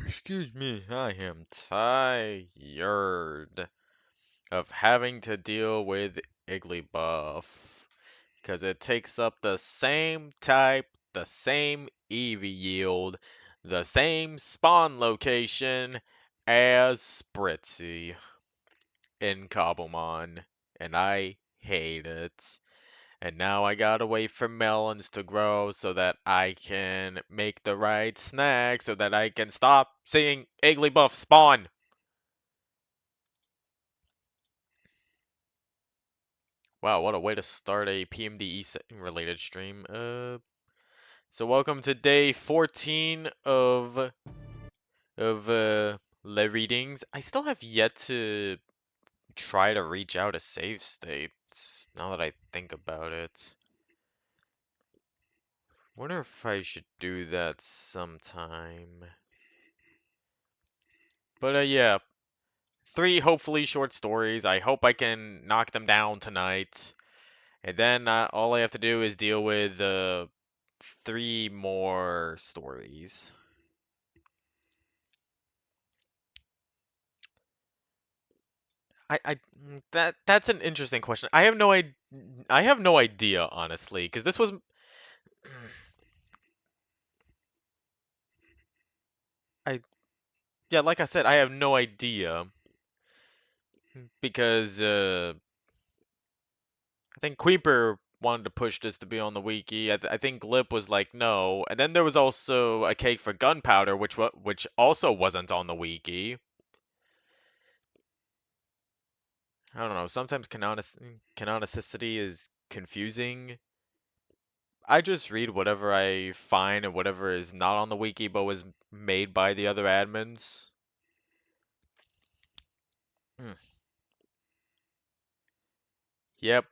Excuse me, I am tired of having to deal with Igglybuff. Because it takes up the same type, the same EV yield, the same spawn location as Spritzy in Cobblemon. And I hate it. And now I gotta wait for melons to grow so that I can make the right snack so that I can stop seeing Igglybuff spawn. Wow, what a way to start a PMDE related stream. So welcome to day 14 of Le readings. I still have yet to try to reach out a save state. Now that I think about it, wonder if I should do that sometime. But yeah, 3 hopefully short stories. I hope I can knock them down tonight. And then all I have to do is deal with 3 more stories. That's an interesting question. I have no idea honestly, because this was I yeah, like I said, I have no idea because I think Creeper wanted to push this to be on the wiki. I think Glip was like no, and then there was also a cake for gunpowder, which also wasn't on the wiki. I don't know. Sometimes canonicity is confusing. I just read whatever I find and whatever is not on the wiki but was made by the other admins. Hmm. Yep,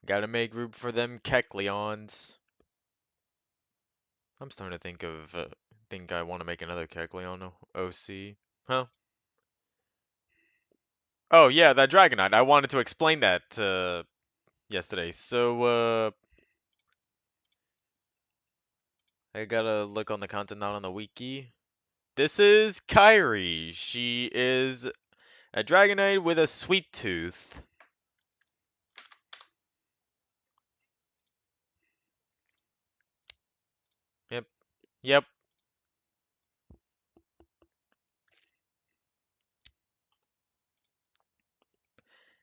gotta make room for them Kecleons. I'm starting to think I want to make another Kecleon OC. Huh? Oh yeah, that Dragonite. I wanted to explain that yesterday. So I gotta look on the content not on the wiki. This is Kyrie. She is a Dragonite with a sweet tooth. Yep. Yep.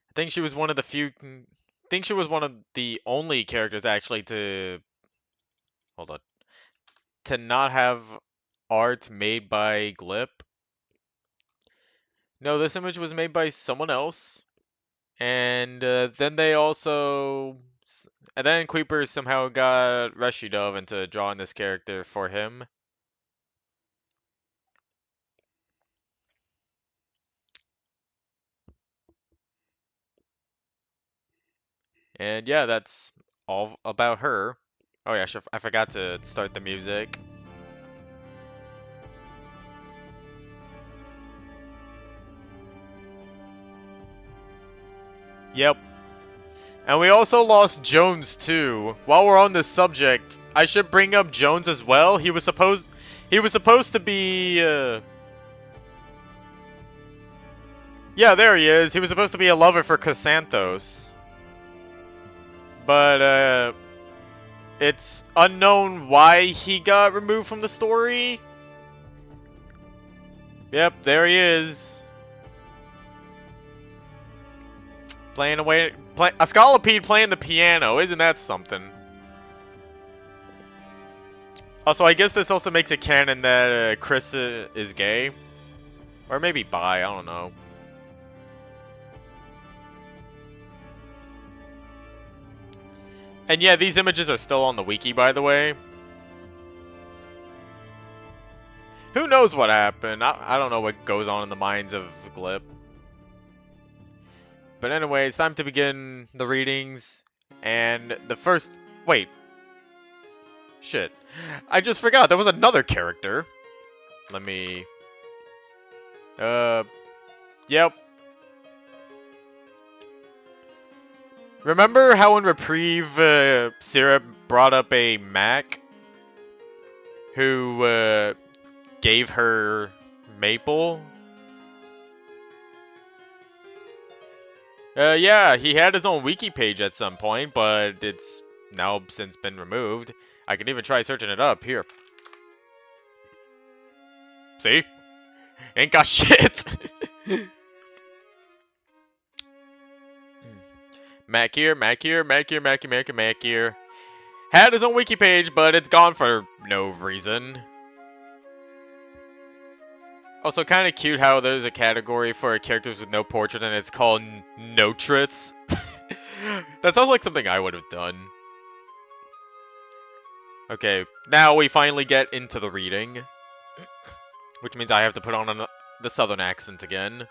I think she was one of the few. I think she was one of the only characters actually to hold on to not have art made by Glip. No, this image was made by someone else, and then they also, and then Creeper somehow got Reshidov into drawing this character for him. And yeah, that's all about her. Oh yeah, I forgot to start the music. Yep. And we also lost Jones too. While we're on this subject, I should bring up Jones as well. He was supposed to be yeah, there he is. He was supposed to be a lover for Chrysanthos. But it's unknown why he got removed from the story. Yep, there he is. Playing away, a Scolipede playing the piano. Isn't that something? Also, I guess this also makes it canon that Chris is gay. Or maybe bi, I don't know. And yeah, these images are still on the wiki, by the way. Who knows what happened? I don't know what goes on in the minds of Glip. But anyway, it's time to begin the readings. And the first... Wait. Shit. I just forgot, there was another character. Let me... Yep. Remember how in Reprieve, Syrup brought up a Mac who gave her Maple? Yeah, he had his own wiki page at some point, but it's now since been removed. I can even try searching it up here. See? Ain't got shit. Mac here, Mac here, Mac here, Mac here, Mac here, Mac here. Had his own wiki page, but it's gone for no reason. Also, kind of cute how there's a category for characters with no portrait and it's called Notrits. That sounds like something I would have done. Okay, now we finally get into the reading. Which means I have to put on the southern accent again.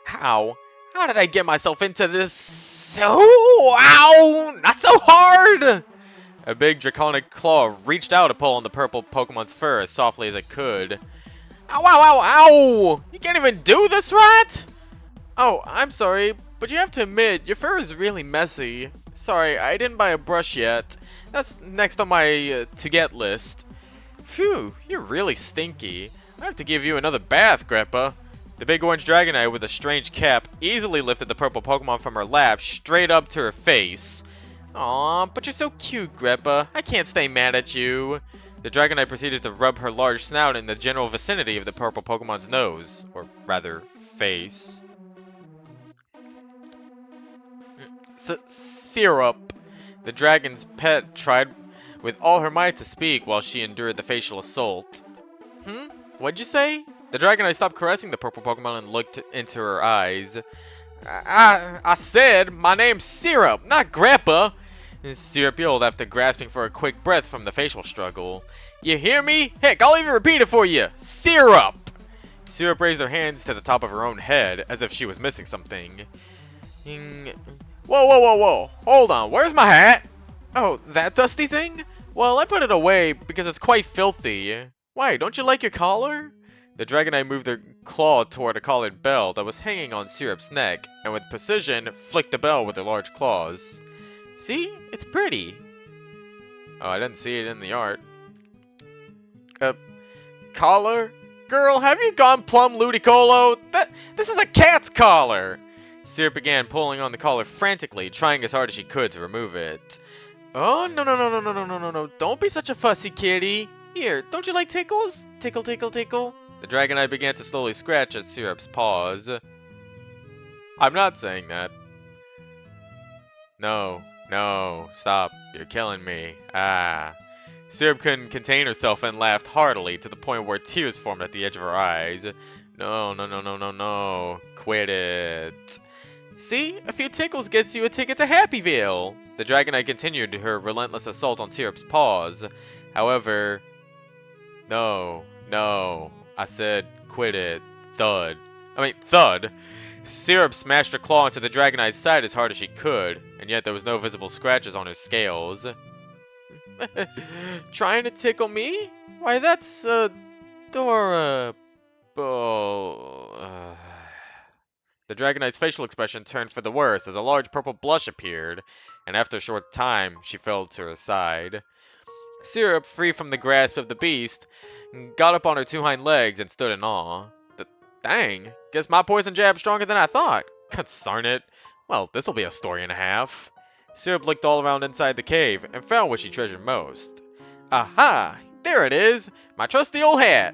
How? How did I get myself into this? So, ow! Not so hard! A big draconic claw reached out to pull on the purple Pokemon's fur as softly as it could. Ow, ow, ow, ow! You can't even do this right? Oh, I'm sorry, but you have to admit, your fur is really messy. Sorry, I didn't buy a brush yet. That's next on my to-get list. Phew, you're really stinky. I have to give you another bath, Grandpa. The big orange Dragonite with a strange cap easily lifted the purple Pokemon from her lap straight up to her face. Aw, but you're so cute, Grandpa. I can't stay mad at you. The Dragonite proceeded to rub her large snout in the general vicinity of the purple Pokemon's nose, or rather, face. Syrup. The dragon's pet tried with all her might to speak while she endured the facial assault. What'd you say? The Dragonite stopped caressing the purple Pokemon and looked into her eyes. I said, my name's Syrup, not Grandpa. Syrup yelled after grasping for a quick breath from the facial struggle. You hear me? Heck, I'll even repeat it for you. Syrup! Syrup raised her hands to the top of her own head, as if she was missing something. Whoa, whoa, whoa, whoa. Hold on, where's my hat? Oh, that dusty thing? Well, I put it away because it's quite filthy. Why, don't you like your collar? The Dragonite moved her claw toward a collared bell that was hanging on Syrup's neck, and with precision, flicked the bell with her large claws. See? It's pretty. Oh, I didn't see it in the art. Collar? Girl, have you gone plumb ludicolo? This is a cat's collar! Syrup began pulling on the collar frantically, trying as hard as she could to remove it. Oh, no. Don't be such a fussy kitty. Here, don't you like tickles? Tickle, tickle, tickle. The Dragonite began to slowly scratch at Syrup's paws. I'm not saying that. No, stop. You're killing me. Ah. Syrup couldn't contain herself and laughed heartily to the point where tears formed at the edge of her eyes. No. Quit it. See? A few tickles gets you a ticket to Happyville. The Dragonite continued her relentless assault on Syrup's paws. However, no. I said quit it. Thud. Syrup smashed her claw into the Dragonite's side as hard as she could, and yet there was no visible scratches on her scales. Trying to tickle me? Why, that's adorable. The Dragonite's facial expression turned for the worse as a large purple blush appeared, and after a short time, she fell to her side. Syrup, free from the grasp of the beast, got up on her two hind legs and stood in awe. Dang, guess my poison jab's stronger than I thought. Consarn it. Well, this'll be a story and a half. Syrup looked all around inside the cave and found what she treasured most. Aha! There it is! My trusty old hat!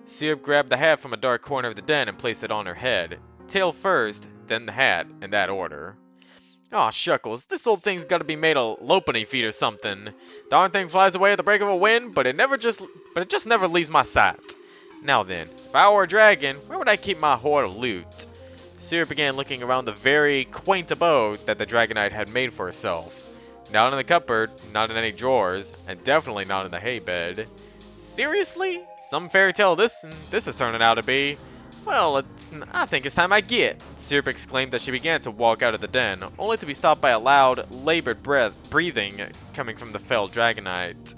Syrup grabbed the hat from a dark corner of the den and placed it on her head. Tail first, then the hat, in that order. Aw, shuckles, this old thing's gotta be made of lopany feet or something. Darn thing flies away at the break of a wind, but it just never leaves my sight. Now then, if I were a dragon, where would I keep my hoard of loot? Syrup began looking around the very quaint abode that the Dragonite had made for herself. Not in the cupboard, not in any drawers, and definitely not in the hay bed. Seriously? Some fairy tale this is turning out to be. Well, I think it's time I get. Syrup exclaimed as she began to walk out of the den, only to be stopped by a loud, labored breathing coming from the felled Dragonite.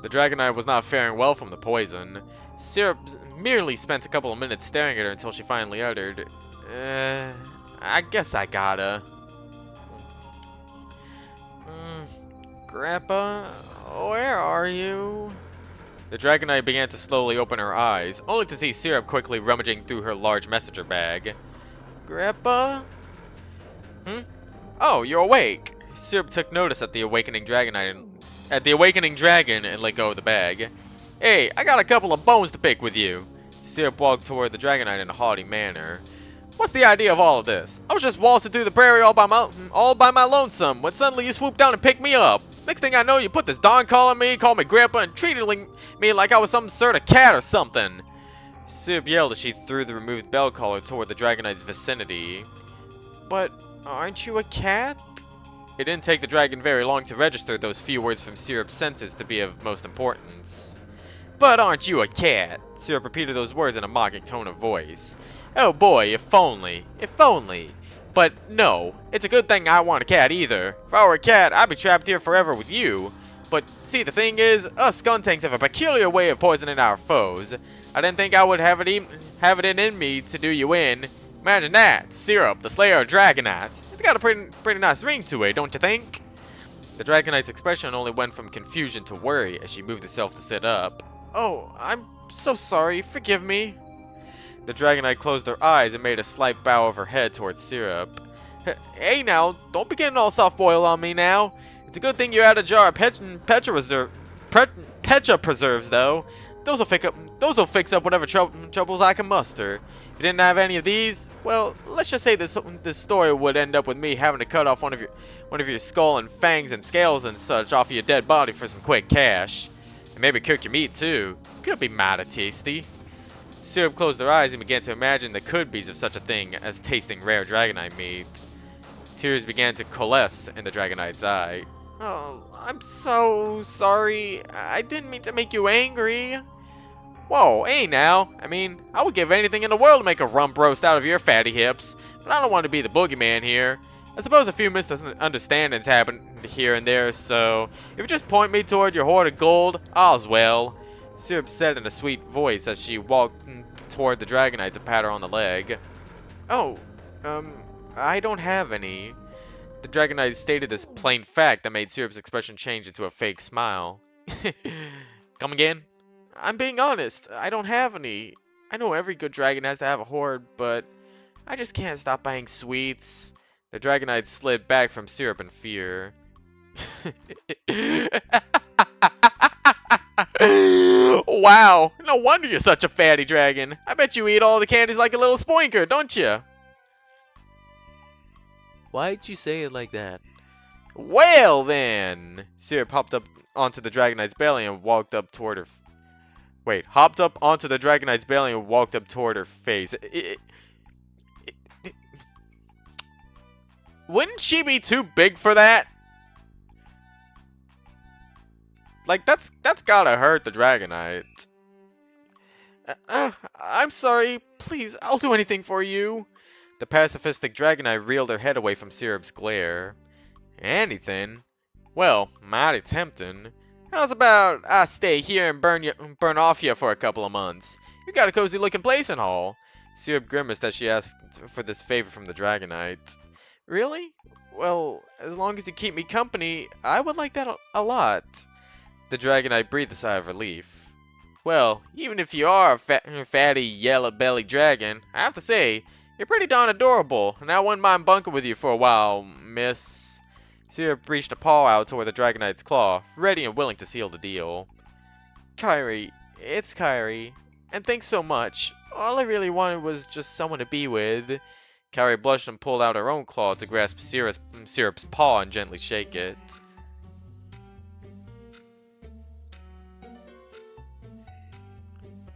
The Dragonite was not faring well from the poison. Syrup merely spent a couple of minutes staring at her until she finally uttered, I guess I gotta. Grandpa, where are you? The Dragonite began to slowly open her eyes, only to see Syrup quickly rummaging through her large messenger bag. Grandpa? Oh, you're awake. Syrup took notice at the awakening dragon and let go of the bag. Hey, I got a couple of bones to pick with you. Syrup walked toward the Dragonite in a haughty manner. What's the idea of all of this? I was just waltzing through the prairie all by my lonesome when suddenly you swooped down and picked me up. Next thing I know, you put this darn call on me, called me Grandpa, and treated me like I was some sort of cat or something. Syrup yelled as she threw the removed bell collar toward the Dragonite's vicinity. But aren't you a cat? It didn't take the dragon very long to register those few words from Syrup's senses to be of most importance. But aren't you a cat? Syrup repeated those words in a mocking tone of voice. Oh boy, if only. If only. But no, it's a good thing I want a cat either. If I were a cat, I'd be trapped here forever with you. But see, the thing is, us skuntanks have a peculiar way of poisoning our foes. I didn't think I would have it in me to do you in. Imagine that, Syrup, the slayer of Dragonites. It's got a pretty nice ring to it, don't you think? The Dragonite's expression only went from confusion to worry as she moved herself to sit up. Oh, I'm so sorry, forgive me. The Dragonite closed her eyes and made a slight bow of her head towards Syrup. Hey now, don't be getting all soft-boiled on me now. It's a good thing you had a jar of Petra preserves, though. Those will fix up whatever troubles I can muster. If you didn't have any of these, well, let's just say this story would end up with me having to cut off one of your skull and fangs and scales and such off of your dead body for some quick cash. And maybe cook your meat too. Could be mighty tasty. Syrup closed her eyes and began to imagine the could-be's of such a thing as tasting rare Dragonite meat. Tears began to coalesce in the Dragonite's eye. Oh, I'm so sorry. I didn't mean to make you angry. Whoa, hey now. I mean, I would give anything in the world to make a rump roast out of your fatty hips, but I don't want to be the boogeyman here. I suppose a few misunderstandings happened here and there, so if you just point me toward your hoard of gold, all's well. Syrup said in a sweet voice as she walked toward the Dragonite to pat her on the leg. Oh, I don't have any. The Dragonite stated this plain fact that made Syrup's expression change into a fake smile. Come again? I'm being honest. I don't have any. I know every good dragon has to have a hoard, but I just can't stop buying sweets. The Dragonite slid back from Syrup in fear. Wow, no wonder you're such a fatty dragon. I bet you eat all the candies like a little spoinker, don't you? Why'd you say it like that? Well then! Syrup hopped up onto the Dragonite's belly and walked up toward her... hopped up onto the Dragonite's belly and walked up toward her face. Wouldn't she be too big for that? Like, that's gotta hurt the Dragonite. I'm sorry. Please, I'll do anything for you. The pacifistic Dragonite reeled her head away from Syrup's glare. Anything? Well, mighty tempting. How's about I stay here and burn off you for a couple of months? You got a cozy looking place and all. Syrup grimaced as she asked for this favor from the Dragonite. Really? Well, as long as you keep me company, I would like that a lot. The Dragonite breathed a sigh of relief. Well, even if you are a fatty, yellow-bellied dragon, I have to say, you're pretty darn adorable, and I wouldn't mind bunking with you for a while, miss. Syrup reached a paw out toward the Dragonite's claw, ready and willing to seal the deal. Kyrie, it's Kyrie, and thanks so much. All I really wanted was just someone to be with. Kyrie blushed and pulled out her own claw to grasp Syrup's paw and gently shake it.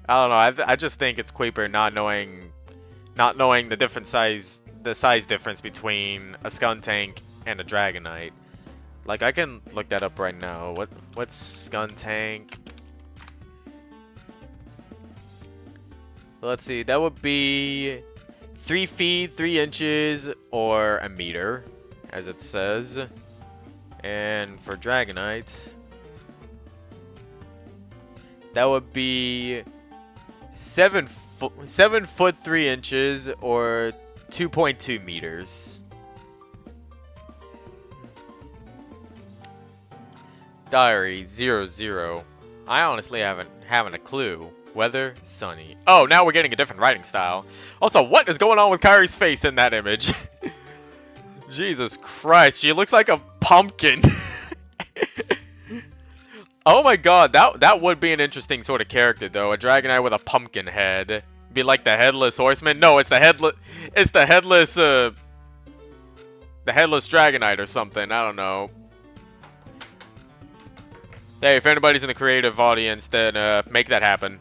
I don't know. I just think it's creepier not knowing the size difference between a Skuntank and a Dragonite. Like, I can look that up right now. What's Skuntank? Let's see. That would be 3 feet 3 inches or a meter, as it says. And for Dragonite, That would be 7 foot 3 inches or 2.2 meters. Diary 00. I honestly haven't a clue. Weather sunny. Oh, now we're getting a different writing style. Also, what is going on with Kyrie's face in that image? Jesus Christ, she looks like a pumpkin. Oh my god, that would be an interesting sort of character though. A Dragonite with a pumpkin head. Be like the headless horseman. No, it's the headless the headless Dragonite or something. I don't know. Hey, if anybody's in the creative audience, then make that happen.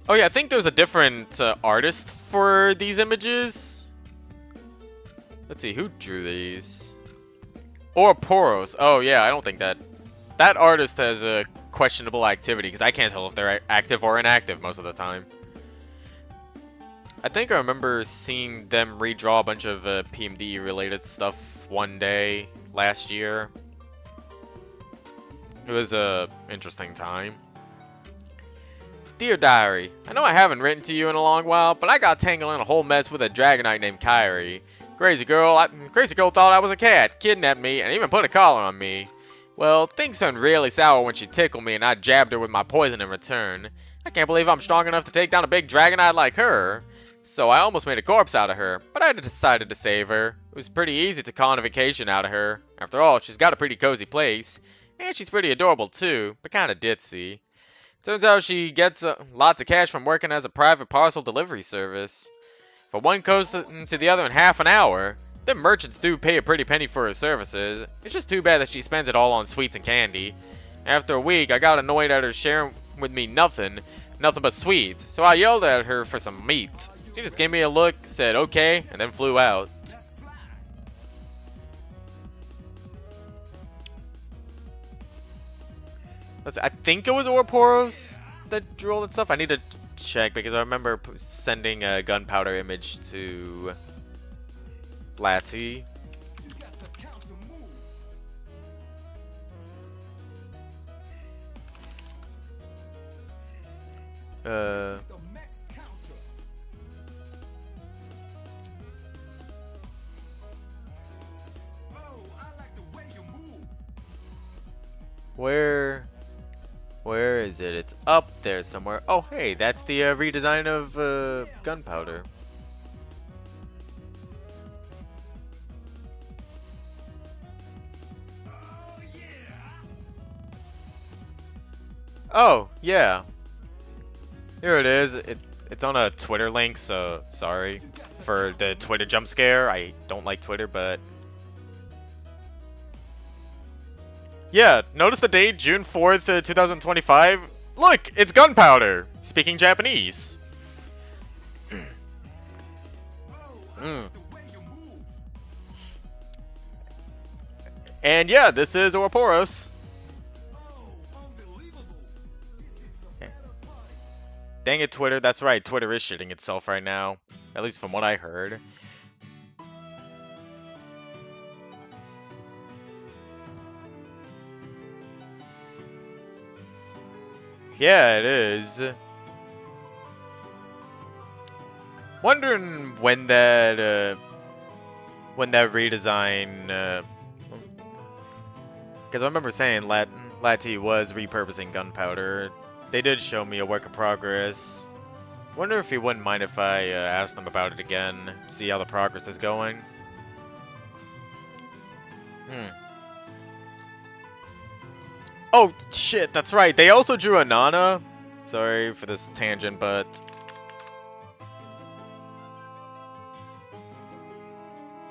Oh yeah, I think there's a different artist for these images. Let's see, who drew these? Ouroboros. Oh yeah, I don't think that artist has a questionable activity because I can't tell if they're active or inactive most of the time. I think I remember seeing them redraw a bunch of PMD related stuff one day last year. It was a interesting time. Dear Diary, I know I haven't written to you in a long while, but I got tangled in a whole mess with a Dragonite named Kyrie. Crazy girl thought I was a cat, kidnapped me, and even put a collar on me. Well, things turned really sour when she tickled me and I jabbed her with my poison in return. I can't believe I'm strong enough to take down a big Dragonite like her. So I almost made a corpse out of her, but I decided to save her. It was pretty easy to con a vacation out of her. After all, she's got a pretty cozy place. And she's pretty adorable too, but kinda ditzy. Turns out she gets lots of cash from working as a private parcel delivery service. For one goes to the other in half an hour. Them merchants do pay a pretty penny for her services. It's just too bad that she spends it all on sweets and candy. After a week, I got annoyed at her sharing with me nothing but sweets, so I yelled at her for some meat. She just gave me a look, said okay, and then flew out. I think it was Ouroboros that drew all that stuff. I need to check because I remember sending a gunpowder image to Blatty. Where is it? It's up there somewhere. Oh, hey, that's the redesign of gunpowder. Oh, yeah. Here it is. It's on a Twitter link, so sorry for the Twitter jump scare. I don't like Twitter, but yeah, notice the date, June 4th, 2025. Look, it's gunpowder. Speaking Japanese. And yeah, this is Ouroboros. Dang it, Twitter. That's right, Twitter is shitting itself right now. At least from what I heard. Yeah, it is. Wondering when that redesign, because I remember saying Lati was repurposing gunpowder. They did show me a work in progress. Wonder if he wouldn't mind if I asked them about it again, see how the progress is going. Oh, shit, that's right. They also drew a Nana. Sorry for this tangent, but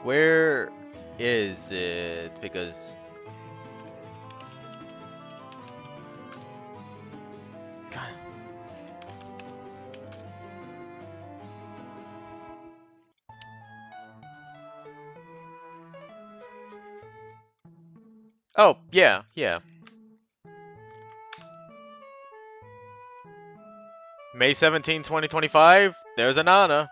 where is it? Because God. Oh, yeah. May 17, 2025. There's a Nana.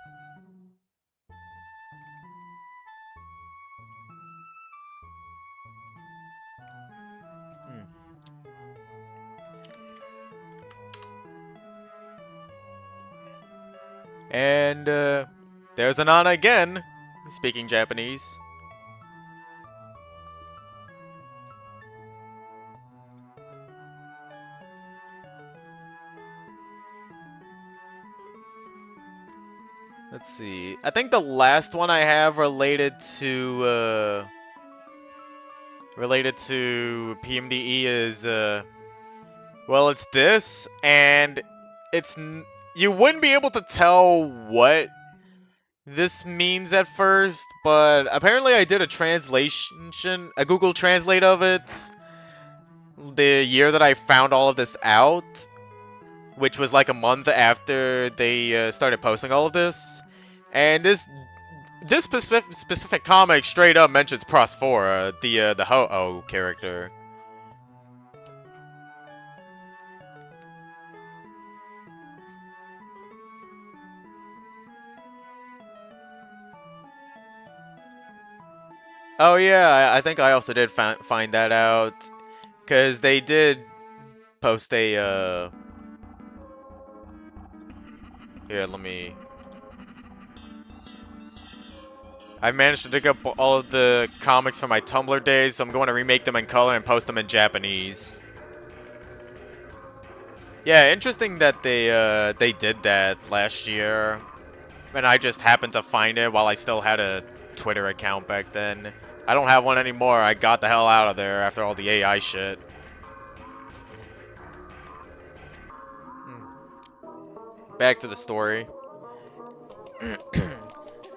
And there's Anana again, speaking Japanese. Let's see. I think the last one I have related to PMDE is well, it's this, and you wouldn't be able to tell what this means at first, but apparently I did a translation, a Google Translate of it the year that I found all of this out, which was like a month after they started posting all of this. And this specific comic straight up mentions Prospera, the Ho-Oh character. Oh yeah, I think I also did find that out, cause they did post a here, let me. I managed to dig up all of the comics from my Tumblr days, so I'm going to remake them in color and post them in Japanese. Yeah, interesting that they did that last year, and I just happened to find it while I still had a Twitter account back then. I don't have one anymore. I got the hell out of there after all the AI shit. Back to the story.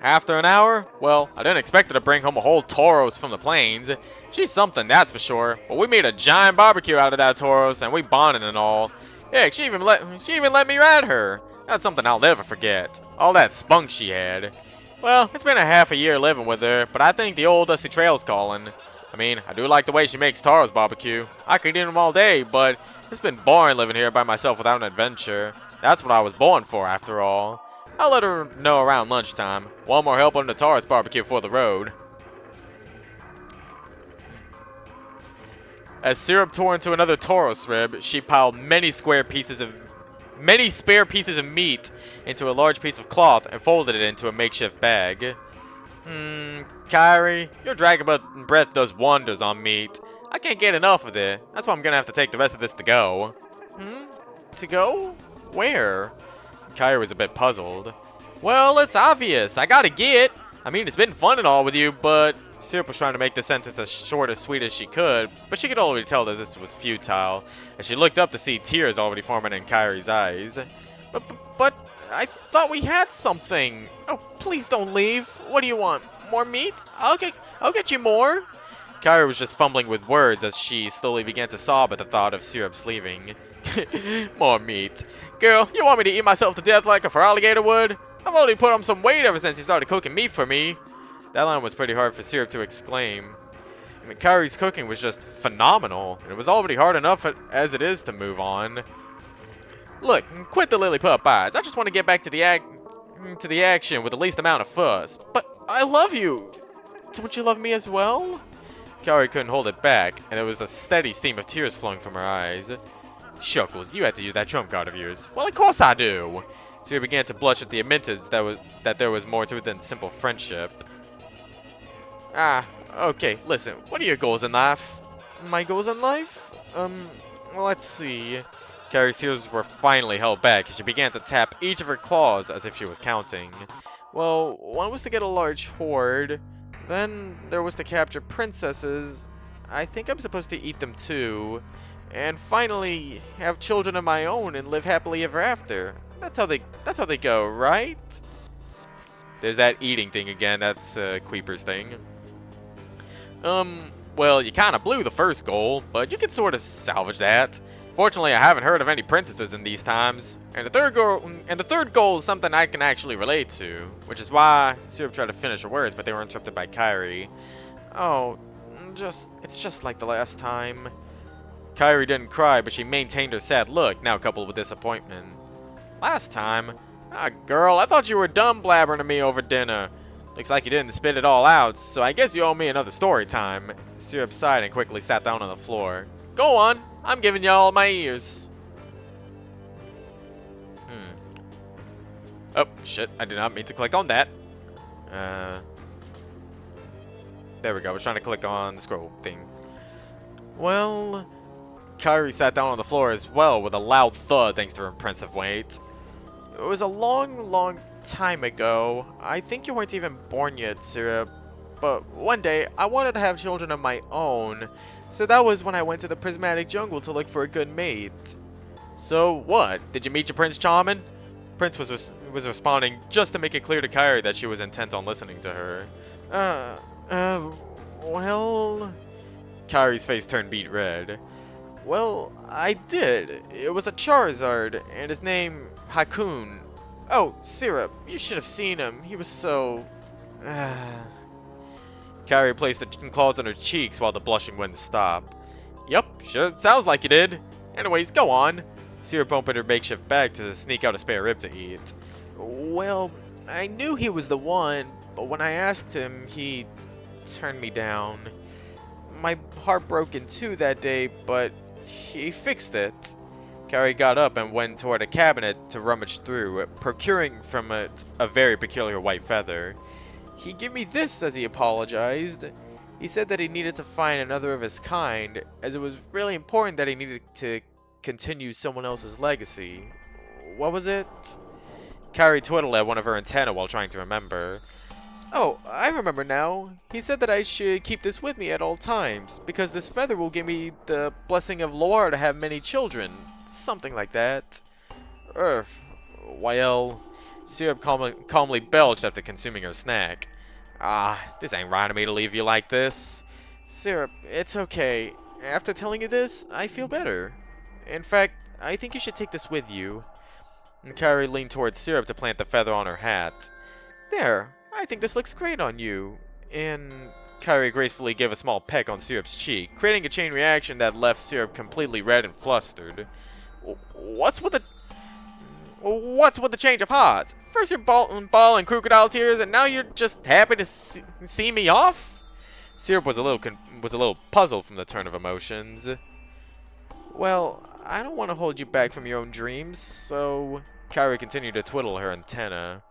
After an hour, well, I didn't expect her to bring home a whole Tauros from the plains. She's something, that's for sure. But we made a giant barbecue out of that Tauros, and we bonded and all. Heck, she even let me ride her. That's something I'll never forget. All that spunk she had. Well, it's been a half a year living with her, but I think the old dusty trail's calling. I mean, I do like the way she makes Tauros barbecue. I could eat them all day, but it's been boring living here by myself without an adventure. That's what I was born for, after all. I'll let her know around lunchtime. One more help on the Tauros barbecue for the road. As Syrup tore into another Tauros rib, she piled many spare pieces of meat into a large piece of cloth and folded it into a makeshift bag. Kyrie, your dragon breath does wonders on meat. I can't get enough of it. That's why I'm gonna have to take the rest of this to go. To go? Where? Kyrie was a bit puzzled. Well, it's obvious. I gotta get. I mean, it's been fun and all with you, but Syrup was trying to make the sentence as short as sweet as she could, but she could already tell that this was futile, as she looked up to see tears already forming in Kyrie's eyes. But I thought we had something. Oh, please don't leave. What do you want? More meat? I'll get you more. Kyrie was just fumbling with words as she slowly began to sob at the thought of Syrup's leaving. More meat. Girl, you want me to eat myself to death like a alligator would? I've already put on some weight ever since you started cooking meat for me. That line was pretty hard for Syrup to exclaim. I mean, Kyrie's cooking was just phenomenal, and it was already hard enough as it is to move on. Look, quit the lily pup eyes. I just want to get back to the action with the least amount of fuss. But I love you. Don't you love me as well? Kyrie couldn't hold it back, and there was a steady stream of tears flowing from her eyes. Shuckles, you had to use that trump card of yours. Well, of course I do. She began to blush at the admittance that there was more to it than simple friendship. Okay, listen, what are your goals in life? My goals in life? Well, let's see. Kyrie's tears were finally held back as she began to tap each of her claws as if she was counting. Well, one was to get a large hoard. Then there was to capture princesses. I think I'm supposed to eat them too. And finally, have children of my own and live happily ever after. That's how they go, right? There's that eating thing again. That's Queeper's thing. Well, you kind of blew the first goal, but you can sort of salvage that. Fortunately, I haven't heard of any princesses in these times. And the third goal is something I can actually relate to, which is why Syrup tried to finish her words, but they were interrupted by Kyrie. Oh, it's just like the last time. Kyrie didn't cry, but she maintained her sad look, now coupled with disappointment. Last time? Ah, girl, I thought you were done blabbering to me over dinner. Looks like you didn't spit it all out, so I guess you owe me another story time. Syrup sighed and quickly sat down on the floor. Go on, I'm giving you all my ears. Oh, shit. I did not mean to click on that. There we go. I was trying to click on the scroll thing. Well, Kyrie sat down on the floor as well with a loud thud thanks to her impressive weight. It was a long, long time ago. I think you weren't even born yet, Syrup. But one day, I wanted to have children of my own. So that was when I went to the prismatic jungle to look for a good mate. So what? Did you meet your Prince Charming? Prince was responding just to make it clear to Kyrie that she was intent on listening to her. Well... Kyrie's face turned beet red. Well, I did. It was a Charizard, and his name, Hakun. Oh, Syrup, you should have seen him. He was so... Kyrie placed her claws on her cheeks while the blushing wouldn't stop. Yup, sure sounds like you did. Anyways, go on. Syrup opened her makeshift bag to sneak out a spare rib to eat. Well, I knew he was the one, but when I asked him, he turned me down. My heart broke in two that day, but he fixed it. Carrie got up and went toward a cabinet to rummage through, procuring from it a very peculiar white feather. He gave me this as he apologized. He said that he needed to find another of his kind, as it was really important that he needed to continue someone else's legacy. What was it? Carrie twiddled at one of her antennae while trying to remember. Oh, I remember now. He said that I should keep this with me at all times, because this feather will give me the blessing of Loire to have many children. Something like that. Well... Syrup calmly belched after consuming her snack. This ain't right of me to leave you like this. Syrup, it's okay. After telling you this, I feel better. In fact, I think you should take this with you. And Carrie leaned towards Syrup to plant the feather on her hat. There, I think this looks great on you. And Kyrie gracefully gave a small peck on Syrup's cheek, creating a chain reaction that left Syrup completely red and flustered. What's with the change of heart? First you're bawling crocodile tears, and now you're just happy to see me off? Syrup was a little puzzled from the turn of emotions. Well, I don't want to hold you back from your own dreams, so... Kyrie continued to twiddle her antenna.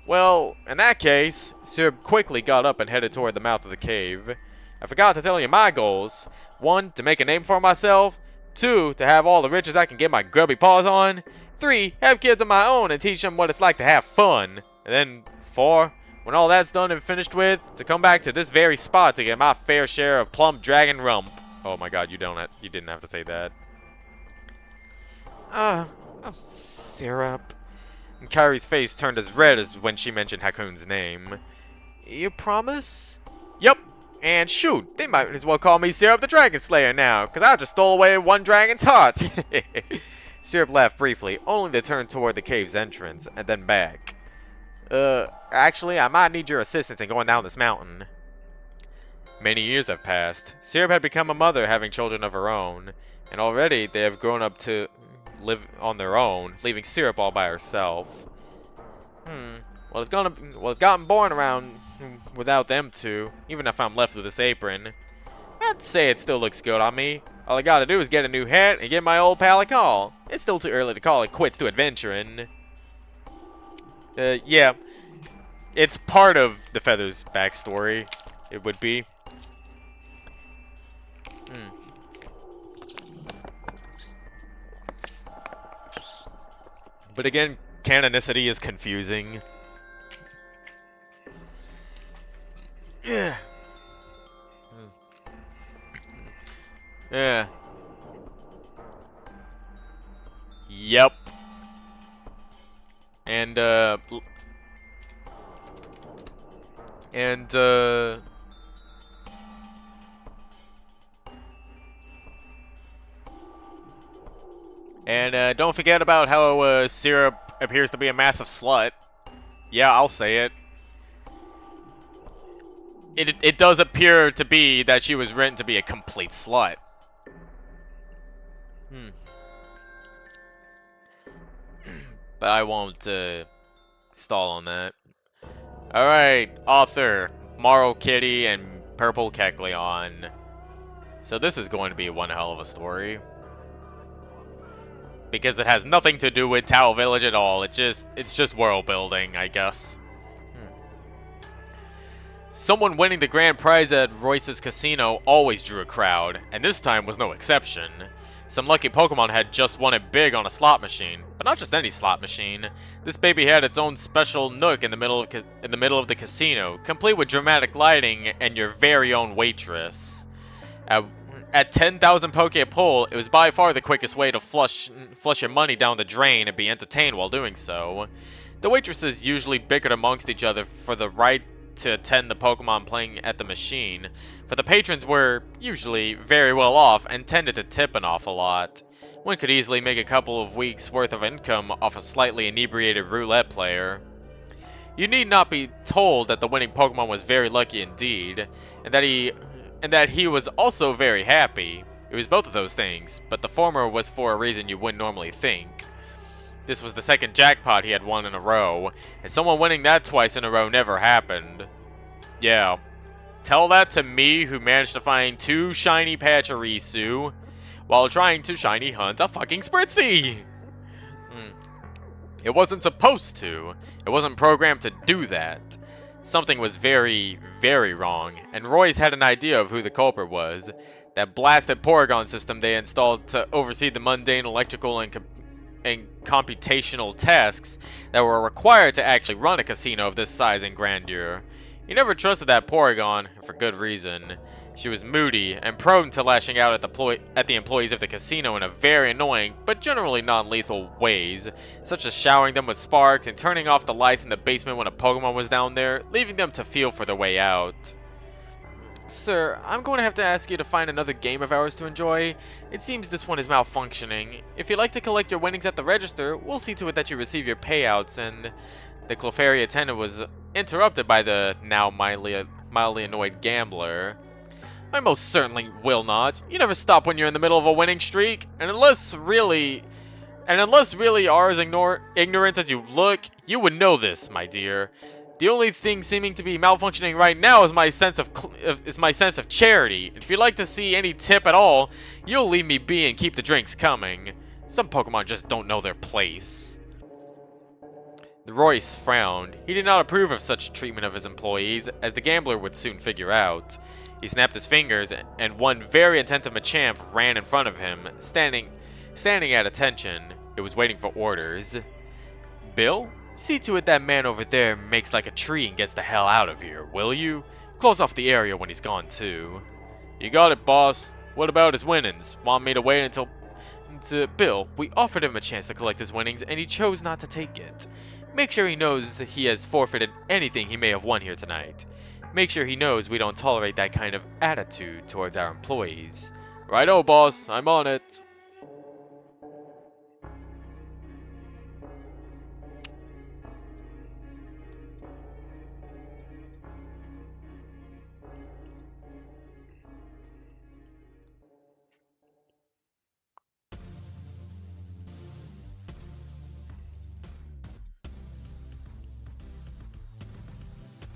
Well, in that case, Syrup quickly got up and headed toward the mouth of the cave. I forgot to tell you my goals. 1, to make a name for myself. 2, to have all the riches I can get my grubby paws on. 3, have kids of my own and teach them what it's like to have fun. And then 4, when all that's done and finished with, to come back to this very spot to get my fair share of plump dragon rump. Oh my god, you didn't have to say that. Oh, Syrup. And Kyrie's face turned as red as when she mentioned Hakun's name. You promise? Yup. And shoot, they might as well call me Syrup the Dragon Slayer now, because I just stole away one dragon's heart. Syrup laughed briefly, only to turn toward the cave's entrance, and then back. Actually, I might need your assistance in going down this mountain. Many years have passed. Syrup had become a mother, having children of her own, and already they have grown up to live on their own, leaving Syrup all by herself. Well, it's gotten boring around without them two, even if I'm left with this apron. I'd say it still looks good on me. All I gotta do is get a new hat and give my old pal a call. It's still too early to call it quits to adventuring. Yeah. It's part of the Feather's backstory. It would be. But again, canonicity is confusing. Yeah. Yeah. Yep. And don't forget about how Syrup appears to be a massive slut. Yeah, I'll say it. It does appear to be that she was written to be a complete slut. But I won't stall on that. Alright, author, Morrow Kitty and Purple Kecleon. So this is going to be one hell of a story. because it has nothing to do with Tao Village at all. It's just world building, I guess. Someone winning the grand prize at Royce's casino always drew a crowd, and this time was no exception. Some lucky Pokemon had just won it big on a slot machine, but not just any slot machine. This baby had its own special nook in the middle of the casino, complete with dramatic lighting and your very own waitress. At 10,000 Poke a pull, it was by far the quickest way to flush your money down the drain and be entertained while doing so. The waitresses usually bickered amongst each other for the right to attend the Pokemon playing at the machine, but the patrons were usually very well off and tended to tip an awful lot. One could easily make a couple of weeks' worth of income off a slightly inebriated roulette player. You need not be told that the winning Pokemon was very lucky indeed, and that he was also very happy. It was both of those things, but the former was for a reason you wouldn't normally think. This was the second jackpot he had won in a row, and someone winning that twice in a row never happened. Yeah, tell that to me who managed to find 2 shiny Pachirisu while trying to shiny hunt a fucking Spritzee! It wasn't supposed to. It wasn't programmed to do that. Something was very, very wrong, and Royce had an idea of who the culprit was. That blasted Porygon system they installed to oversee the mundane electrical and computational tasks that were required to actually run a casino of this size and grandeur. He never trusted that Porygon, and for good reason. She was moody and prone to lashing out at the employees of the casino in a very annoying, but generally non-lethal ways, such as showering them with sparks and turning off the lights in the basement when a Pokemon was down there, leaving them to feel for their way out. Sir, I'm going to have to ask you to find another game of ours to enjoy. It seems this one is malfunctioning. If you'd like to collect your winnings at the register, we'll see to it that you receive your payouts, and... The Clefairy attendant was interrupted by the now mildly annoyed gambler. I most certainly will not. You never stop when you're in the middle of a winning streak, and unless really are as ignorant as you look, you would know this, my dear. The only thing seeming to be malfunctioning right now is my sense of charity. If you'd like to see any tip at all, you'll leave me be and keep the drinks coming. Some Pokemon just don't know their place. Royce frowned. He did not approve of such treatment of his employees, as the gambler would soon figure out. He snapped his fingers, and one very attentive Machamp ran in front of him, standing at attention. It was waiting for orders. Bill, see to it that man over there makes like a tree and gets the hell out of here, will you? Close off the area when he's gone too. You got it, boss. What about his winnings? Want me to wait until... Bill, we offered him a chance to collect his winnings, and he chose not to take it. Make sure he knows he has forfeited anything he may have won here tonight. Make sure he knows we don't tolerate that kind of attitude towards our employees. Righto, boss. I'm on it.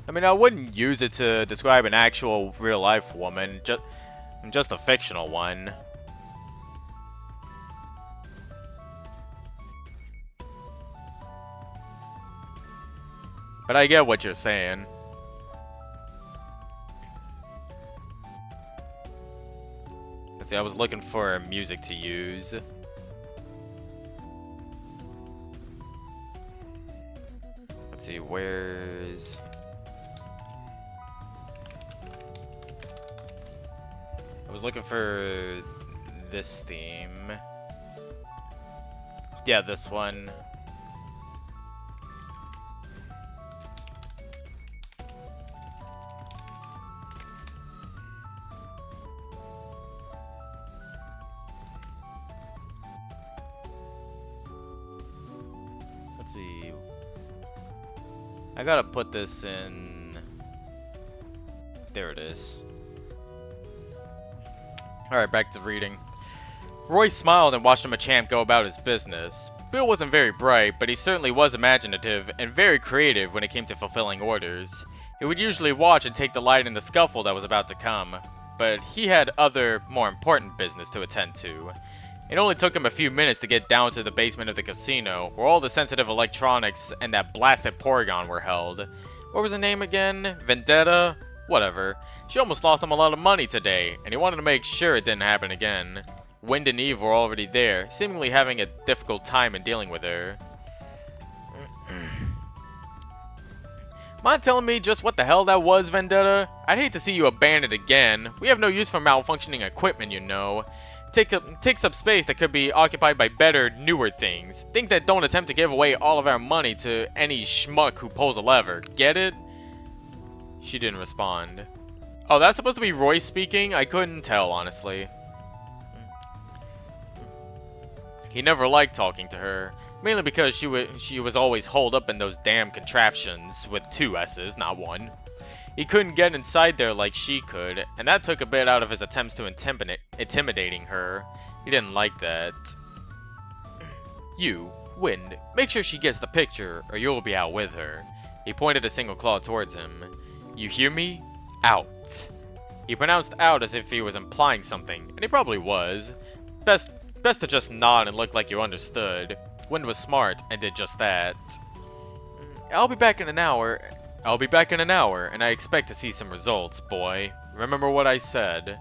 I mean, I wouldn't use it to describe an actual real-life woman, just a fictional one. But I get what you're saying. Let's see, I was looking for music to use. Let's see, where's... I was looking for this theme. Yeah, this one. Let's see. I gotta put this in. There it is. Alright, back to reading. Roy smiled and watched Machamp go about his business. Bill wasn't very bright, but he certainly was imaginative and very creative when it came to fulfilling orders. He would usually watch and take delight in the scuffle that was about to come, but he had other, more important business to attend to. It only took him a few minutes to get down to the basement of the casino, where all the sensitive electronics and that blasted Porygon were held. What was her name again? Vendetta? Whatever. She almost lost him a lot of money today, and he wanted to make sure it didn't happen again. Wind and Eve were already there, seemingly having a difficult time in dealing with her. Mind telling me just what the hell that was, Vendetta? I'd hate to see you abandoned again. We have no use for malfunctioning equipment, you know. Takes up space that could be occupied by better, newer things. Things that don't attempt to give away all of our money to any schmuck who pulls a lever. Get it? She didn't respond. Oh, that's supposed to be Roy speaking? I couldn't tell, honestly. He never liked talking to her, mainly because she was always holed up in those damn contraptions with 2 S's, not 1. He couldn't get inside there like she could, and that took a bit out of his attempts to intimidating her. He didn't like that. You, Wind, make sure she gets the picture, or you'll be out with her. He pointed a single claw towards him. You hear me? Out. He pronounced out as if he was implying something, and he probably was. Best to just nod and look like you understood. Wind was smart and did just that. I'll be back in an hour, and I expect to see some results, boy. Remember what I said.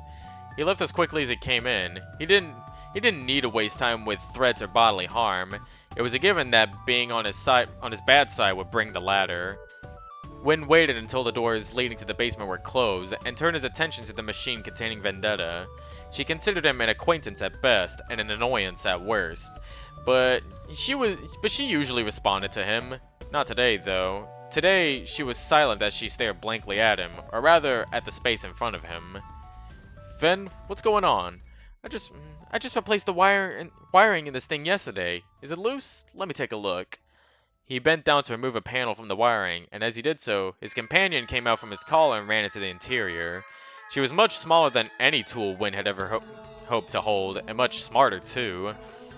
He left as quickly as he came in. He didn't need to waste time with threats or bodily harm. It was a given that being on his bad side would bring the latter. Wind waited until the doors leading to the basement were closed, and turned his attention to the machine containing Vendetta. She considered him an acquaintance at best, and an annoyance at worst. But she usually responded to him. Not today, though. Today, she was silent as she stared blankly at him, or rather, at the space in front of him. Ven, what's going on? I just replaced the wiring in this thing yesterday. Is it loose? Let me take a look. He bent down to remove a panel from the wiring, and as he did so, his companion came out from his collar and ran into the interior. She was much smaller than any tool Wynn had ever hoped to hold, and much smarter, too.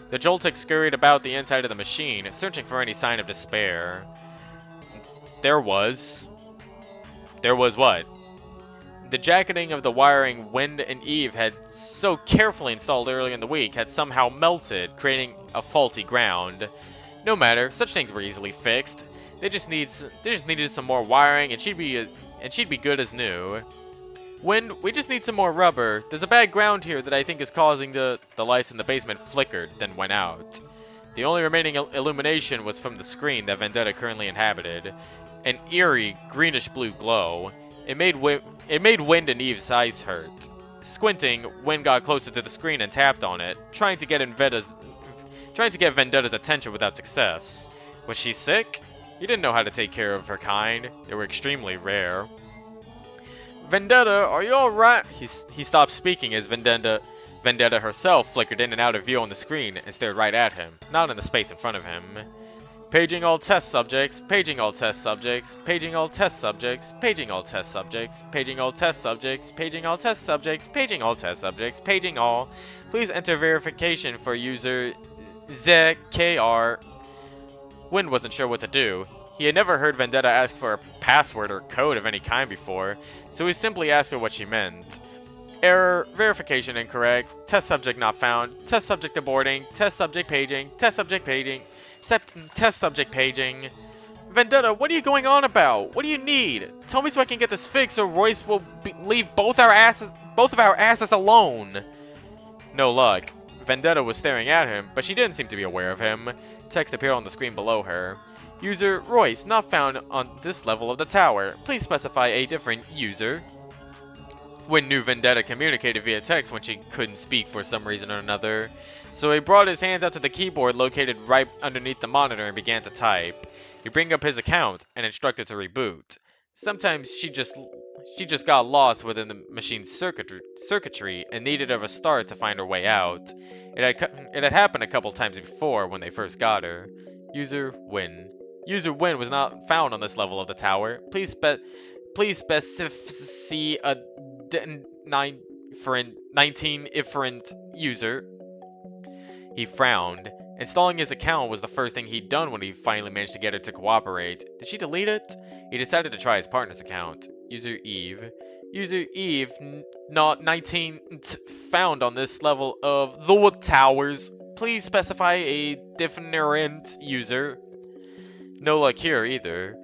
The Joltik scurried about the inside of the machine, searching for any sign of despair. There was what? The jacketing of the wiring Wind and Eve had so carefully installed earlier in the week had somehow melted, creating a faulty ground. No matter, such things were easily fixed. They just needed some more wiring, and she'd be good as new. Wind, we just need some more rubber. There's a bad ground here that I think is causing the lights in the basement flickered, then went out. The only remaining illumination was from the screen that Vendetta currently inhabited. An eerie, greenish-blue glow. It made Wind and Eve's eyes hurt. Squinting, Wind got closer to the screen and tapped on it, trying to get Vendetta's attention without success. Was she sick? He didn't know how to take care of her kind. They were extremely rare. Vendetta, are you alright? He stopped speaking as Vendetta herself flickered in and out of view on the screen and stared right at him, not in the space in front of him. Paging all test subjects, paging all test subjects, paging all test subjects, paging all test subjects, paging all test subjects, paging all test subjects, paging all test subjects, paging all. Please enter verification for user ZKR. Wind wasn't sure what to do. He had never heard Vendetta ask for a password or code of any kind before, so he simply asked her what she meant. Error, verification incorrect, test subject not found, test subject aborting, test subject paging, test subject paging, test subject paging. Vendetta, what are you going on about? What do you need? Tell me so I can get this fixed or Royce will leave both of our asses alone. No luck. Vendetta was staring at him, but she didn't seem to be aware of him. Text appeared on the screen below her. User Royce not found on this level of the tower. Please specify a different user. When knew Vendetta communicated via text when she couldn't speak for some reason or another, so he brought his hands out to the keyboard located right underneath the monitor and began to type. He bring up his account and instructed to reboot. Sometimes she just got lost within the machine's circuitry and needed a restart to find her way out. It had happened a couple times before when they first got her. User Win. User Win was not found on this level of the tower. Please specify a 19 different user. He frowned. Installing his account was the first thing he'd done when he finally managed to get her to cooperate. Did she delete it? He decided to try his partner's account. User Eve. User Eve, not 19, found on this level of the towers. Please specify a different user. No luck here either.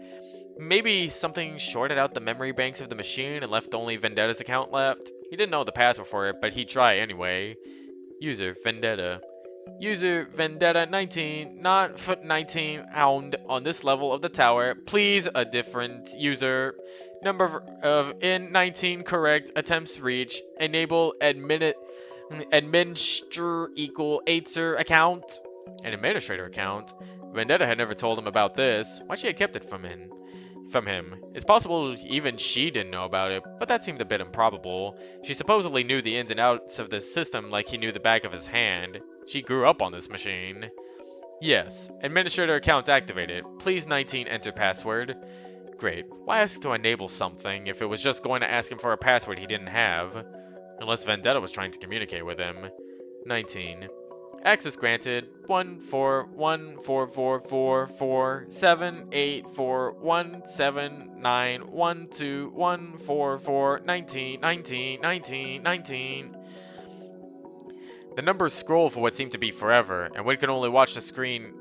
Maybe something shorted out the memory banks of the machine and left only Vendetta's account left? He didn't know the password for it, but he'd try anyway. User Vendetta. User Vendetta 19, not foot 19 found on this level of the tower. Please a different user. Number of in19 correct attempts reach. Enable administrator equal 8er account. An administrator account? Vendetta had never told him about this. Why she had kept it from him? It's possible even she didn't know about it, but that seemed a bit improbable. She supposedly knew the ins and outs of this system like he knew the back of his hand. She grew up on this machine. Yes, administrator account activated. Please 19 enter password. Great. Why ask to enable something if it was just going to ask him for a password he didn't have? Unless Vendetta was trying to communicate with him. 19. Access granted 141444788412912144419191919. The numbers scrolled for what seemed to be forever, and Wade could only watch the screen,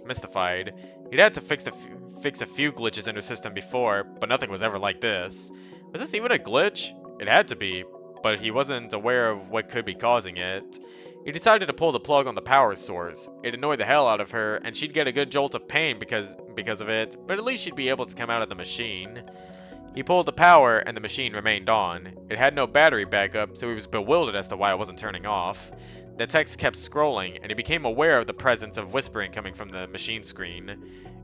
mystified. He'd had to fix a few glitches in her system before, but nothing was ever like this. Was this even a glitch? It had to be, but he wasn't aware of what could be causing it. He decided to pull the plug on the power source. It annoyed the hell out of her, and she'd get a good jolt of pain because of it, but at least she'd be able to come out of the machine. He pulled the power, and the machine remained on. It had no battery backup, so he was bewildered as to why it wasn't turning off. The text kept scrolling, and he became aware of the presence of whispering coming from the machine screen.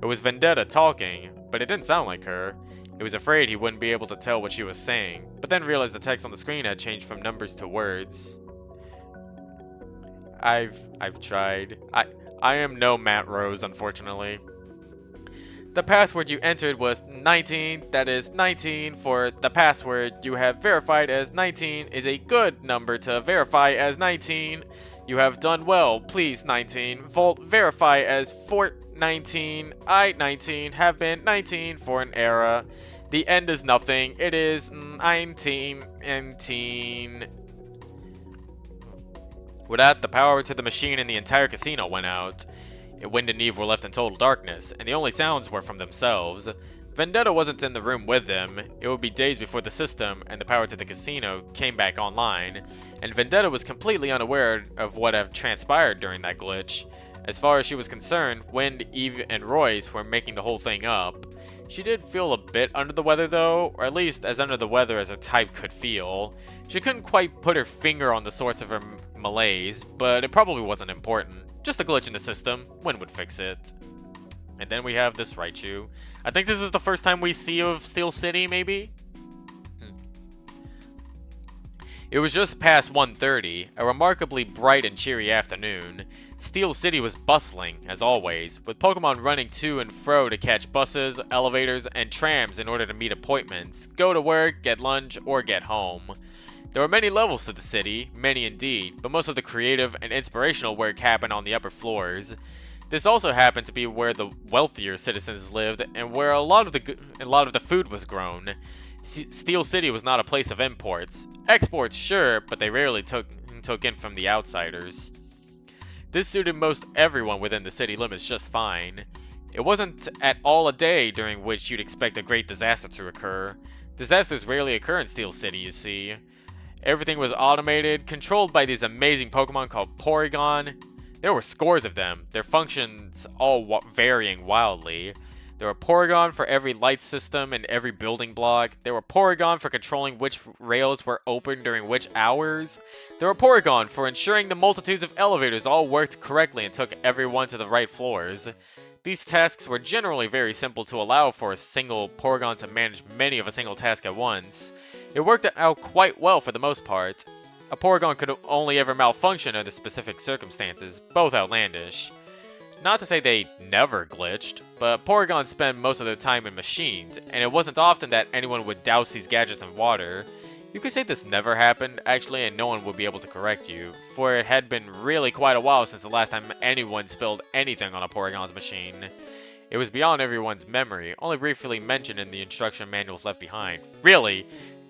It was Vendetta talking, but it didn't sound like her. He was afraid he wouldn't be able to tell what she was saying, but then realized the text on the screen had changed from numbers to words. I've tried. I am no Matt Rose, unfortunately. The password you entered was 19, that is 19 for the password you have verified as 19 is a good number to verify as 19. You have done well, please 19. Volt verify as Fort 19. I 19 have been 19 for an error. The end is nothing. It is 19. With that, the power to the machine and the entire casino went out. Wind and Eve were left in total darkness, and the only sounds were from themselves. Vendetta wasn't in the room with them. It would be days before the system and the power to the casino came back online, and Vendetta was completely unaware of what had transpired during that glitch. As far as she was concerned, Wind, Eve, and Royce were making the whole thing up. She did feel a bit under the weather though, or at least as under the weather as her type could feel. She couldn't quite put her finger on the source of her malaise, but it probably wasn't important. Just a glitch in the system. Wind would fix it. And then we have this Raichu. I think this is the first time we see of Steel City, maybe? It was just past 1:30, a remarkably bright and cheery afternoon. Steel City was bustling, as always, with Pokemon running to and fro to catch buses, elevators, and trams in order to meet appointments, go to work, get lunch, or get home. There were many levels to the city, many indeed, but most of the creative and inspirational work happened on the upper floors. This also happened to be where the wealthier citizens lived and where a lot of the food was grown. Steel City was not a place of imports. Exports, sure, but they rarely took in from the outsiders. This suited most everyone within the city limits just fine. It wasn't at all a day during which you'd expect a great disaster to occur. Disasters rarely occur in Steel City, you see. Everything was automated, controlled by these amazing Pokemon called Porygon. There were scores of them, their functions all varying wildly. There were Porygon for every light system and every building block. There were Porygon for controlling which rails were open during which hours. There were Porygon for ensuring the multitudes of elevators all worked correctly and took everyone to the right floors. These tasks were generally very simple to allow for a single Porygon to manage many of a single task at once. It worked out quite well for the most part. A Porygon could only ever malfunction under specific circumstances, both outlandish. Not to say they never glitched, but Porygon spend most of their time in machines, and it wasn't often that anyone would douse these gadgets in water. You could say this never happened, actually, and no one would be able to correct you, for it had been really quite a while since the last time anyone spilled anything on a Porygon's machine. It was beyond everyone's memory, only briefly mentioned in the instruction manuals left behind. Really?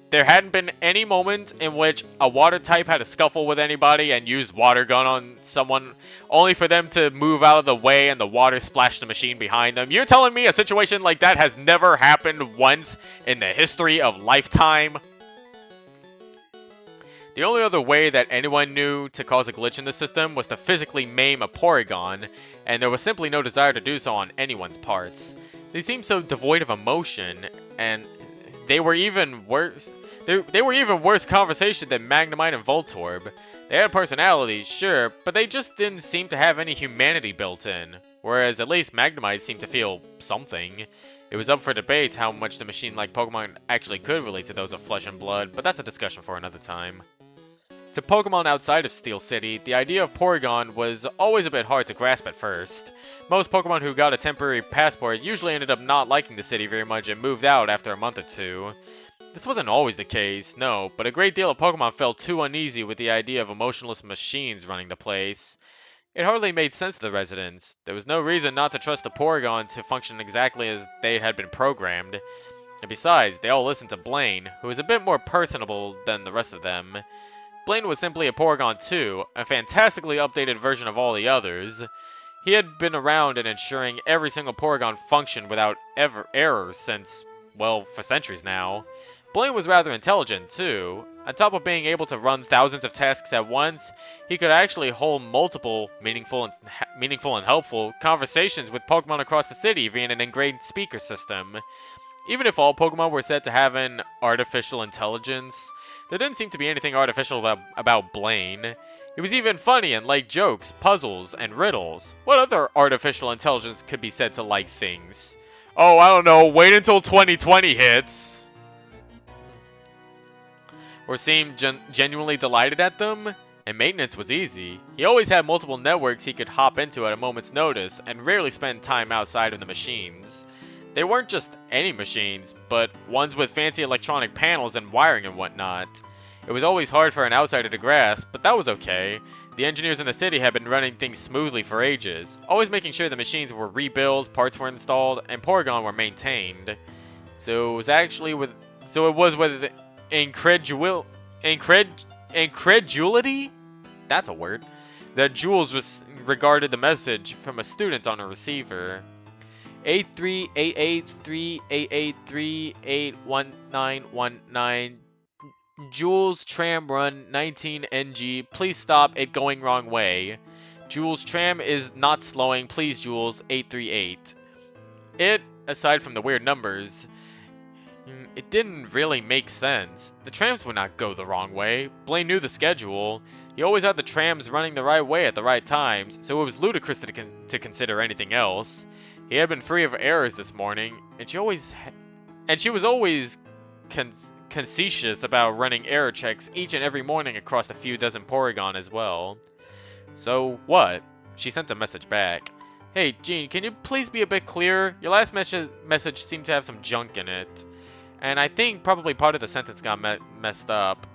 There hadn't been any moment in which a water type had a scuffle with anybody and used water gun on someone, only for them to move out of the way and the water splashed the machine behind them? You're telling me a situation like that has never happened once in the history of lifetime? The only other way that anyone knew to cause a glitch in the system was to physically maim a Porygon, and there was simply no desire to do so on anyone's parts. They seemed so devoid of emotion, and they were even worse. They were even worse conversation than Magnemite and Voltorb. They had personalities, sure, but they just didn't seem to have any humanity built in. Whereas at least Magnemite seemed to feel something. It was up for debate how much the machine-like Pokemon actually could relate to those of flesh and blood, but that's a discussion for another time. To Pokemon outside of Steel City, the idea of Porygon was always a bit hard to grasp at first. Most Pokemon who got a temporary passport usually ended up not liking the city very much and moved out after a month or two. This wasn't always the case, no, but a great deal of Pokemon felt too uneasy with the idea of emotionless machines running the place. It hardly made sense to the residents. There was no reason not to trust the Porygon to function exactly as they had been programmed. And besides, they all listened to Blaine, who was a bit more personable than the rest of them. Blaine was simply a Porygon too, a fantastically updated version of all the others. He had been around and ensuring every single Porygon functioned without errors since, well, for centuries now. Blaine was rather intelligent too. On top of being able to run thousands of tasks at once, he could actually hold multiple meaningful and helpful conversations with Pokemon across the city via an ingrained speaker system. Even if all Pokemon were said to have an artificial intelligence, there didn't seem to be anything artificial about Blaine. He was even funny and liked jokes, puzzles, and riddles. What other artificial intelligence could be said to like things? Oh, I don't know, wait until 2020 hits. Or seemed genuinely delighted at them? And maintenance was easy. He always had multiple networks he could hop into at a moment's notice, and rarely spent time outside of the machines. They weren't just any machines, but ones with fancy electronic panels and wiring and whatnot. It was always hard for an outsider to grasp, but that was okay. The engineers in the city had been running things smoothly for ages, always making sure the machines were rebuilt, parts were installed, and Porygon were maintained. So it was with incredulity? That's a word. That Jules regarded the message from a student on a receiver. 83883883881919 Jules Tram Run 19 NG. Please stop it going wrong way. Jules Tram is not slowing. Please Jules 838. Aside from the weird numbers, it didn't really make sense. The trams would not go the wrong way. Blaine knew the schedule. He always had the trams running the right way at the right times, so it was ludicrous to consider anything else. He had been free of errors this morning, and she was always conceited about running error checks each and every morning across a few dozen Porygon as well. So what? She sent a message back. Hey, Jean, can you please be a bit clearer? Your last message seemed to have some junk in it. And I think probably part of the sentence got messed up.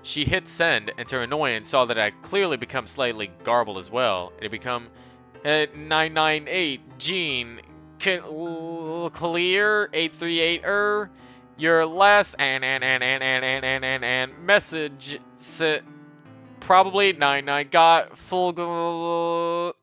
She hit send, and to her annoyance saw that it had clearly become slightly garbled as well. It had become 998 Jean clear 838 your last and message probably 99 got full.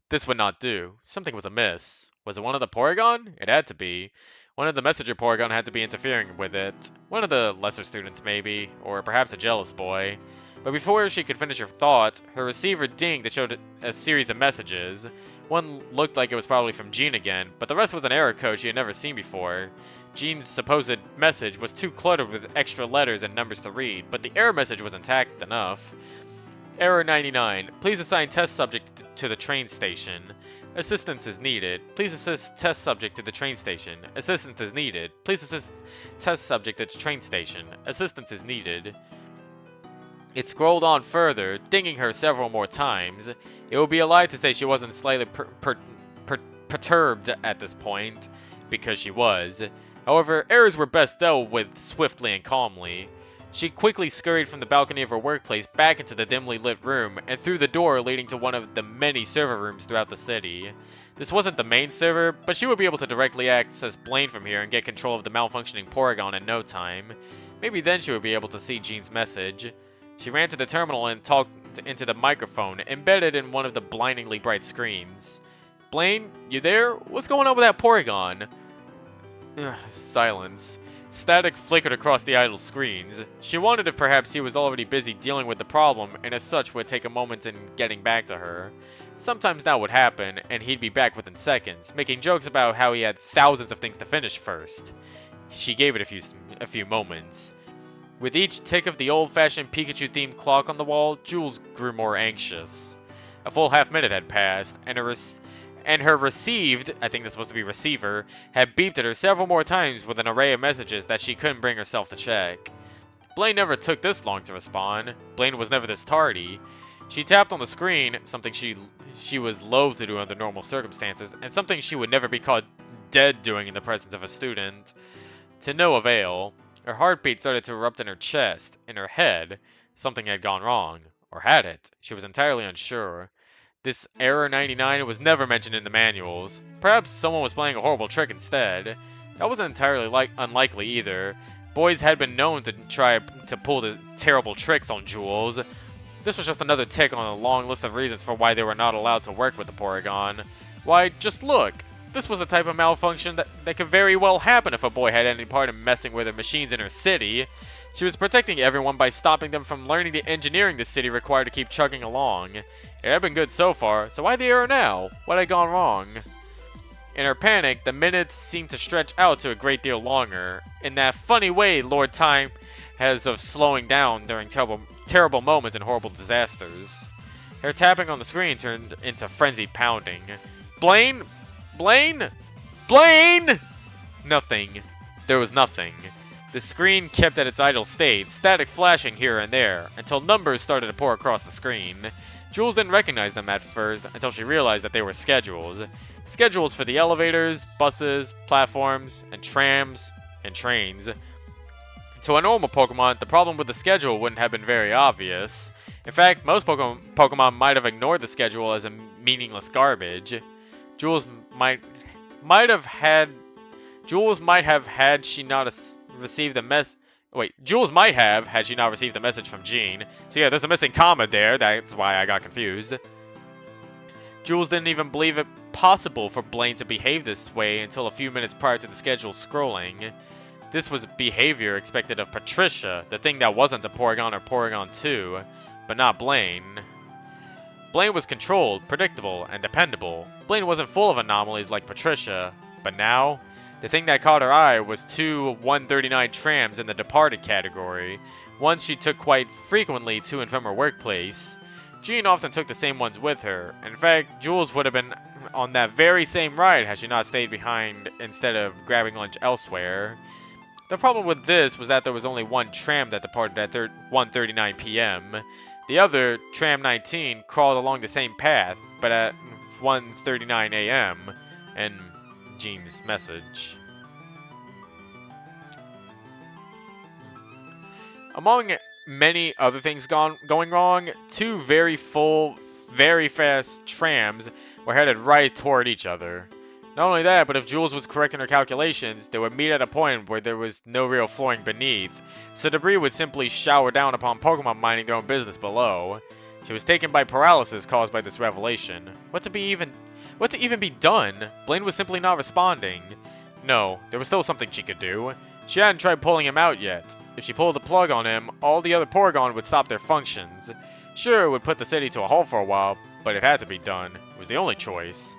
This would not do. Something was amiss. Was it one of the Porygon? It had to be. One of the messenger Porygon had to be interfering with it. One of the lesser students, maybe. Or perhaps a jealous boy. But before she could finish her thoughts, her receiver dinged that showed a series of messages. One looked like it was probably from Jean again, but the rest was an error code she had never seen before. Jean's supposed message was too cluttered with extra letters and numbers to read, but the error message was intact enough. Error 99. Please assign test subject to the train station. Assistance is needed. Please assist test subject to the train station. Assistance is needed. Please assist test subject at the train station. Assistance is needed. It scrolled on further, dinging her several more times. It would be a lie to say she wasn't slightly perturbed at this point, because she was. However, errors were best dealt with swiftly and calmly. She quickly scurried from the balcony of her workplace back into the dimly lit room and through the door leading to one of the many server rooms throughout the city. This wasn't the main server, but she would be able to directly access Blaine from here and get control of the malfunctioning Porygon in no time. Maybe then she would be able to see Jean's message. She ran to the terminal and talked into the microphone, embedded in one of the blindingly bright screens. Blaine, you there? What's going on with that Porygon? Silence. Static flickered across the idle screens. She wondered if perhaps he was already busy dealing with the problem and as such would take a moment in getting back to her. Sometimes that would happen, and he'd be back within seconds, making jokes about how he had thousands of things to finish first. She gave it a few moments. With each tick of the old-fashioned Pikachu-themed clock on the wall, Jules grew more anxious. A full half-minute had passed, and her received, I think that's supposed to be receiver, had beeped at her several more times with an array of messages that she couldn't bring herself to check. Blaine never took this long to respond. Blaine was never this tardy. She tapped on the screen, something she was loath to do under normal circumstances, and something she would never be caught dead doing in the presence of a student. To no avail. Her heartbeat started to erupt in her chest, in her head. Something had gone wrong. Or had it? She was entirely unsure. This Error 99 was never mentioned in the manuals. Perhaps someone was playing a horrible trick instead. That wasn't entirely unlikely either. Boys had been known to try to pull the terrible tricks on Jules. This was just another tick on a long list of reasons for why they were not allowed to work with the Porygon. Why, just look! This was the type of malfunction that could very well happen if a boy had any part in messing with the machines in her city. She was protecting everyone by stopping them from learning the engineering the city required to keep chugging along. It had been good so far, so why the error now? What had gone wrong? In her panic, the minutes seemed to stretch out to a great deal longer, in that funny way Lord Time has of slowing down during terrible moments and horrible disasters. Her tapping on the screen turned into frenzied pounding. Blaine? Blaine? Blaine? Nothing. There was nothing. The screen kept at its idle state, static flashing here and there, until numbers started to pour across the screen. Jules didn't recognize them at first until she realized that they were schedules. Schedules for the elevators, buses, platforms, and trams, and trains. To a normal Pokemon, the problem with the schedule wouldn't have been very obvious. In fact, most Pokemon might have ignored the schedule as a meaningless garbage. Jules might have had she not received the mess. Wait, Jules might have had she not received the message from Jean. So yeah, there's a missing comma there. That's why I got confused. Jules didn't even believe it possible for Blaine to behave this way until a few minutes prior to the schedule scrolling. This was behavior expected of Patricia, the thing that wasn't a Porygon or Porygon 2, but not Blaine. Blaine was controlled, predictable, and dependable. Blaine wasn't full of anomalies like Patricia, but now, the thing that caught her eye was two 139 trams in the departed category. One she took quite frequently to and from her workplace. Jean often took the same ones with her. In fact, Jules would have been on that very same ride had she not stayed behind instead of grabbing lunch elsewhere. The problem with this was that there was only one tram that departed at 1:39 p.m. The other, Tram 19, crawled along the same path, but at 1:39 a.m. And Jean's message. Among many other things going wrong, two very full, very fast trams were headed right toward each other. Not only that, but if Jules was correct in her calculations, they would meet at a point where there was no real flooring beneath, so debris would simply shower down upon Pokemon minding their own business below. She was taken by paralysis caused by this revelation. What to even be done? Blaine was simply not responding. No, there was still something she could do. She hadn't tried pulling him out yet. If she pulled the plug on him, all the other Porygon would stop their functions. Sure, it would put the city to a halt for a while, but it had to be done. It was the only choice.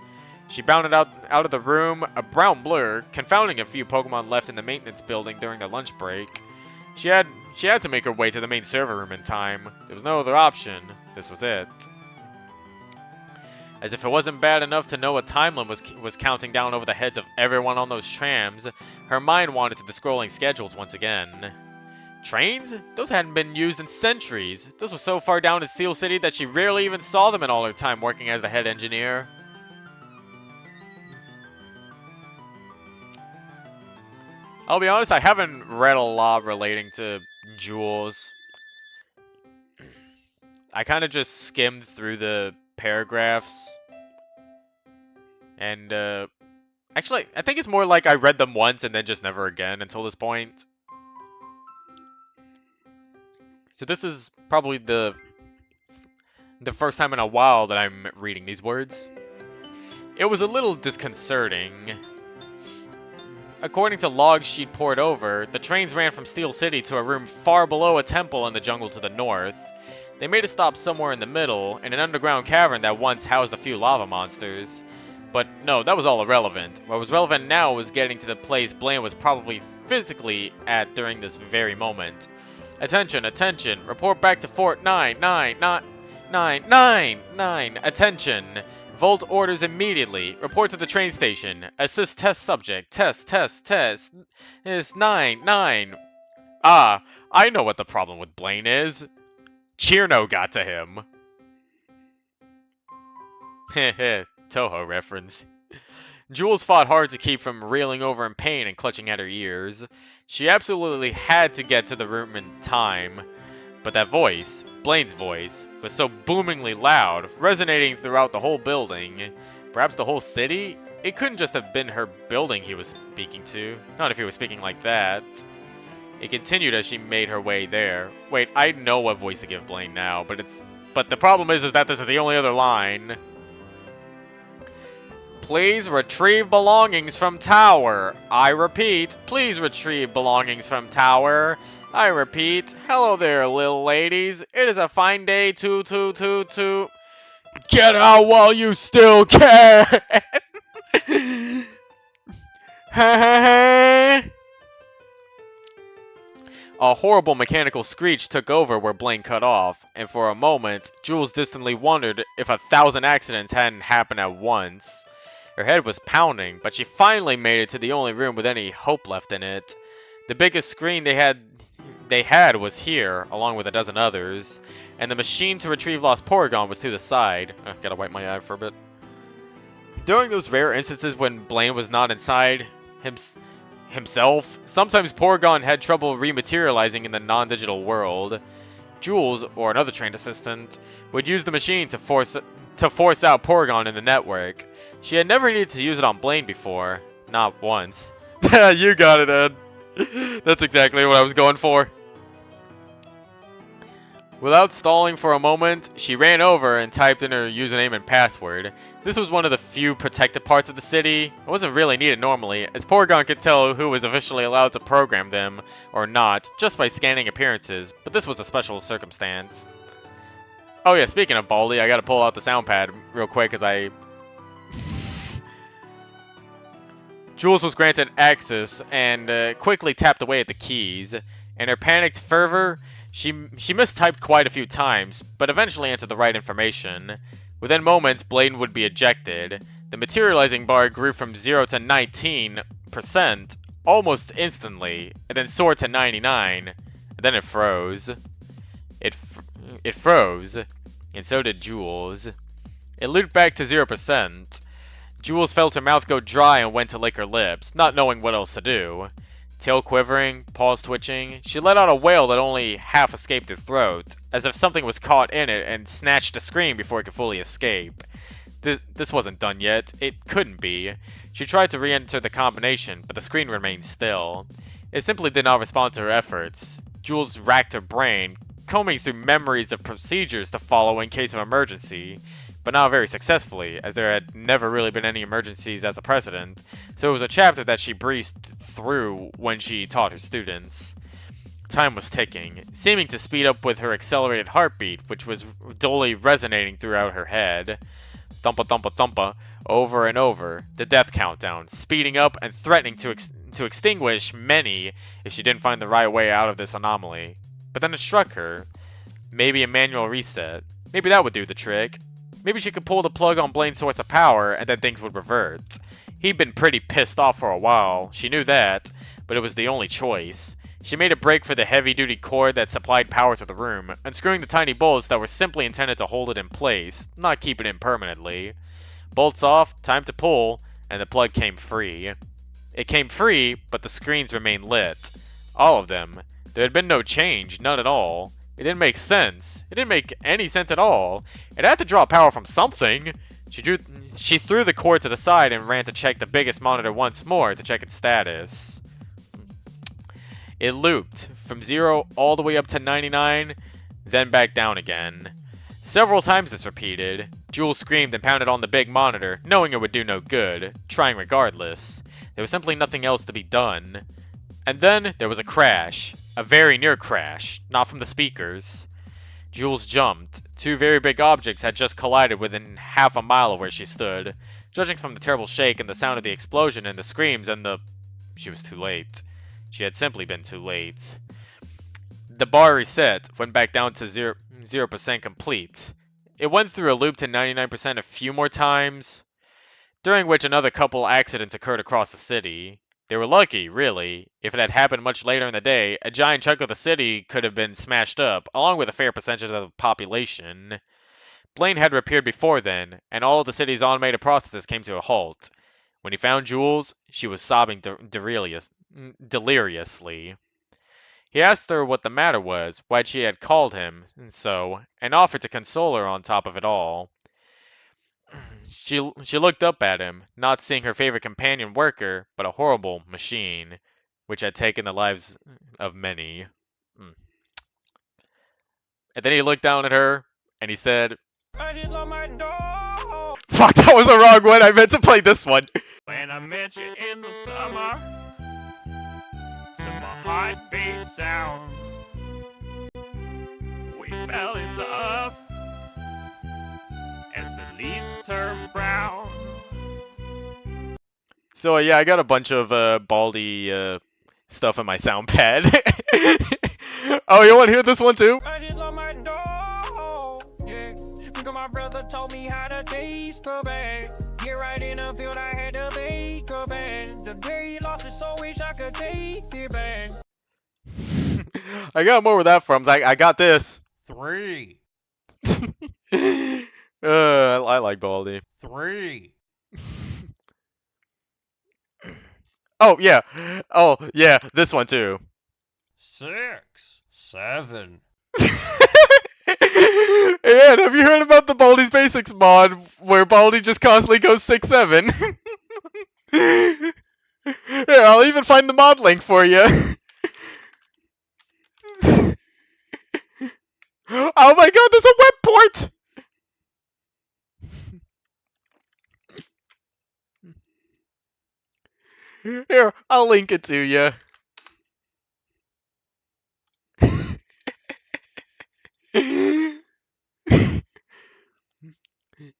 She bounded out of the room, a brown blur, confounding a few Pokemon left in the maintenance building during the lunch break. She had to make her way to the main server room in time. There was no other option. This was it. As if it wasn't bad enough to know a time limit was counting down over the heads of everyone on those trams, her mind wandered to the scrolling schedules once again. Trains? Those hadn't been used in centuries. Those were so far down in Steel City that she rarely even saw them in all her time working as the head engineer. I'll be honest, I haven't read a lot relating to Jules. I kind of just skimmed through the paragraphs, and actually, I think it's more like I read them once and then just never again until this point. So this is probably the first time in a while that I'm reading these words. It was a little disconcerting. According to logs she'd pored over, the trains ran from Steel City to a room far below a temple in the jungle to the north. They made a stop somewhere in the middle, in an underground cavern that once housed a few lava monsters. But no, that was all irrelevant. What was relevant now was getting to the place Blaine was probably physically at during this very moment. Attention, attention, report back to Fort 99999. Attention. Volt orders immediately. Report to the train station. Assist test subject. Test. Is 9. Ah, I know what the problem with Blaine is. Cheerno got to him. Heh Toho reference. Jules fought hard to keep from reeling over in pain and clutching at her ears. She absolutely had to get to the room in time. But that voice, Blaine's voice, was so boomingly loud, resonating throughout the whole building. Perhaps the whole city? It couldn't just have been her building he was speaking to. Not if he was speaking like that. It continued as she made her way there. Wait, I know what voice to give Blaine now, but the problem is that this is the only other line. Please retrieve belongings from tower. I repeat, please retrieve belongings from tower. I repeat, hello there, little ladies. It is a fine day to get out while you still can. A horrible mechanical screech took over where Blaine cut off, and for a moment, Jules distantly wondered if 1,000 accidents hadn't happened at once. Her head was pounding, but she finally made it to the only room with any hope left in it. The biggest screen they had was here, along with a dozen others, and the machine to retrieve lost Porygon was to the side. Gotta wipe my eye for a bit. During those rare instances when Blaine was not inside himself, sometimes Porygon had trouble rematerializing in the non-digital world. Jules, or another trained assistant, would use the machine to force out Porygon in the network. She had never needed to use it on Blaine before. Not once. You got it, Ed. That's exactly what I was going for. Without stalling for a moment, she ran over and typed in her username and password. This was one of the few protected parts of the city. It wasn't really needed normally, as Porygon could tell who was officially allowed to program them, or not, just by scanning appearances, but this was a special circumstance. Oh yeah, speaking of Baldi, I gotta pull out the sound pad real quick, because Jules was granted access, and quickly tapped away at the keys. In her panicked fervor, she mistyped quite a few times, but eventually entered the right information. Within moments, Blaine would be ejected. The materializing bar grew from 0 to 19% almost instantly, and then soared to 99, and then it froze. It froze, and so did Jules. It looped back to 0%. Jules felt her mouth go dry and went to lick her lips, not knowing what else to do. Tail quivering, paws twitching, she let out a wail that only half escaped her throat, as if something was caught in it and snatched a scream before it could fully escape. This wasn't done yet. It couldn't be. She tried to re-enter the combination, but the screen remained still. It simply did not respond to her efforts. Jules racked her brain, combing through memories of procedures to follow in case of emergency, but not very successfully, as there had never really been any emergencies as a precedent, so it was a chapter that she breezed through when she taught her students. Time was ticking, seeming to speed up with her accelerated heartbeat, which was dully resonating throughout her head. Thumpa thumpa thumpa, over and over, the death countdown, speeding up and threatening to extinguish many if she didn't find the right way out of this anomaly. But then it struck her. Maybe a manual reset. Maybe that would do the trick. Maybe she could pull the plug on Blaine's source of power, and then things would revert. He'd been pretty pissed off for a while, she knew that, but it was the only choice. She made a break for the heavy-duty cord that supplied power to the room, unscrewing the tiny bolts that were simply intended to hold it in place, not keep it in permanently. Bolts off, time to pull, and the plug came free. It came free, but the screens remained lit. All of them. There had been no change, none at all. It didn't make sense. It didn't make any sense at all. It had to draw power from something. She threw the cord to the side and ran to check the biggest monitor once more to check its status. It looped from 0 all the way up to 99, then back down again. Several times this repeated. Jules screamed and pounded on the big monitor, knowing it would do no good, trying regardless. There was simply nothing else to be done. And then there was a crash. A very near crash, not from the speakers. Jules jumped. Two very big objects had just collided within half a mile of where she stood. Judging from the terrible shake and the sound of the explosion and the screams and the... She was too late. She had simply been too late. The bar reset, went back down to 0% complete. It went through a loop to 99% a few more times, during which another couple accidents occurred across the city. They were lucky, really. If it had happened much later in the day, a giant chunk of the city could have been smashed up, along with a fair percentage of the population. Blaine had appeared before then, and all of the city's automated processes came to a halt. When he found Jules, she was sobbing deliriously. He asked her what the matter was, why she had called him, and offered to console her on top of it all. She looked up at him, not seeing her favorite companion worker, but a horrible machine, which had taken the lives of many. And then he looked down at her, and he said, "I just love my dog." Fuck, that was the wrong one. I meant to play this one. When I met you in the summer, my heartbeat sound. We fell in love as the leaves turn brown. So yeah, I got a bunch of Baldi stuff in my sound pad. Oh, you want to hear this one too? I just love my dog, yeah. Because my brother told me how to taste a bag. Get right in the field, I had to make a band. The day he lost it, so wish I could take it back. I got more where that from. I got this. 3. I like Baldi. 3. Oh yeah. Oh yeah, this one too. 6. 7. And have you heard about the Baldi's Basics mod where Baldi just constantly goes 6-7? Here, I'll even find the mod link for you. Oh my god, there's a web port! Here, I'll link it to you.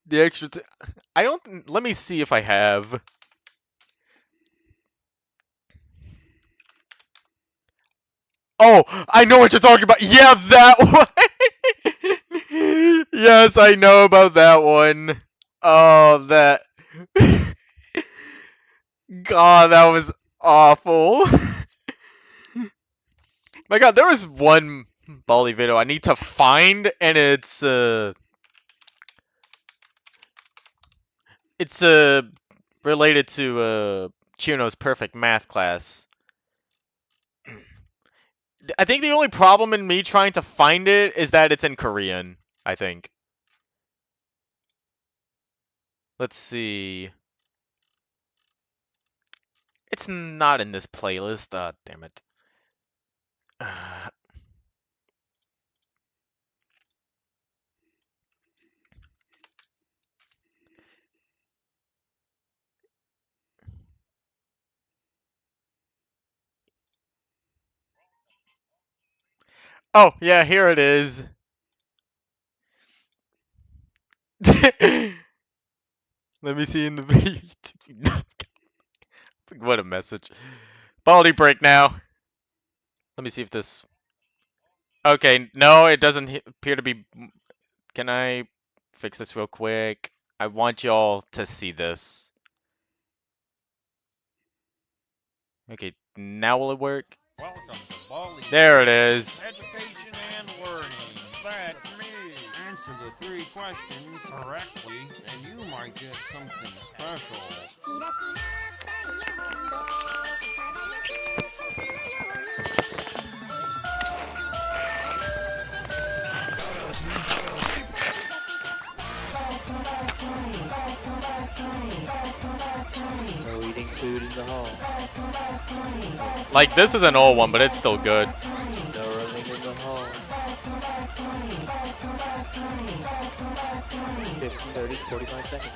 The extra I don't... Let me see if I have... Oh, I know what you're talking about. Yeah, that one. Yes, I know about that one. Oh, that. God, that was awful. My God, there was one Baldi video I need to find, and it's related to Chino's perfect math class. I think the only problem in me trying to find it is that it's in Korean, I think. Let's see. It's not in this playlist. Damn it. Oh, yeah, here it is. Let me see in the video. What a message. Baldi break now. Let me see if this... Okay, no, it doesn't appear to be... Can I fix this real quick? I want y'all to see this. Okay, now will it work? Welcome to Baldi. There it is. Education and learning. That's me. Answer the 3 questions correctly, and you might get something special. No eating food in the hall. Like, this is an old one, but it's still good. No running in the hall. 15, 30, 45 seconds.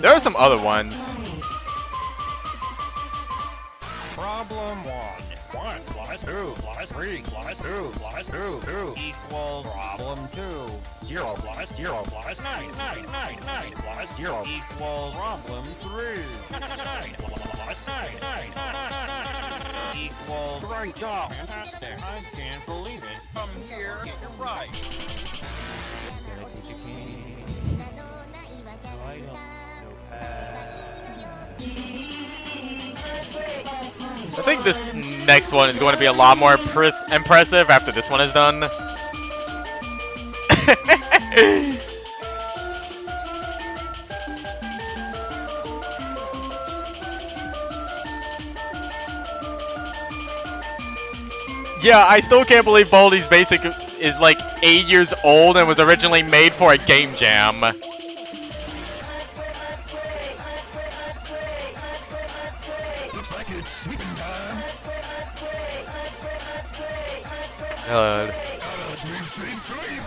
There are some other ones. Problem 1. 1 plus 2 plus 3 plus 2 plus 2 equals problem 2. 0 plus 0 plus 9 plus 0 equals problem 3. 9 plus 9 equals great job. Fantastic. I can't believe it. Come here, get it right. Gonna take your cane. No item. No pad. I think this next one is going to be a lot more impressive after this one is done. Yeah, I still can't believe Baldi's Basic is like 8 years old and was originally made for a game jam. Looks like it's sleeping time. Sleep, sleep, sleep.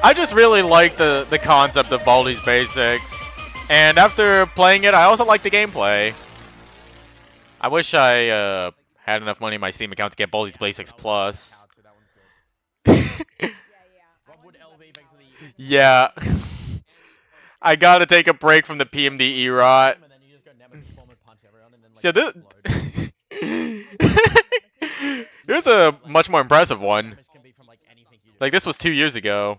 I just really like the concept of Baldi's Basics. And after playing it, I also like the gameplay. I wish I had enough money in my Steam account to get Baldi's Basics Plus. Yeah. I gotta take a break from the PMD era. So this here's a much more impressive one. Like, this was 2 years ago.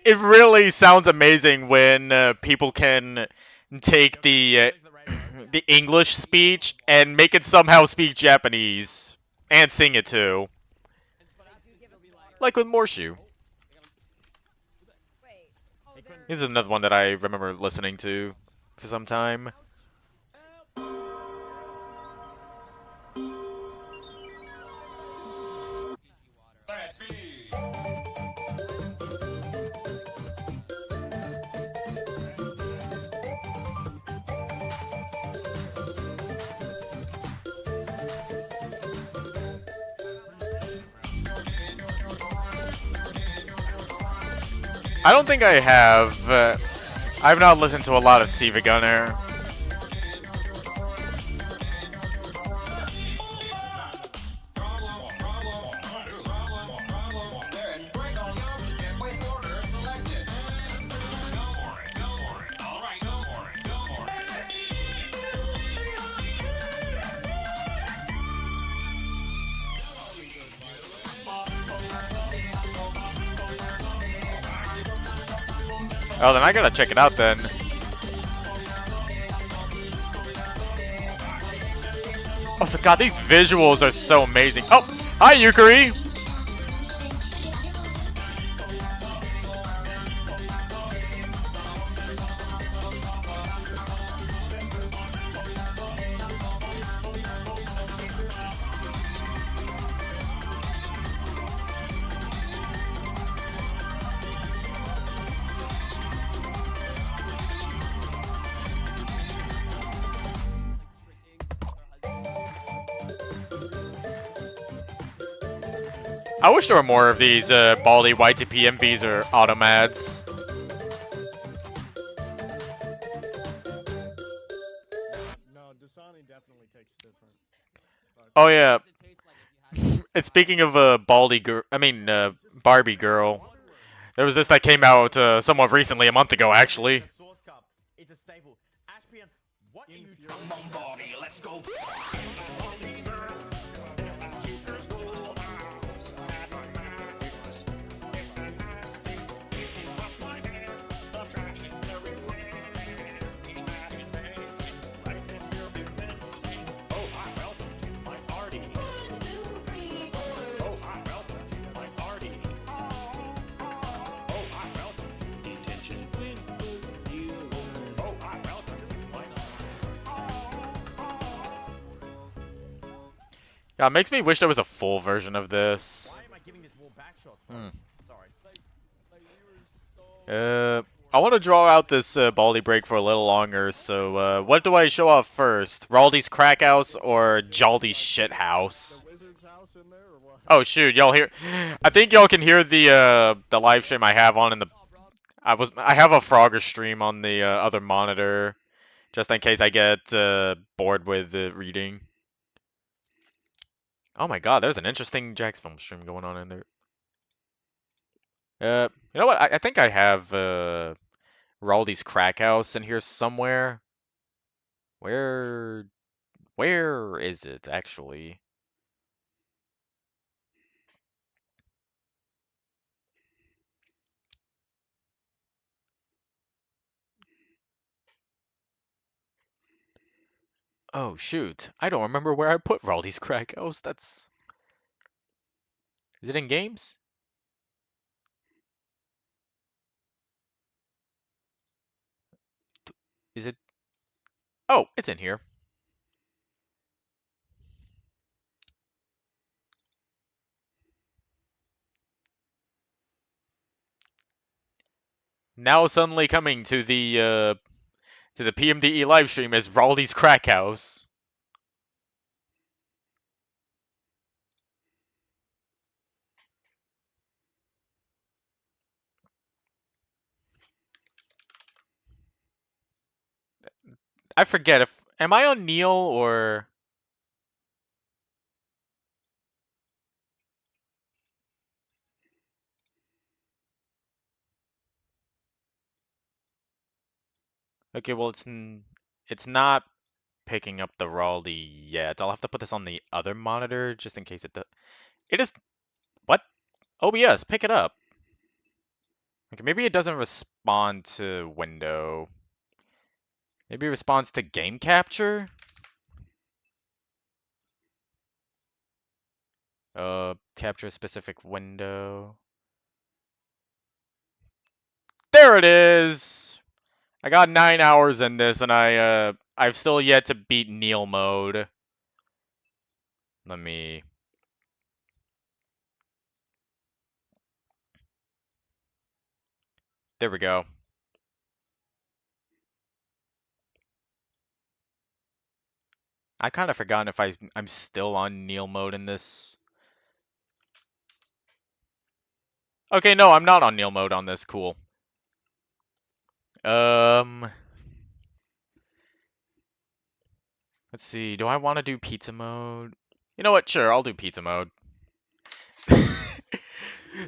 It really sounds amazing when people can take the English speech and make it somehow speak Japanese and sing it too, like with Morshu. This is another one that I remember listening to for some time. I don't think I have. I've not listened to a lot of Siva Gunner. Oh, then I gotta check it out then. Oh, so God, these visuals are so amazing. Oh, hi, Yukari! I wish there were more of these Baldy YTP MVs or automads. No, Dasani definitely tastes different. But Oh yeah. And speaking of Baldy girl, Barbie girl. There was this that came out somewhat recently, a month ago actually. it's a staple. Ashpian, what are you talking let's go. Yeah, it makes me wish there was a full version of this. Why am I giving this wall back shots? Hmm. Sorry. I want to draw out this Baldy break for a little longer, so what do I show off first? Raldy's Crack House or Jaldy's Shit House? Wizard's house in there or what? Oh shoot, y'all hear? I think y'all can hear the live stream I have on in the. I have a Frogger stream on the other monitor, just in case I get bored with reading. Oh my god, there's an interesting Jax film stream going on in there. You know what? I think I have Raldy's Crack House in here somewhere. Where where is it actually? Oh shoot. I don't remember where I put Raldy's Crack House. That's Is it in games? Is it Oh, it's in here. Now suddenly coming to the PMDE live stream is Raldy's Crack House. I forget if am I on Neil or Okay, well it's not picking up the Raldy yet. I'll have to put this on the other monitor just in case it does. It is what? OBS, pick it up. Okay, maybe it doesn't respond to window. Maybe it responds to game capture? Capture a specific window. There it is! I got 9 hours in this and I've still yet to beat Neil mode. Let me There we go. I kind of forgotten if I'm still on Neil mode in this. Okay, no, I'm not on Neil mode on this. Cool. Um, let's see. Do I want to do pizza mode? You know what? Sure, I'll do pizza mode.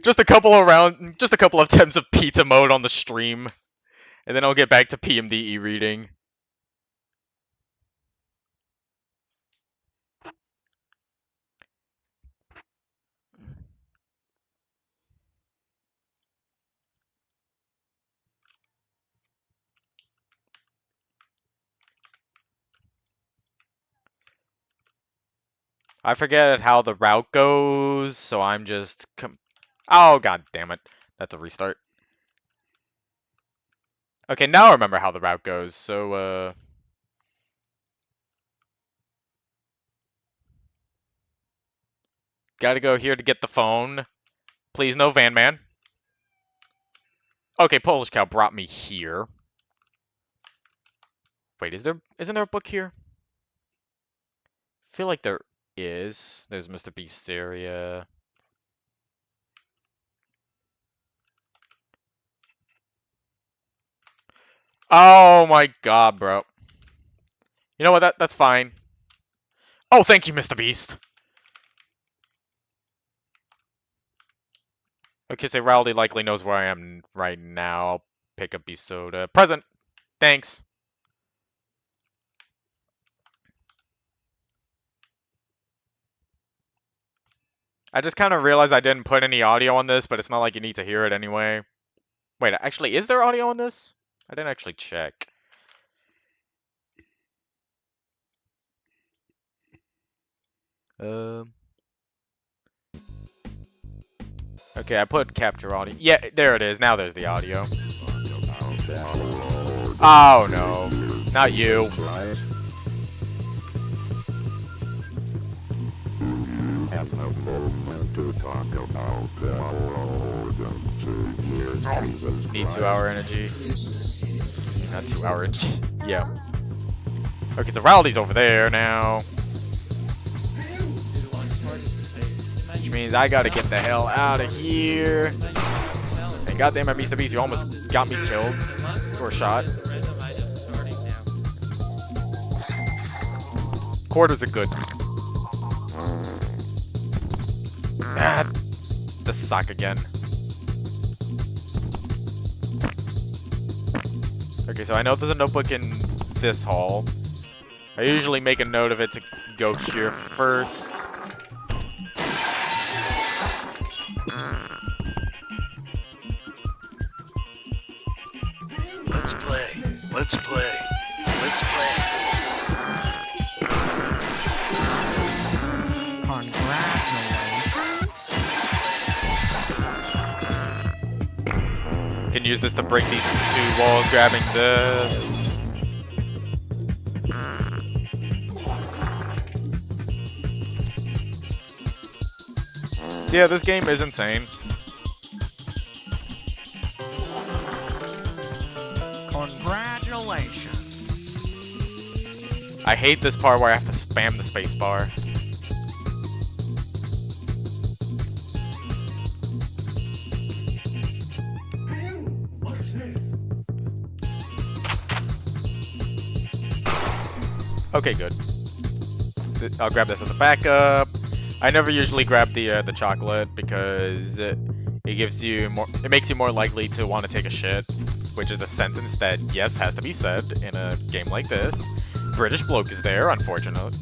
Just a couple of attempts of pizza mode on the stream, and then I'll get back to PMDE reading. I forget how the route goes, so I'm just Oh god damn it. That's a restart. Okay, now I remember how the route goes. So gotta go here to get the phone. Please no van man. Okay, Polish cow brought me here. Wait, isn't there a book here? I feel like there is. There's Mr. Beast area. Oh my god, bro. You know what? That's fine. Oh, thank you, Mr. Beast. Okay, so Rowdy likely knows where I am right now. I'll pick up Beast Soda. Present. Thanks. I just kind of realized I didn't put any audio on this, but it's not like you need to hear it anyway. Wait, actually, is there audio on this? I didn't actually check. Um. Okay, I put capture audio. Yeah, there it is. Now there's the audio. Oh no, not you. Need 2-hour energy. Not 2-hour energy. Yeah. Okay, so Rowdy's over there now. Which means I gotta get the hell out of here. And goddamn it, Mr. Beast, you almost got me killed. Or shot. Quarters are good. Ah, the sock again. Okay, so I know there's a notebook in this hall. I usually make a note of it to go here first. Let's play. Let's play. Let's play. Can use this to break these 2 walls, grabbing this. So yeah, this game is insane. Congratulations. I hate this part where I have to spam the space bar. Okay, good. I'll grab this as a backup. I never usually grab the chocolate because it gives you more. It makes you more likely to want to take a shit, which is a sentence that yes has to be said in a game like this. British bloke is there, unfortunately.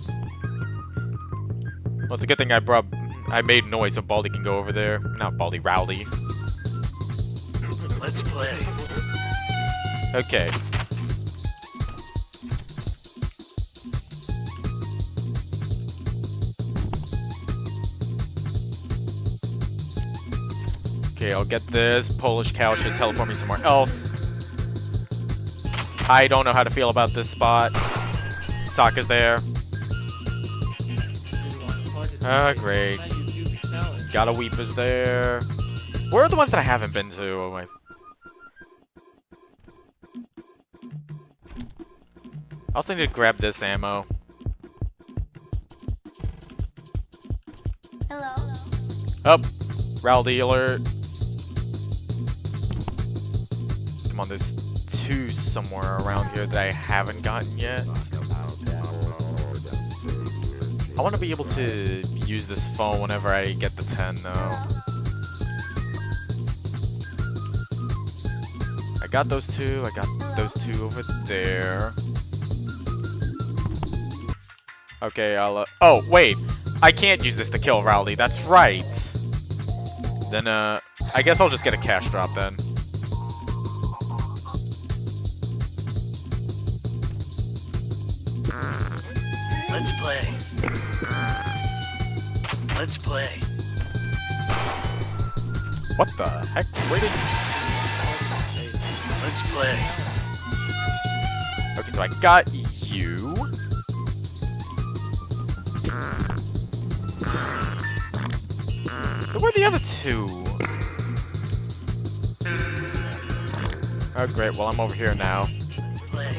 Well, it's a good thing I made noise so Baldy can go over there. Not Baldy, Rowdy. Let's play. Okay. Okay, I'll get this. Polish cow should teleport me somewhere else. I don't know how to feel about this spot. Sokka's there. Ah, great. Gotta Weep is there. Where are the ones that I haven't been to? Oh my. I also need to grab this ammo. Hello. Up. Rowdy alert. Come on, there's 2 somewhere around here that I haven't gotten yet. I want to be able to use this phone whenever I get the 10 though. I got those 2, I got those 2 over there. Okay, I'll oh, wait! I can't use this to kill Rowdy, that's right! Then, I guess I'll just get a cash drop then. Let's play. Let's play. What the heck? Where did... Let's play. Okay, so I got you. Where are the other 2? Oh great, well I'm over here now. Let's play.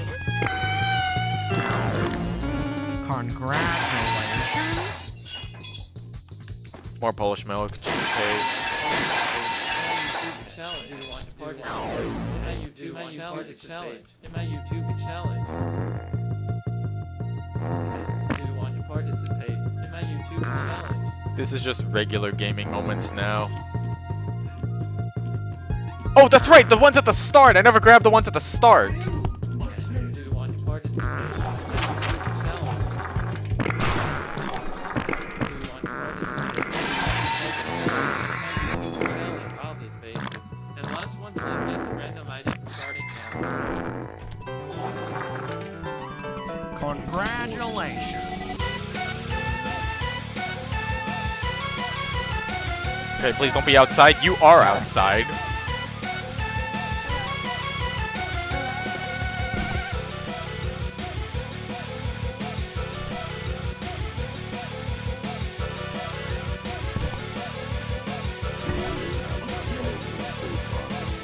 Congratulations. More Polish milk, just in case. This is just regular gaming moments now. Oh, that's right, the ones at the start. I never grabbed the ones at the start. Congratulations. Okay, please don't be outside. You are outside.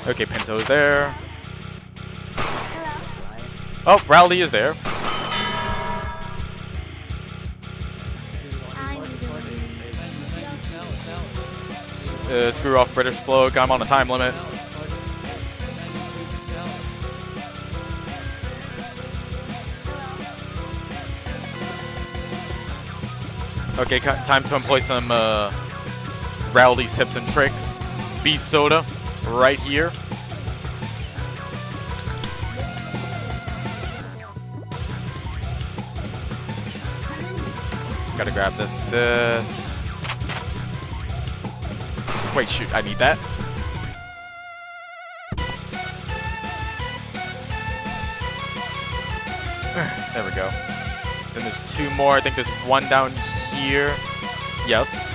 Okay, Pinto's there. Oh, Rowley is there. Screw off British bloke. I'm on a time limit. Okay, time to employ some Rowley's tips and tricks. Beast soda, right here. Gotta grab this. Wait, shoot, I need that. There we go. Then there's two more. I think there's one down here. Yes.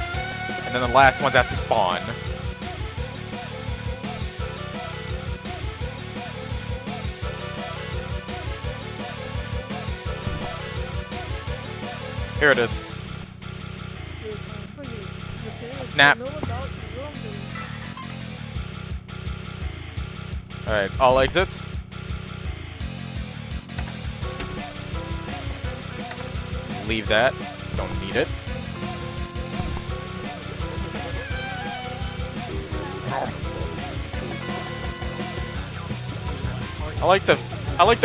And then the last one's at spawn. Here it is. Nap. Alright, all exits. Leave that. Don't need it. I like the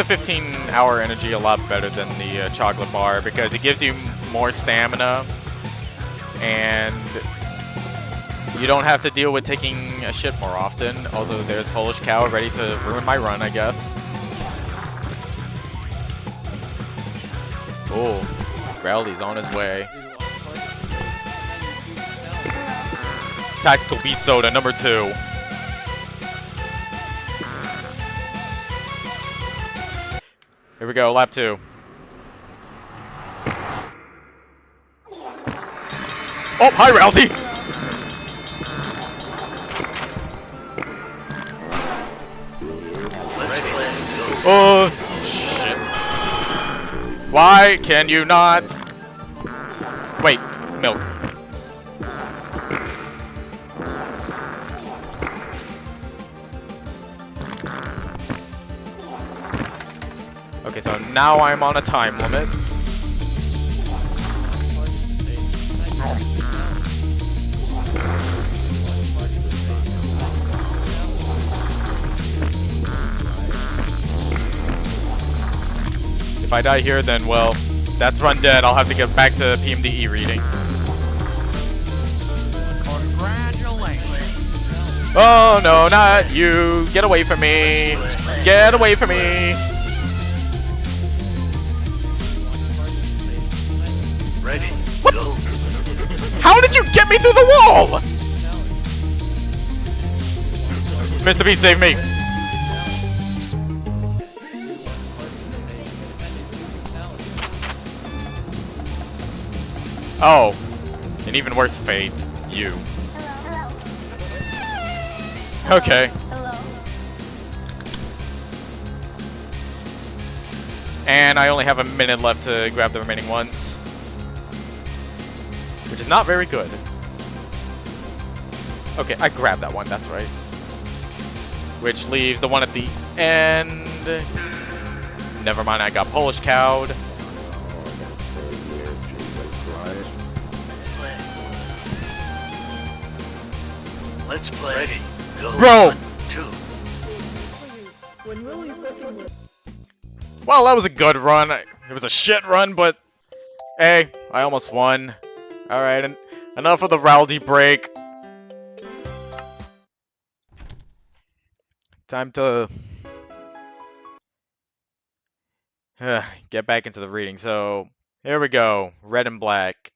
15-hour energy a lot better than the chocolate bar because it gives you more stamina and you don't have to deal with taking a shit more often. Although there's Polish Cow ready to ruin my run, I guess. Oh, Rowley's on his way. Tactical Beast Soda, number 2. Here we go, lap 2. Oh, hi, Rowley! Oh, shit. Why can you not? Wait, milk. Okay, so now I'm on a time limit. If I die here, then, well, that's run dead. I'll have to get back to PMD-E reading. Congratulations. Oh, no, not you. Get away from me. Get away from me. Ready, What? go. How did you get me through the wall? Mr. B, save me. Oh, an even worse fate. You. Okay. And I only have a minute left to grab the remaining ones. Which is not very good. Okay, I grabbed that one, that's right. Which leaves the one at the end. Never mind, I got Polish cowed. Let's play. Ready, go. Bro! 1, 2, too. Well, that was a good run. It was a shit run, but hey, I almost won. Alright, and enough of the rowdy break. Time to get back into the reading. So, here we go. Red and black.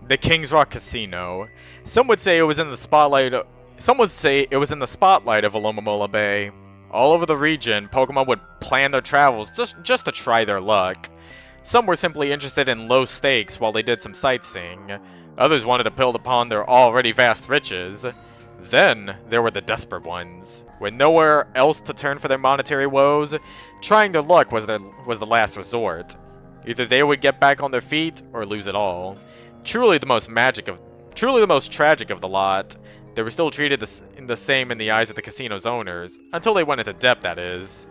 The King's Rock Casino. Some would say it was in the spotlight. Some would say it was in the spotlight of Alomomola Bay. All over the region, Pokemon would plan their travels just to try their luck. Some were simply interested in low stakes while they did some sightseeing. Others wanted to build upon their already vast riches. Then, there were the desperate ones. With nowhere else to turn for their monetary woes, trying their luck was the last resort. Either they would get back on their feet, or lose it all. Truly the most tragic of the lot. They were still treated the same in the eyes of the casino's owners, until they went into debt, that is.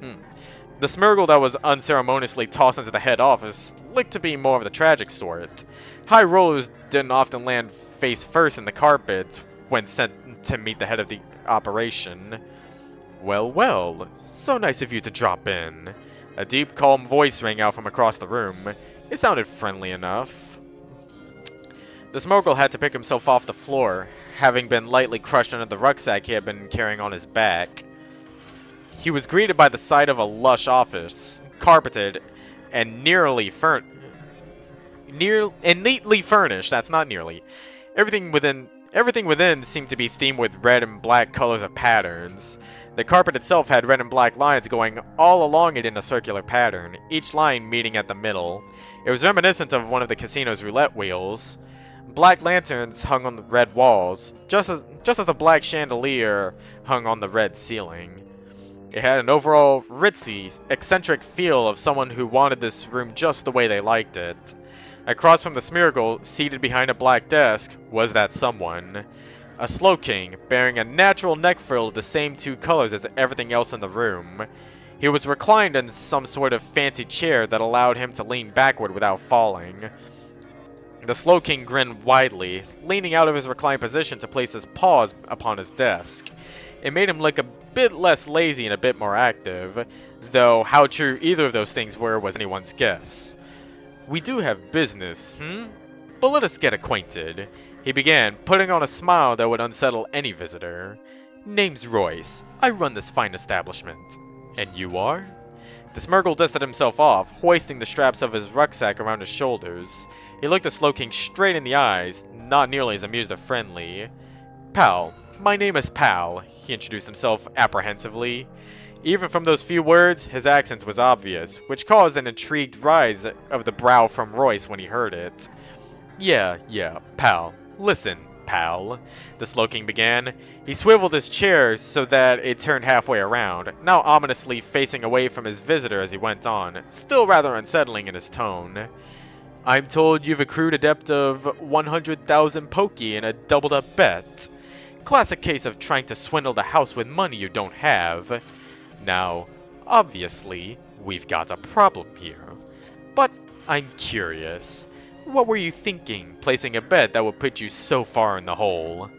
The Smeargle that was unceremoniously tossed into the head office looked to be more of the tragic sort. High rollers didn't often land face first in the carpet when sent to meet the head of the operation. Well, well, so nice of you to drop in. A deep, calm voice rang out from across the room. It sounded friendly enough. The Smeargle had to pick himself off the floor, having been lightly crushed under the rucksack he had been carrying on his back. He was greeted by the sight of a lush office, carpeted and neatly furnished. That's not nearly. Everything within seemed to be themed with red and black colors of patterns. The carpet itself had red and black lines going all along it in a circular pattern, each line meeting at the middle. It was reminiscent of one of the casino's roulette wheels. Black lanterns hung on the red walls, just as a black chandelier hung on the red ceiling. It had an overall ritzy, eccentric feel of someone who wanted this room just the way they liked it. Across from the Smeargle, seated behind a black desk, was that someone. A Slowking, bearing a natural neck frill of the same two colors as everything else in the room. He was reclined in some sort of fancy chair that allowed him to lean backward without falling. The Slowking grinned widely, leaning out of his reclined position to place his paws upon his desk. It made him look a bit less lazy and a bit more active, though how true either of those things were was anyone's guess. We do have business, But let us get acquainted. He began, putting on a smile that would unsettle any visitor. Name's Royce. I run this fine establishment. And you are? The Smeargle dusted himself off, hoisting the straps of his rucksack around his shoulders. He looked the Slowking straight in the eyes, not nearly as amused or friendly. Pal. My name is Pal, he introduced himself apprehensively. Even from those few words, his accent was obvious, which caused an intrigued rise of the brow from Royce when he heard it. Yeah, Pal. Listen, Pal, the Slowking began. He swiveled his chair so that it turned halfway around, now ominously facing away from his visitor as he went on, still rather unsettling in his tone. I'm told you've accrued a debt of 100,000 Poké in a doubled-up bet. Classic case of trying to swindle the house with money you don't have. Now, obviously, we've got a problem here. But I'm curious. What were you thinking, placing a bet that would put you so far in the hole?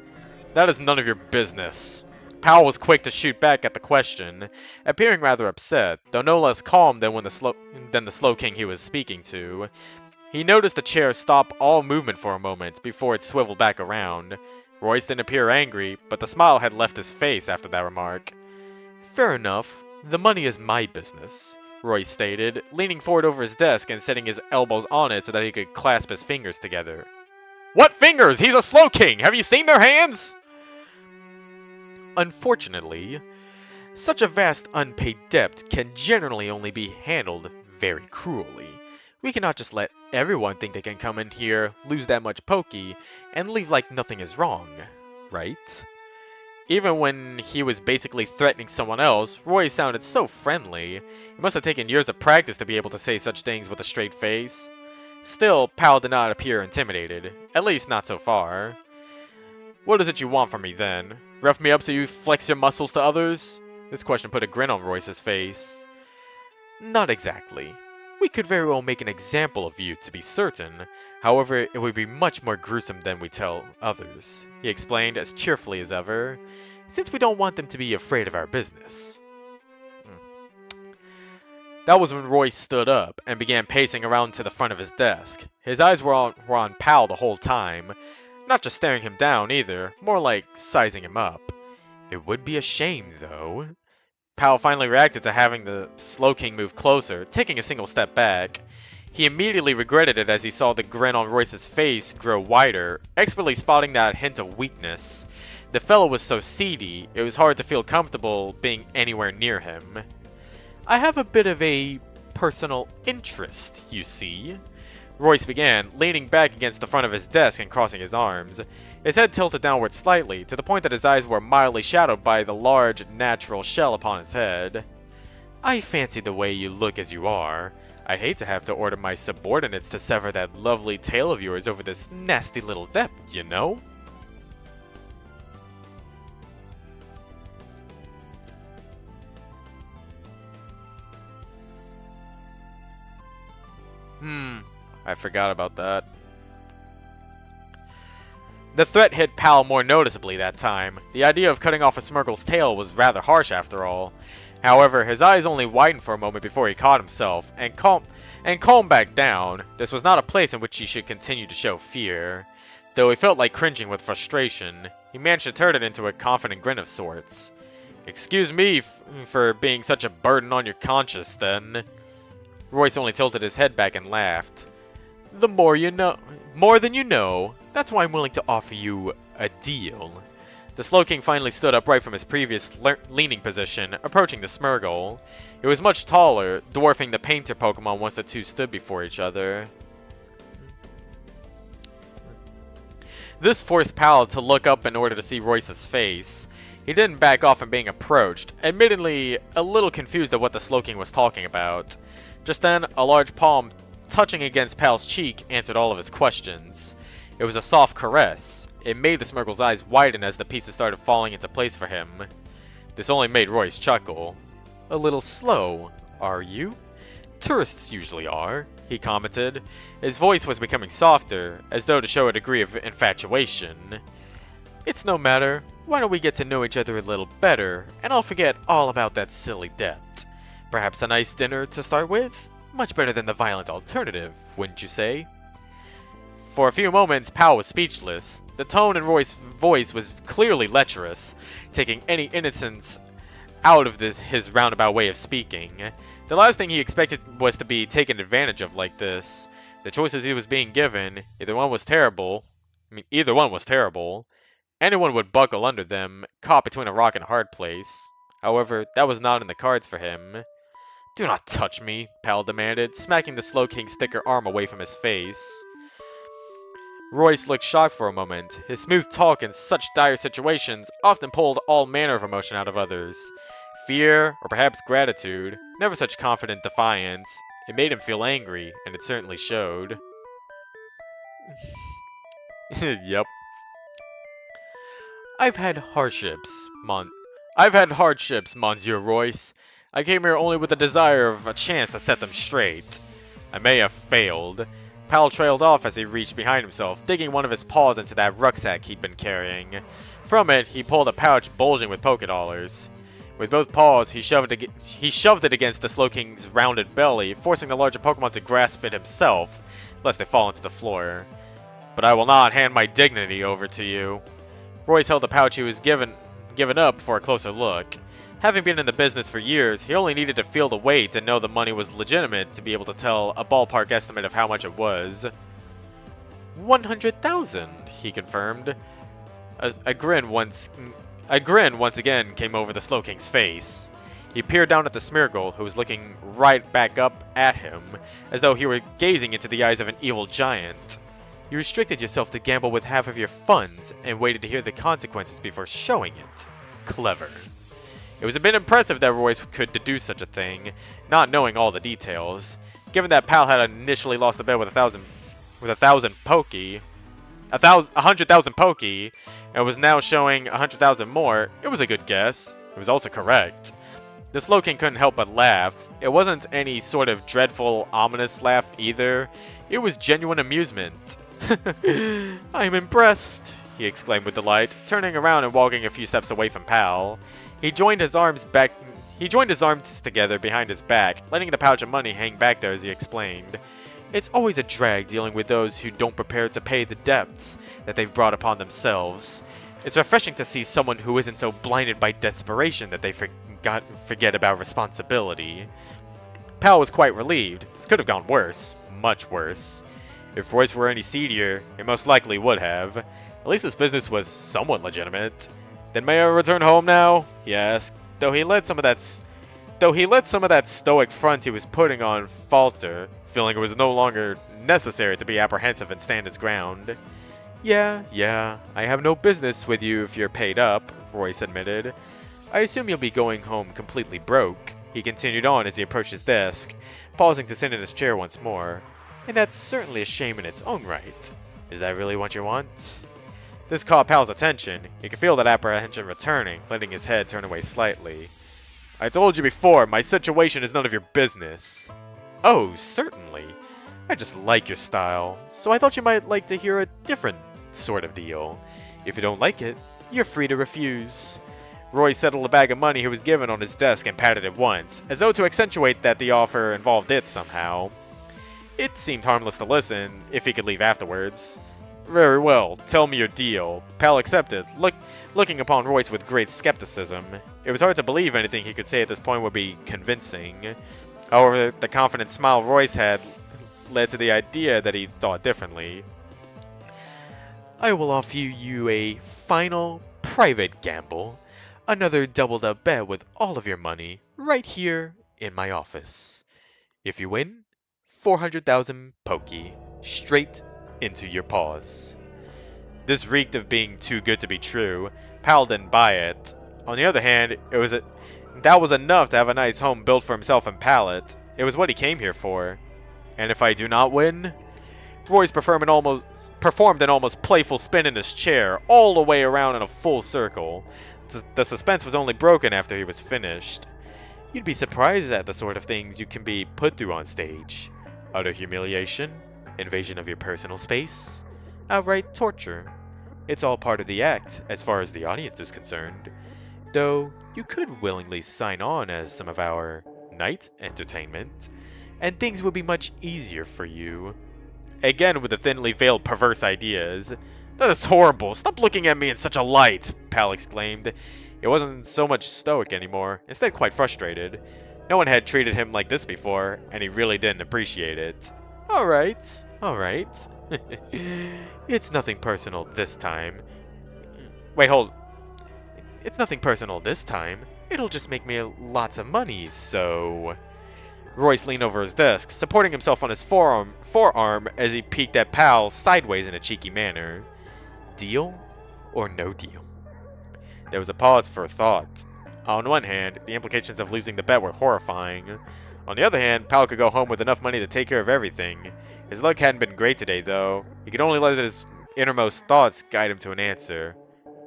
That is none of your business. Powell was quick to shoot back at the question, appearing rather upset, though no less calm than the Slowking he was speaking to. He noticed the chair stop all movement for a moment before it swiveled back around. Royce didn't appear angry, but the smile had left his face after that remark. Fair enough. The money is my business, Royce stated, leaning forward over his desk and setting his elbows on it so that he could clasp his fingers together. What fingers? He's a Slowking! Have you seen their hands? Unfortunately, such a vast unpaid debt can generally only be handled very cruelly. We cannot just let everyone think they can come in here, lose that much Poké, and leave like nothing is wrong, right? Even when he was basically threatening someone else, Roy sounded so friendly. It must have taken years of practice to be able to say such things with a straight face. Still, Powell did not appear intimidated, at least not so far. What is it you want from me then? Rough me up so you flex your muscles to others? This question put a grin on Royce's face. Not exactly. We could very well make an example of you, to be certain. However, it would be much more gruesome than we tell others, he explained as cheerfully as ever, since we don't want them to be afraid of our business. That was when Roy stood up and began pacing around to the front of his desk. His eyes were on Pal the whole time, not just staring him down either, more like sizing him up. It would be a shame, though. Pal finally reacted to having the Slow King move closer, taking a single step back. He immediately regretted it as he saw the grin on Royce's face grow wider, expertly spotting that hint of weakness. The fellow was so seedy, it was hard to feel comfortable being anywhere near him. I have a bit of a personal interest, you see, Royce began, leaning back against the front of his desk and crossing his arms. His head tilted downward slightly, to the point that his eyes were mildly shadowed by the large, natural shell upon his head. I fancy the way you look as you are. I'd hate to have to order my subordinates to sever that lovely tail of yours over this nasty little depth, you know? I forgot about that. The threat hit Pal more noticeably that time. The idea of cutting off a Smurgle's tail was rather harsh after all. However, his eyes only widened for a moment before he caught himself, and calmed back down. This was not a place in which he should continue to show fear. Though he felt like cringing with frustration, he managed to turn it into a confident grin of sorts. Excuse me for being such a burden on your conscience, then. Royce only tilted his head back and laughed. The more you know, more than you know. That's why I'm willing to offer you a deal. The Slow King finally stood upright from his previous leaning position, approaching the Smurgle. It was much taller, dwarfing the Painter Pokemon once the two stood before each other. This forced Pal to look up in order to see Royce's face. He didn't back off from being approached, admittedly a little confused at what the Slow King was talking about. Just then, a large palm touching against Pal's cheek answered all of his questions. It was a soft caress. It made the Smurgle's eyes widen as the pieces started falling into place for him. This only made Royce chuckle. A little slow, are you? Tourists usually are, he commented. His voice was becoming softer, as though to show a degree of infatuation. It's no matter. Why don't we get to know each other a little better, and I'll forget all about that silly debt. Perhaps a nice dinner to start with? Much better than the violent alternative, wouldn't you say? For a few moments, Pal was speechless. The tone in Royce's voice was clearly lecherous, taking any innocence out of his roundabout way of speaking. The last thing he expected was to be taken advantage of like this. The choices he was being given, either one was terrible. Anyone would buckle under them, caught between a rock and a hard place. However, that was not in the cards for him. Do not touch me, Pal demanded, smacking the Slow King's thicker arm away from his face. Royce looked shocked for a moment. His smooth talk in such dire situations often pulled all manner of emotion out of others. Fear, or perhaps gratitude, never such confident defiance. It made him feel angry, and it certainly showed. Yep. I've had hardships, Monsieur Royce. I came here only with the desire of a chance to set them straight. I may have failed. Pal trailed off as he reached behind himself, digging one of his paws into that rucksack he'd been carrying. From it, he pulled a pouch bulging with Pokédollars. With both paws, he shoved it against the Slow King's rounded belly, forcing the larger Pokemon to grasp it himself, lest they fall into the floor. But I will not hand my dignity over to you. Royce held the pouch he was given up for a closer look. Having been in the business for years, he only needed to feel the weight and know the money was legitimate to be able to tell a ballpark estimate of how much it was. 100,000, he confirmed. A grin once again came over the Slow King's face. He peered down at the Smeargle, who was looking right back up at him, as though he were gazing into the eyes of an evil giant. You restricted yourself to gamble with half of your funds and waited to hear the consequences before showing it. Clever. It was a bit impressive that Royce could deduce such a thing, not knowing all the details. Given that Pal had initially lost the bet with 100,000 Poké, and was now showing 100,000 more, it was a good guess. It was also correct. The Slowking couldn't help but laugh. It wasn't any sort of dreadful, ominous laugh either. It was genuine amusement. I'm impressed, he exclaimed with delight, turning around and walking a few steps away from Pal. He joined his arms together behind his back, letting the pouch of money hang back there as he explained. It's always a drag dealing with those who don't prepare to pay the debts that they've brought upon themselves. It's refreshing to see someone who isn't so blinded by desperation that they forget about responsibility. Pal was quite relieved. This could have gone worse. Much worse. If Royce were any seedier, it most likely would have. At least this business was somewhat legitimate. Then may I return home now? He asked, though he let some of that stoic front he was putting on falter, feeling it was no longer necessary to be apprehensive and stand his ground. Yeah, I have no business with you if you're paid up, Royce admitted. I assume you'll be going home completely broke, he continued on as he approached his desk, pausing to sit in his chair once more. And that's certainly a shame in its own right. Is that really what you want? This caught Pal's attention. He could feel that apprehension returning, letting his head turn away slightly. I told you before, my situation is none of your business. Oh, certainly. I just like your style, so I thought you might like to hear a different sort of deal. If you don't like it, you're free to refuse. Roy settled a bag of money he was given on his desk and patted it once, as though to accentuate that the offer involved it somehow. It seemed harmless to listen, if he could leave afterwards. Very well, tell me your deal. Pal accepted, looking upon Royce with great skepticism. It was hard to believe anything he could say at this point would be convincing. However, the confident smile Royce had led to the idea that he thought differently. I will offer you a final, private gamble. Another doubled-up bet with all of your money, right here in my office. If you win, 400,000 pokey, straight into your paws. This reeked of being too good to be true. Pal didn't buy it. On the other hand, that was enough to have a nice home built for himself and Pallet. It was what he came here for. And if I do not win? Royce performed an almost playful spin in his chair, all the way around in a full circle. The suspense was only broken after he was finished. You'd be surprised at the sort of things you can be put through on stage. Utter humiliation, invasion of your personal space, outright torture. It's all part of the act, as far as the audience is concerned. Though, you could willingly sign on as some of our night entertainment, and things would be much easier for you. Again with the thinly veiled perverse ideas. That is horrible. Stop looking at me in such a light, Pal exclaimed. It wasn't so much stoic anymore, instead quite frustrated. No one had treated him like this before, and he really didn't appreciate it. Alright. It's nothing personal this time. Wait, hold. It's nothing personal this time. It'll just make me lots of money, so... Royce leaned over his desk, supporting himself on his forearm as he peeked at Pal sideways in a cheeky manner. Deal or no deal? There was a pause for thought. On one hand, the implications of losing the bet were horrifying. On the other hand, Pal could go home with enough money to take care of everything. His luck hadn't been great today, though. He could only let his innermost thoughts guide him to an answer.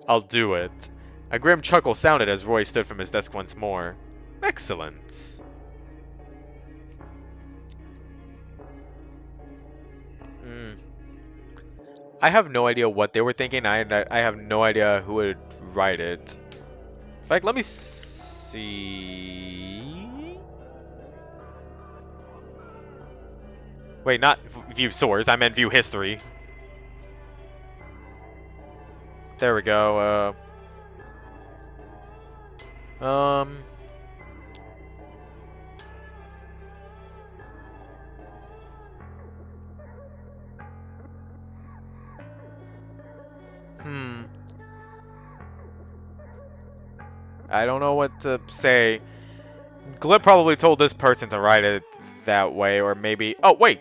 I'll do it. A grim chuckle sounded as Roy stood from his desk once more. Excellent. I have no idea what they were thinking. I have no idea who would write it. In fact, let me see. Wait, not view source. I meant view history. There we go. I don't know what to say. Glib probably told this person to write it that way, or maybe... Oh, wait!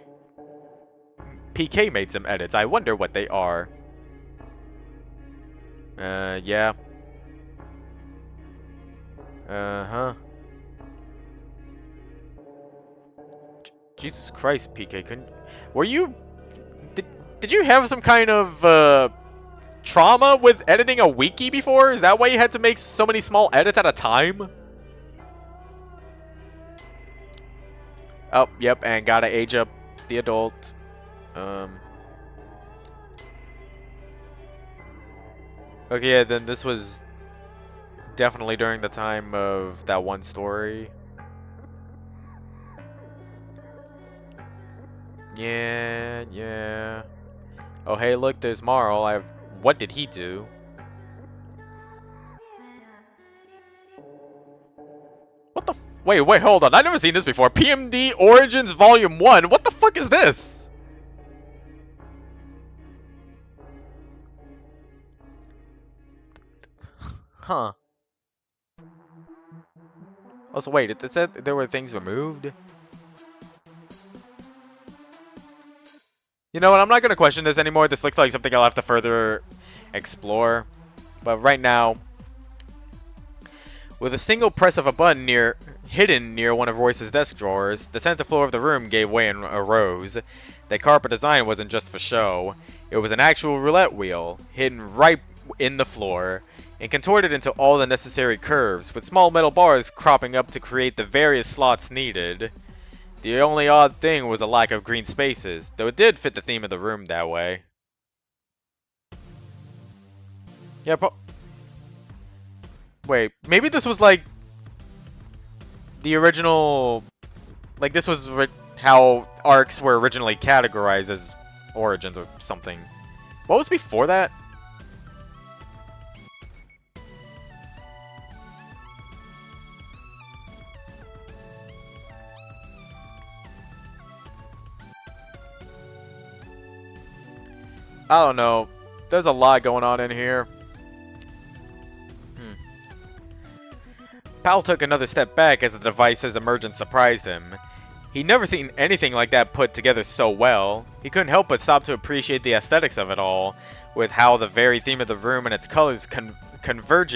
PK made some edits. I wonder what they are. Yeah. Uh-huh. Jesus Christ, PK, were you... Did you have some kind of, trauma with editing a wiki before? Is that why you had to make so many small edits at a time? Oh, yep, and gotta age up the adult. Um. Okay, yeah, then this was definitely during the time of that one story. Yeah, yeah. Oh, hey, look, there's Marl. What did he do? What the? Wait, hold on. I've never seen this before. PMD Origins Volume 1. What the fuck is this? Huh. Also, wait, it said there were things removed? You know what? I'm not gonna question this anymore. This looks like something I'll have to further explore. But right now, with a single press of a button hidden near one of Royce's desk drawers, the center floor of the room gave way and arose. The carpet design wasn't just for show. It was an actual roulette wheel, hidden right in the floor, and contorted into all the necessary curves, with small metal bars cropping up to create the various slots needed. The only odd thing was a lack of green spaces, though it did fit the theme of the room that way. Yeah, wait, maybe this was like the original, like this was how arcs were originally categorized as Origins or something. What was before that? I don't know. There's a lot going on in here. Powell took another step back as the device's emergence surprised him. He'd never seen anything like that put together so well. He couldn't help but stop to appreciate the aesthetics of it all, with how the very theme of the room and its colors converged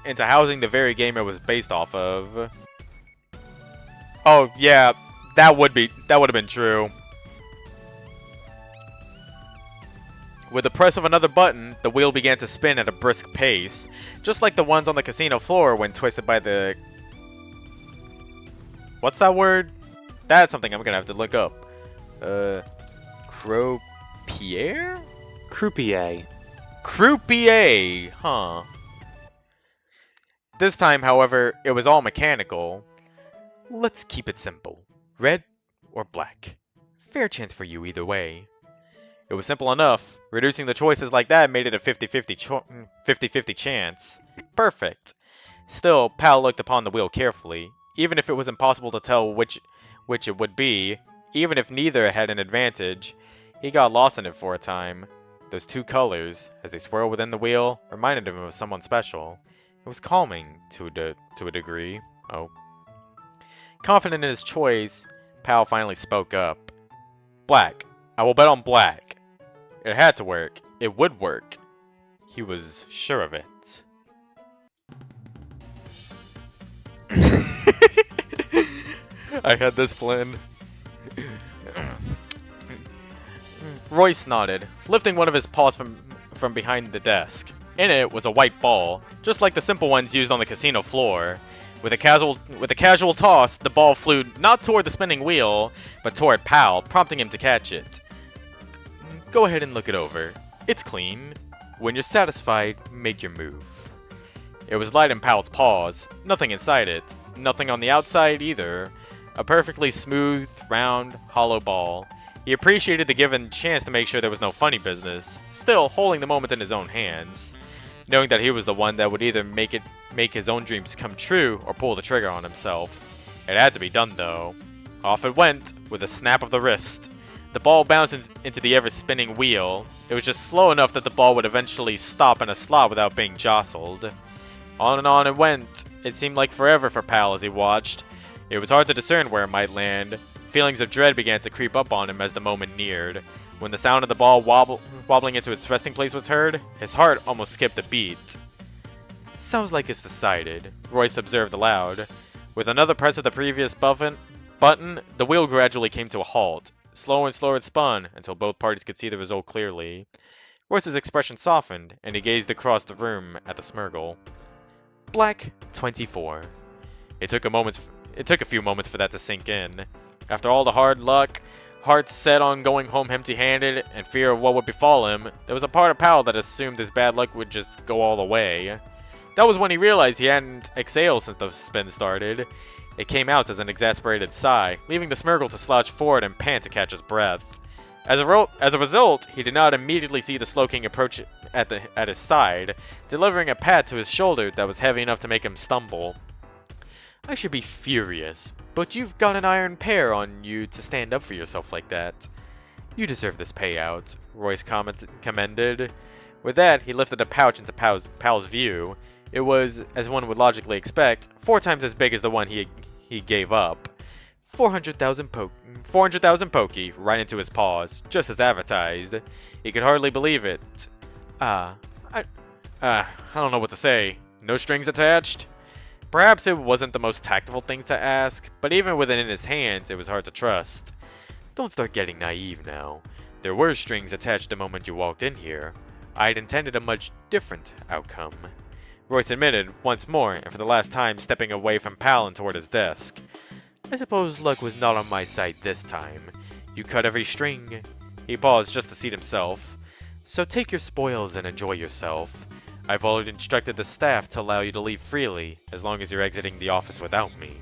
into housing the very game it was based off of. Oh yeah, that would have been true. With the press of another button, the wheel began to spin at a brisk pace, just like the ones on the casino floor when twisted by the... What's that word? That's something I'm gonna have to look up. Croupier? Croupier. Croupier, huh. This time, however, it was all mechanical. Let's keep it simple. Red or black. Fair chance for you either way. It was simple enough. Reducing the choices like that made it a 50-50 chance. Perfect. Still, Pal looked upon the wheel carefully. Even if it was impossible to tell which it would be, even if neither had an advantage, he got lost in it for a time. Those two colors, as they swirled within the wheel, reminded him of someone special. It was calming to a degree. Oh. Confident in his choice, Pal finally spoke up. Black. I will bet on black. It had to work. It would work. He was sure of it. I had this planned. Royce nodded, lifting one of his paws from behind the desk. In it was a white ball, just like the simple ones used on the casino floor. With a casual toss, the ball flew not toward the spinning wheel, but toward Pal, prompting him to catch it. Go ahead and look it over. It's clean. When you're satisfied, make your move. It was light in Pal's paws, nothing inside it, nothing on the outside either. A perfectly smooth, round, hollow ball. He appreciated the given chance to make sure there was no funny business, still holding the moment in his own hands, knowing that he was the one that would either make his own dreams come true or pull the trigger on himself. It had to be done though. Off it went, with a snap of the wrist. The ball bounced into the ever-spinning wheel. It was just slow enough that the ball would eventually stop in a slot without being jostled. On and on it went. It seemed like forever for Pal as he watched. It was hard to discern where it might land. Feelings of dread began to creep up on him as the moment neared. When the sound of the ball wobbling into its resting place was heard, his heart almost skipped a beat. Sounds like it's decided, Royce observed aloud. With another press of the previous button, the wheel gradually came to a halt. Slower and slower it spun, until both parties could see the result clearly. Royce's expression softened, and he gazed across the room at the Smurgle. Black 24. It took a It took a few moments for that to sink in. After all the hard luck, heart set on going home empty-handed, and fear of what would befall him, there was a part of Powell that assumed his bad luck would just go all the way. That was when he realized he hadn't exhaled since the spin started. It came out as an exasperated sigh, leaving the Smeargle to slouch forward and pant to catch his breath. As a result, he did not immediately see the Slowking approach at his side, delivering a pat to his shoulder that was heavy enough to make him stumble. I should be furious, but you've got an iron pair on you to stand up for yourself like that. You deserve this payout, Royce commended. With that, he lifted a pouch into Pal's view. It was, as one would logically expect, 4 times as big as the one he gave up. 400,000 pokey right into his paws, just as advertised. He could hardly believe it. I don't know what to say. No strings attached? Perhaps it wasn't the most tactful thing to ask, but even with it in his hands, it was hard to trust. Don't start getting naive now. There were strings attached the moment you walked in here. I'd intended a much different outcome. Royce admitted, once more, and for the last time, stepping away from Pal and toward his desk. I suppose luck was not on my side this time. You cut every string. He paused just to seat himself. So take your spoils and enjoy yourself. I've already instructed the staff to allow you to leave freely, as long as you're exiting the office without me.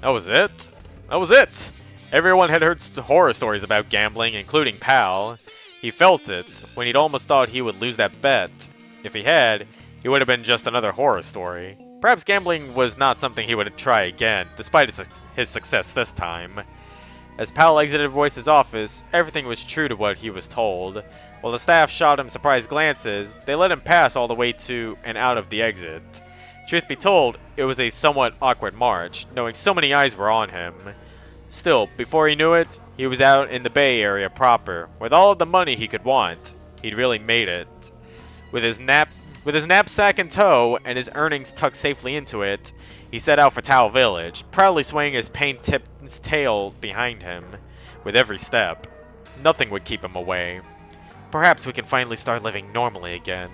That was it? That was it! Everyone had heard horror stories about gambling, including Pal. He felt it, when he'd almost thought he would lose that bet. If he had, it would have been just another horror story. Perhaps gambling was not something he would try again, despite his success this time. As Powell exited Royce's office, everything was true to what he was told. While the staff shot him surprised glances, they let him pass all the way to and out of the exit. Truth be told, it was a somewhat awkward march, knowing so many eyes were on him. Still, before he knew it, he was out in the Bay Area proper, with all of the money he could want. He'd really made it. With his knapsack in tow and his earnings tucked safely into it, he set out for Tao Village, proudly swaying his paint-tipped tail behind him. With every step, nothing would keep him away. Perhaps we can finally start living normally again.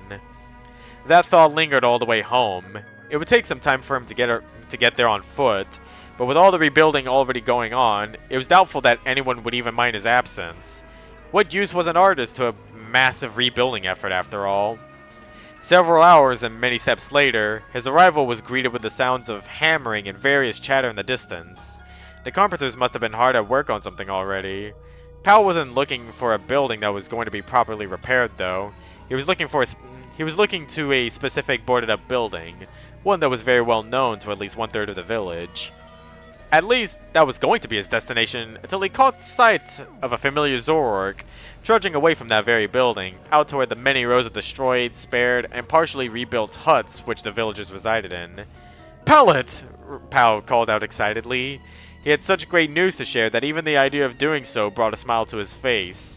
That thought lingered all the way home. It would take some time for him to get there on foot, but with all the rebuilding already going on, it was doubtful that anyone would even mind his absence. What use was an artist to a massive rebuilding effort after all? Several hours and many steps later, his arrival was greeted with the sounds of hammering and various chatter in the distance. The carpenters must have been hard at work on something already. Powell wasn't looking for a building that was going to be properly repaired, though. He was looking to a specific boarded-up building, one that was very well known to at least 1/3 of the village. At least, that was going to be his destination until he caught sight of a familiar Zoroark trudging away from that very building, out toward the many rows of destroyed, spared, and partially rebuilt huts which the villagers resided in. "Pellet!" Powell called out excitedly. He had such great news to share that even the idea of doing so brought a smile to his face.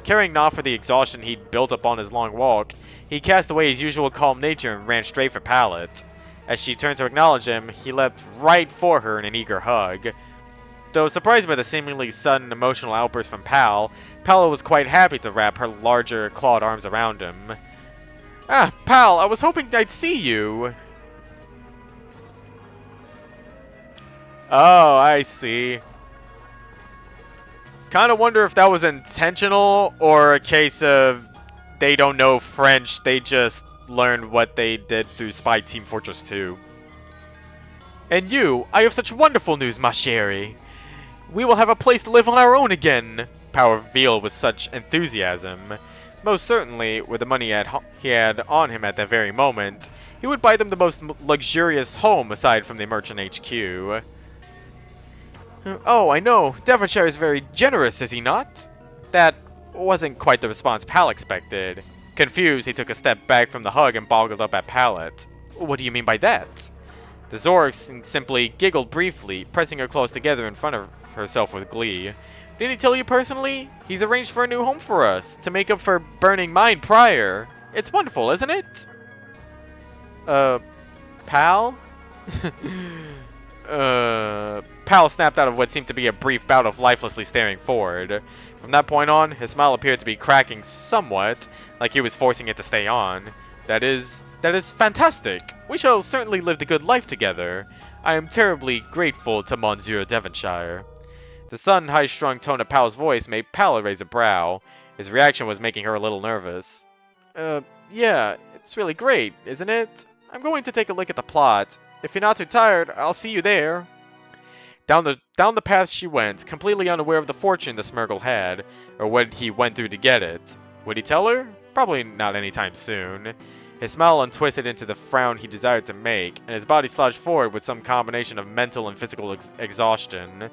Caring not for the exhaustion he'd built up on his long walk, he cast away his usual calm nature and ran straight for Pallet. As she turned to acknowledge him, he leapt right for her in an eager hug. Though surprised by the seemingly sudden emotional outburst from Pal was quite happy to wrap her larger clawed arms around him. "Ah, Pal, I was hoping I'd see you." Oh, I see. Kinda wonder if that was intentional or a case of they don't know French, they just learned what they did through Spy Team Fortress 2. "And you, I have such wonderful news, ma chérie. We will have a place to live on our own again," Power revealed with such enthusiasm. Most certainly, with the money he had on him at that very moment, he would buy them the most luxurious home aside from the Merchant HQ. "Oh, I know. Devonshire is very generous, is he not?" That wasn't quite the response Pal expected. Confused, he took a step back from the hug and boggled up at Pallet. "What do you mean by that?" The Zoroark simply giggled briefly, pressing her claws together in front of herself with glee. "Didn't he tell you personally? He's arranged for a new home for us, to make up for burning mine prior. It's wonderful, isn't it?" Pal? Pal snapped out of what seemed to be a brief bout of lifelessly staring forward. From that point on, his smile appeared to be cracking somewhat, like he was forcing it to stay on. That is, That is fantastic. We shall certainly live the good life together. I am terribly grateful to Monsieur Devonshire. The sudden high-strung tone of Pal's voice made Pal raise a brow. His reaction was making her a little nervous. Yeah, it's really great, isn't it? I'm going to take a look at the plot. If you're not too tired, I'll see you there. Down the path she went, completely unaware of the fortune the Smeargle had, or what he went through to get it. Would he tell her? Probably not anytime soon. His smile untwisted into the frown he desired to make, and his body slouched forward with some combination of mental and physical exhaustion.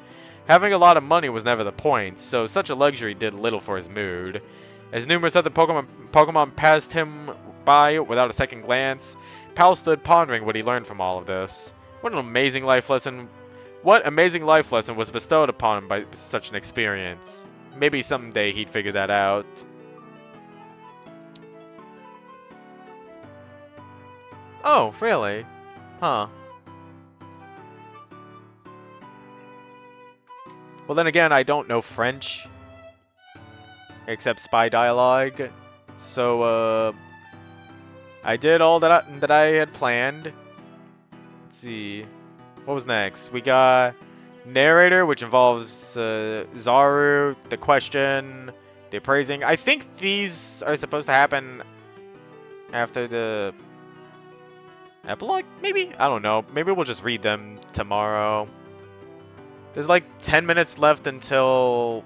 Having a lot of money was never the point, so such a luxury did little for his mood. As numerous other Pokemon passed him by without a second glance, Pal stood pondering what he learned from all of this. What amazing life lesson was bestowed upon him by such an experience. Maybe someday he'd figure that out. Oh, really? Huh. Well, then again, I don't know French, except spy dialogue. So, I did all that I had planned. Let's see. What was next? We got narrator, which involves Zaru, the question, the appraising. I think these are supposed to happen after the epilogue, maybe? I don't know. Maybe we'll just read them tomorrow. There's like 10 minutes left until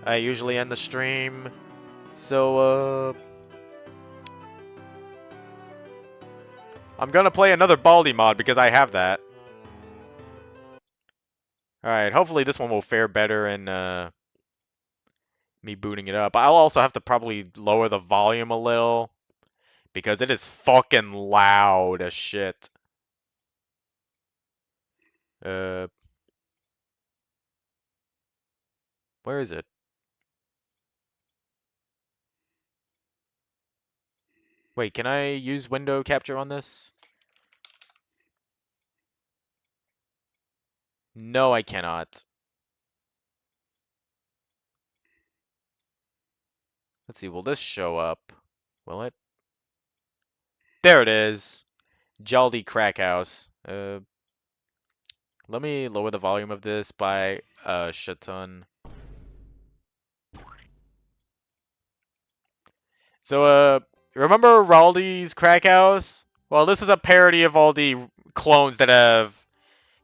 I usually end the stream. So, I'm gonna play another Baldi mod because I have that. Alright, hopefully this one will fare better in me booting it up. I'll also have to probably lower the volume a little because it is fucking loud as shit. Uh, where is it? Wait, can I use window capture on this? No, I cannot. Let's see, will this show up? Will it? There it is. Jaldi Crackhouse. Let me lower the volume of this by a shit ton. So, remember Raldi's Crack House? Well, this is a parody of all the clones that have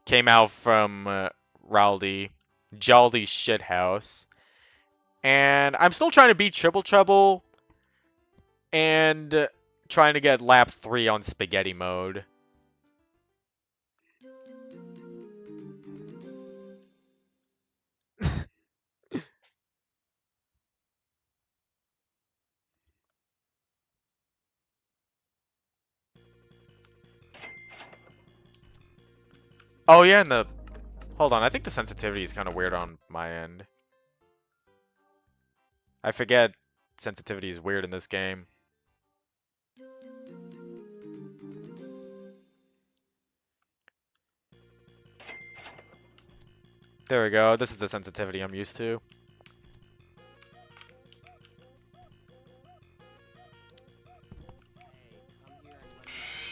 came out from Raldi, Jaldi's Shit House. And I'm still trying to beat Triple Trouble and trying to get lap 3 on Spaghetti mode. Oh yeah, and the... Hold on, I think the sensitivity is kind of weird on my end. I forget sensitivity is weird in this game. There we go, this is the sensitivity I'm used to.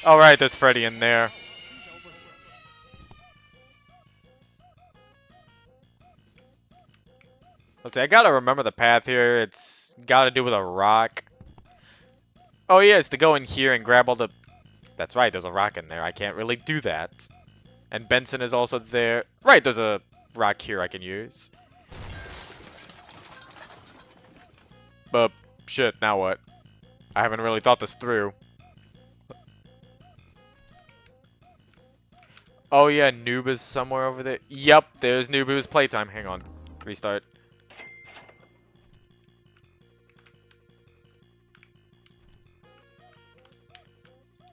Alright, there's Freddy in there. Let's see, I gotta remember the path here. It's gotta do with a rock. Oh yeah, it's to go in here and grab all the... That's right, there's a rock in there. I can't really do that. And Benson is also there. Right, there's a rock here I can use. But, shit, now what? I haven't really thought this through. Oh yeah, Noob is somewhere over there. Yep, there's Noobu's playtime. Hang on. Restart.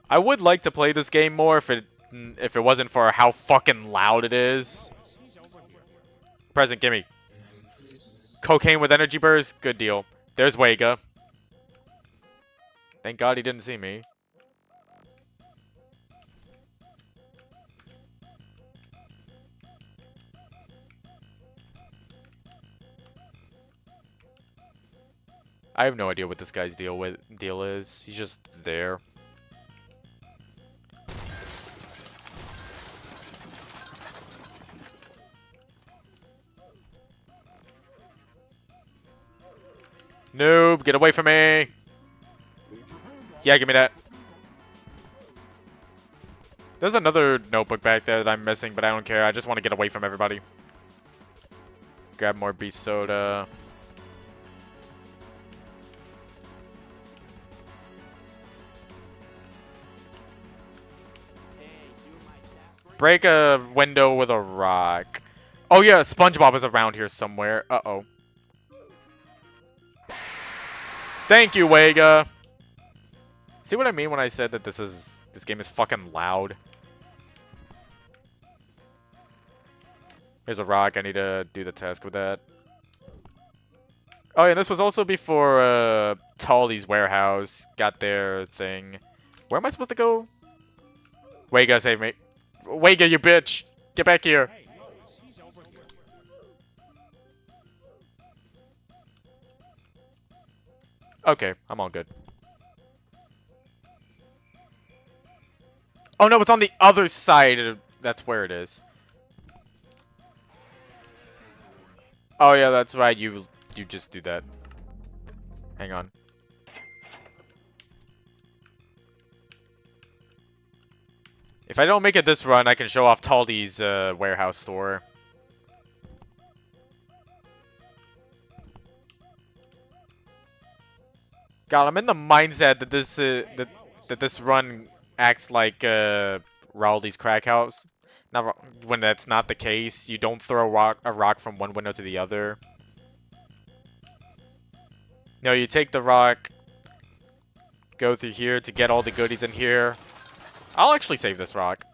I would like to play this game more if it wasn't for how fucking loud it is. Present, gimme. Cocaine with energy burst? Good deal. There's Wega. Thank God he didn't see me. I have no idea what this guy's deal is. He's just there. Noob, get away from me. Yeah, give me that. There's another notebook back there that I'm missing, but I don't care. I just want to get away from everybody. Grab more beast soda. Break a window with a rock. Oh yeah, SpongeBob is around here somewhere. Uh-oh. Thank you, Wega. See what I mean when I said that this game is fucking loud? Here's a rock. I need to do the task with that. Oh yeah, this was also before Tully's warehouse got their thing. Where am I supposed to go? Wega, save me. Wega, you bitch! Get back here! Okay, I'm all good. Oh no, it's on the other side. That's where it is. Oh yeah, that's right. You just do that. Hang on. If I don't make it this run, I can show off Taldi's warehouse store. God, I'm in the mindset that this run acts like Rowley's crack house. Not when that's not the case. You don't throw a rock from one window to the other. No, you take the rock, go through here to get all the goodies in here. I'll actually save this rock.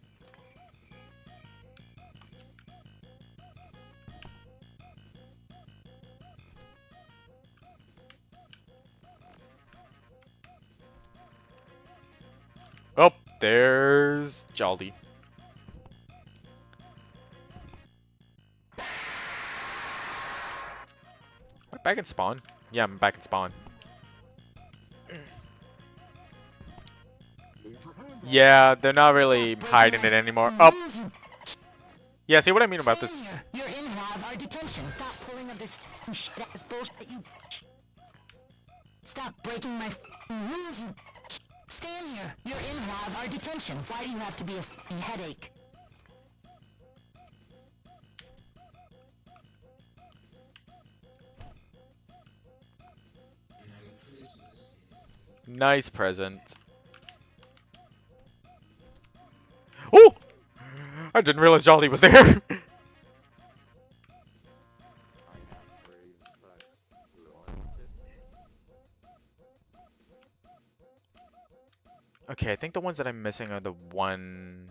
Oh, there's Jolly. Am I back in spawn? Yeah, I'm back in spawn. Yeah, they're not really hiding it anymore. Oh! Yeah, see what I mean about this? You're in our detention. Stop pulling up this shit ass bullshit, you. Stop breaking my rules, you. Stand here. You're in our detention. Why do you have to be a headache? Nice present. Oh! I didn't realize Jolly was there. Okay, I think the ones that I'm missing are the one...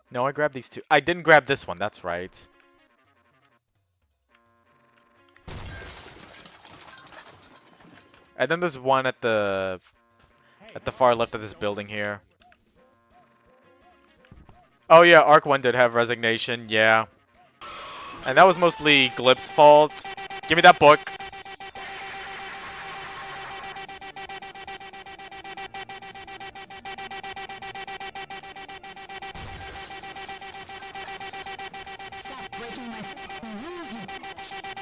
No, I grabbed these two. I didn't grab this one, that's right. And then there's one at the far left of this building here. Oh yeah, Arc 1 did have resignation, yeah. And that was mostly Glip's fault. Give me that book. Stop breaking my rules, you.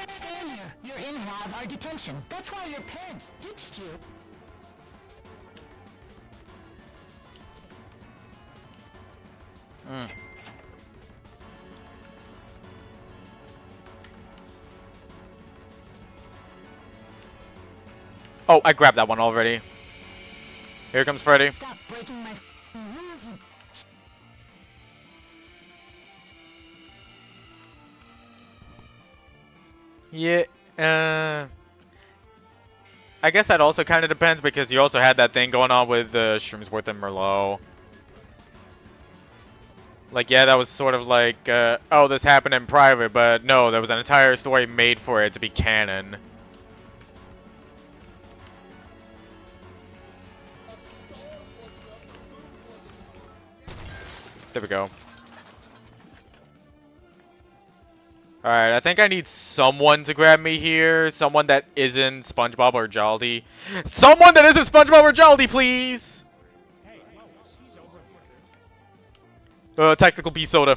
Stand here. You're in our detention. That's why your parents ditched you. Oh, I grabbed that one already. Here comes Freddy. Stop breaking my rules, you. Yeah, I guess that also kind of depends because you also had that thing going on with Shroomsworth and Merlot. Like, yeah, that was sort of like, oh, this happened in private, but no, there was an entire story made for it to be canon. There we go. Alright, I think I need someone to grab me here. Someone that isn't SpongeBob or Jolly. Someone that isn't SpongeBob or Jolly, please! Tactical pea soda.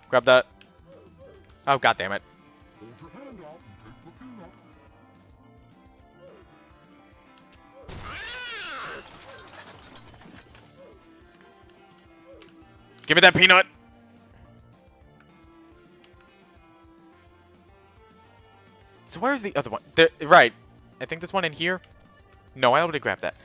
Grab that. Oh, god damn it. Give me that peanut! So where's the other one? Right. I think there's one in here. No, I already grabbed that.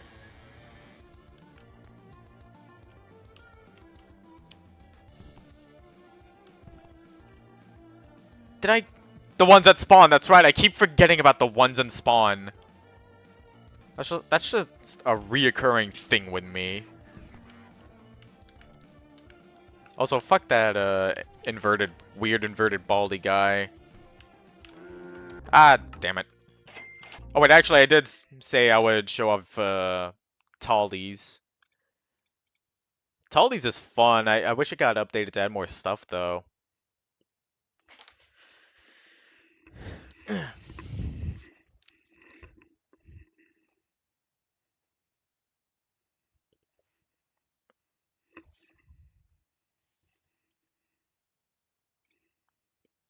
Did I... The ones that spawn, that's right. I keep forgetting about the ones in spawn. That's just a reoccurring thing with me. Also, fuck that, weird inverted baldy guy. Ah, damn it. Oh wait, actually I did say I would show off, Tallies. Tallies is fun. I wish it got updated to add more stuff, though.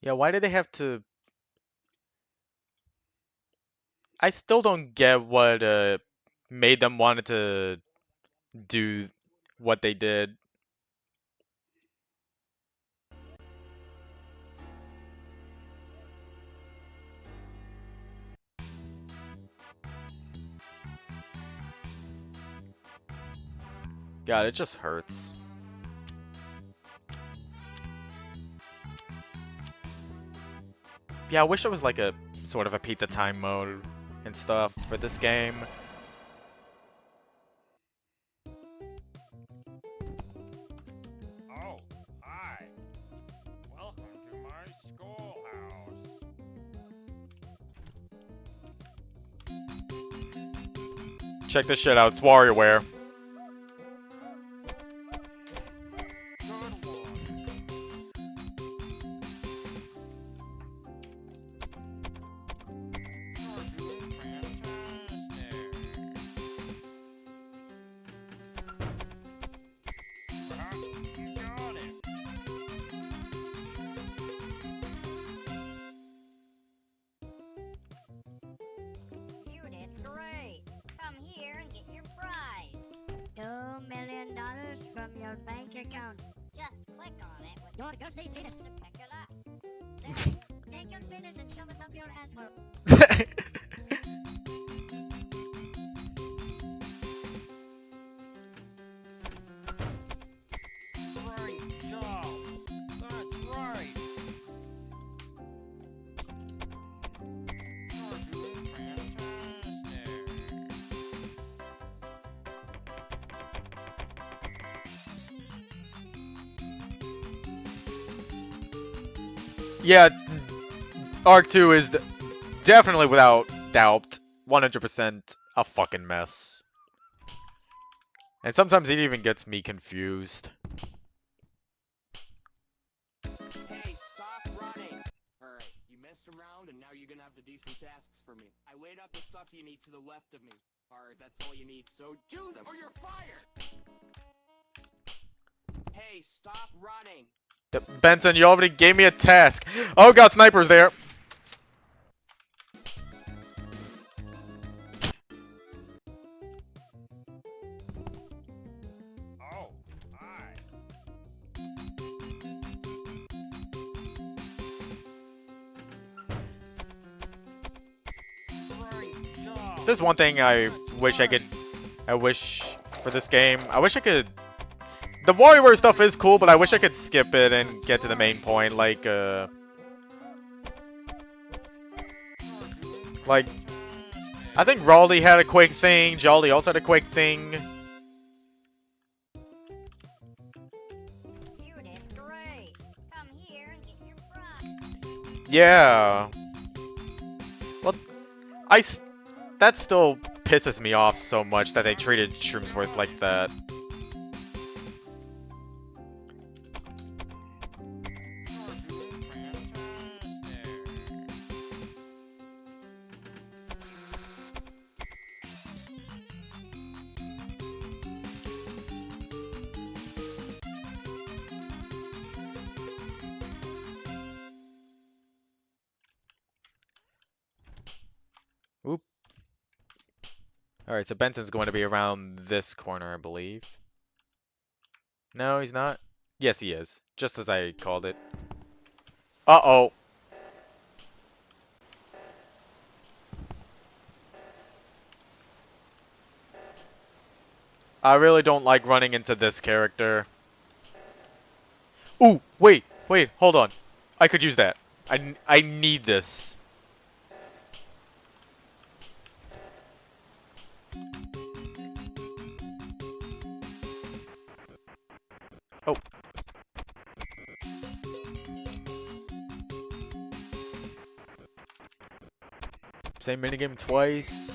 Yeah, why did they have to... I still don't get what, made them wanted to do what they did. God, it just hurts. Yeah, I wish it was like a sort of a pizza time mode and stuff for this game. Oh, hi. Welcome to my schoolhouse. Check this shit out, it's WarioWare. Good one. You're doing fantastic. You got it. You did great. Come here and get your prize. $2 million from your bank account. Just click on it with your gushy penis to pick it up. Then take your penis and shove it up your asshole. Great job. That's right. You're doing fantastic. Yeah, Arc 2 is definitely without doubt 100% a fucking mess. And sometimes it even gets me confused. Hey, stop running! Alright, you messed around and now you're gonna have to do some tasks for me. I laid out the stuff you need to the left of me. Alright, that's all you need, so do them or you're fired! Hey, stop running! Benson, you already gave me a task. Oh god, snipers there. Oh, hi. Great job. There's one thing I wish for this game. I wish I could... The WarioWare stuff is cool, but I wish I could skip it and get to the main point, like, I think Raleigh had a quick thing, Jolly also had a quick thing. You did great. Come here and get your prize. Yeah. Well, that still pisses me off so much that they treated Shroomsworth like that. Alright, so Benson's going to be around this corner, I believe. No, he's not? Yes, he is. Just as I called it. Uh-oh. I really don't like running into this character. Ooh, wait, hold on. I could use that. I need this. Oh. Same minigame twice.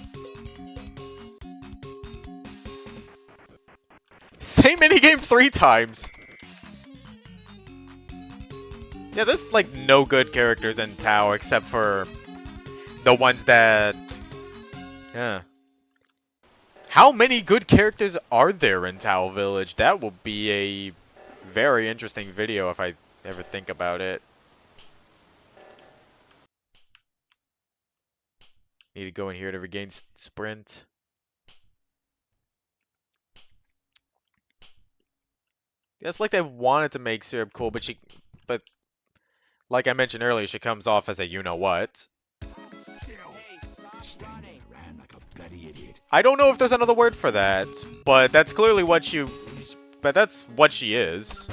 Same minigame 3 times. Yeah, there's like no good characters in Tau except for the ones that... Yeah. How many good characters are there in Tau Village? That will be a very interesting video if I ever think about it. Need to go in here to regain sprint. Yeah, it's like they wanted to make Syrup cool, but like I mentioned earlier, she comes off as a you-know-what. I don't know if there's another word for that, but that's clearly what you... But that's what she is.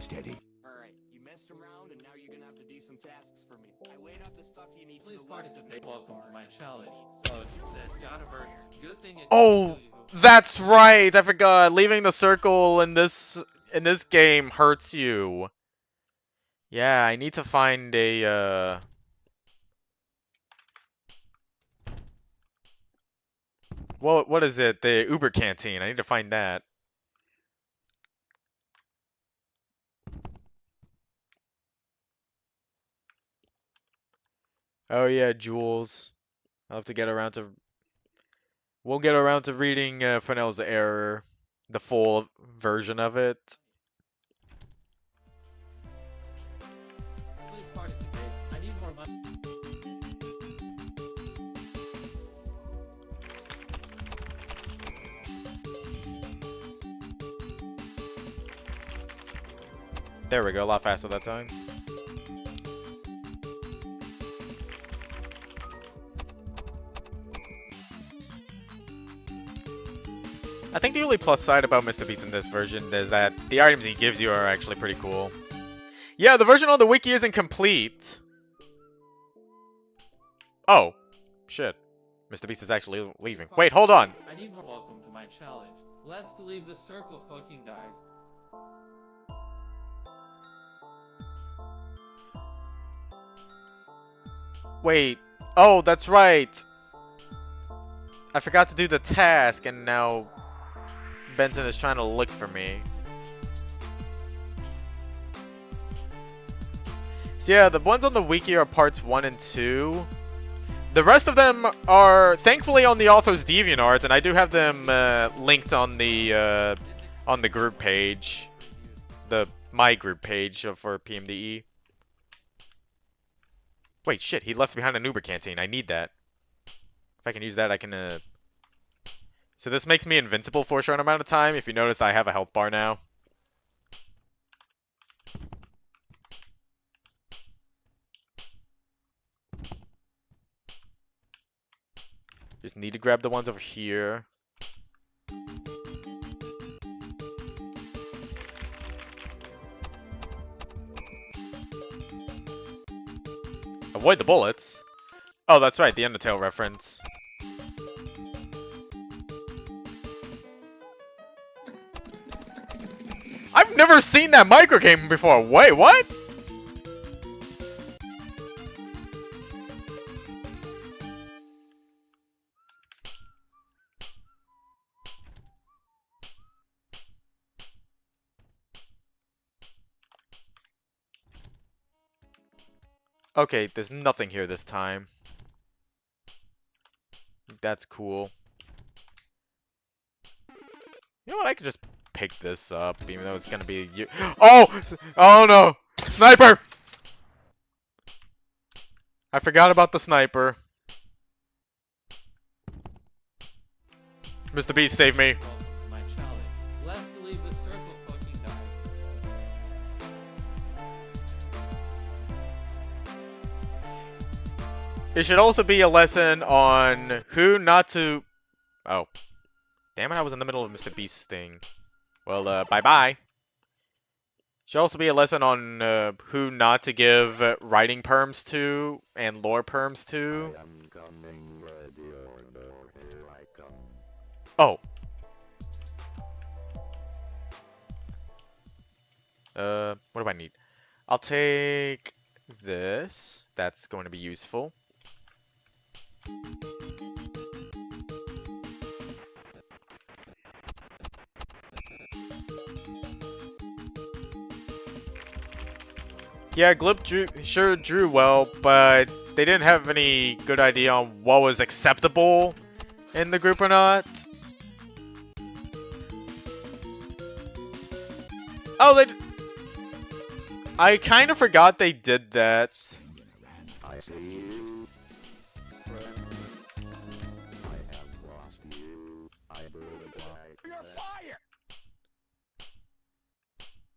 Steady. Alright, you messed around and now you're gonna have to do some tasks for me. I laid out the stuff you need Please to the left of participate. me. Welcome to my challenge. Oh, that's gotta hurt. Good thing it Oh, that's right. I forgot. Leaving the circle in this game hurts you. Yeah, I need to find a what is it? The Uber canteen. I need to find that. Oh yeah, Jules. I'll have to get around to... We'll get around to reading Fennell's error, the full version of it. Please participate. I need more money. There we go, a lot faster that time. I think the only plus side about Mr. Beast in this version is that the items he gives you are actually pretty cool. Yeah, the version on the wiki isn't complete. Oh, shit. Mr. Beast is actually leaving. Wait, hold on. I need more. Welcome to my challenge. Let's leave the circle, fucking guys. Wait. Oh, that's right. I forgot to do the task, and now Benson is trying to look for me. So yeah, the ones on the wiki are parts 1 and 2. The rest of them are thankfully on the author's DeviantArt, and I do have them linked on the group page, my group page for PMDE. Wait, shit, he left behind an Uber canteen. I need that. If I can use that, I can... So this makes me invincible for a short amount of time. If you notice, I have a health bar now. Just need to grab the ones over here. Avoid the bullets. Oh, that's right, the Undertale reference. I've never seen that microgame before. Wait, what? Okay, there's nothing here this time. That's cool. You know what? I could just pick this up, even though it's gonna be you. Oh! Oh no! Sniper! I forgot about the sniper. Mr. Beast, save me. Welcome to my challenge. Let's leave the circle poking dive. It should also be a lesson on who not to... Oh. Damn it, I was in the middle of Mr. Beast's thing. Well, bye-bye. Should also be a lesson on who not to give writing perms to and lore perms to. I am coming, ready order, here I come. Oh. What do I need? I'll take this. That's going to be useful. Yeah, sure drew well, but they didn't have any good idea on what was acceptable in the group or not. Oh, I kind of forgot they did that. I see you, friend. I have lost you. I would like You're that. fire!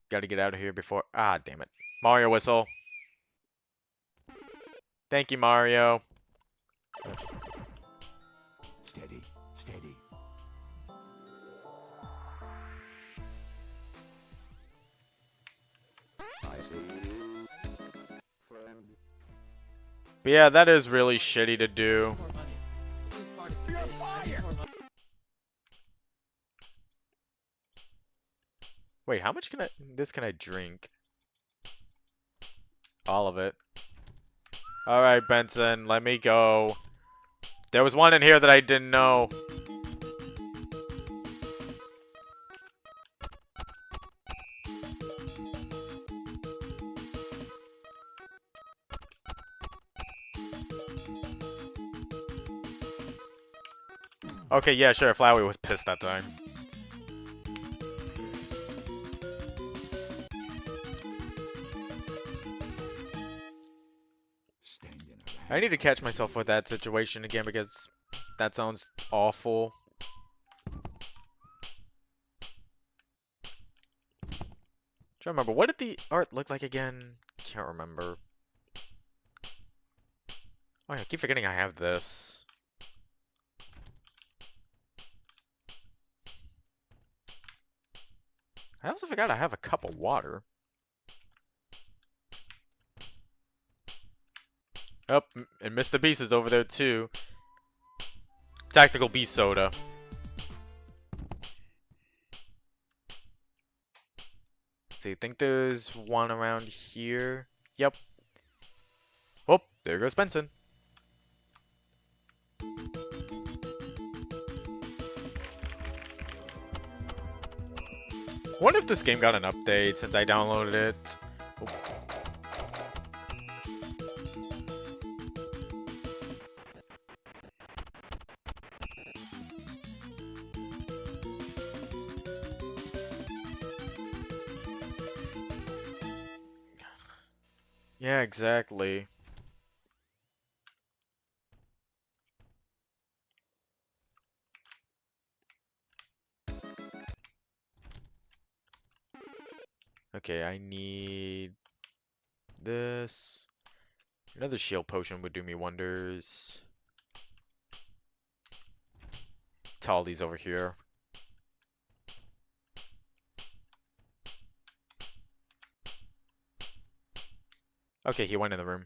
Gotta get out of here before... Ah, damn it. Mario whistle. Thank you, Mario. Steady, steady. I see you, friend. But yeah, that is really shitty to do. More money. Please participate. You're I need fire! more money. Wait, how much can I drink? All of it. Alright, Benson, let me go. There was one in here that I didn't know. Okay, yeah, sure, Flowey was pissed that time. I need to catch myself with that situation again because that sounds awful. Trying to remember, what did the art look like again? Can't remember. Oh yeah, I keep forgetting I have this. I also forgot I have a cup of water. Oh, and Mr. Beast is over there too. Tactical Beast Soda. Let's see, I think there's one around here. Yep. Oh, there goes Benson. Wonder if this game got an update since I downloaded it. Oh. Yeah, exactly. Okay, I need this. Another shield potion would do me wonders. Tally's over here. Okay, he went in the room.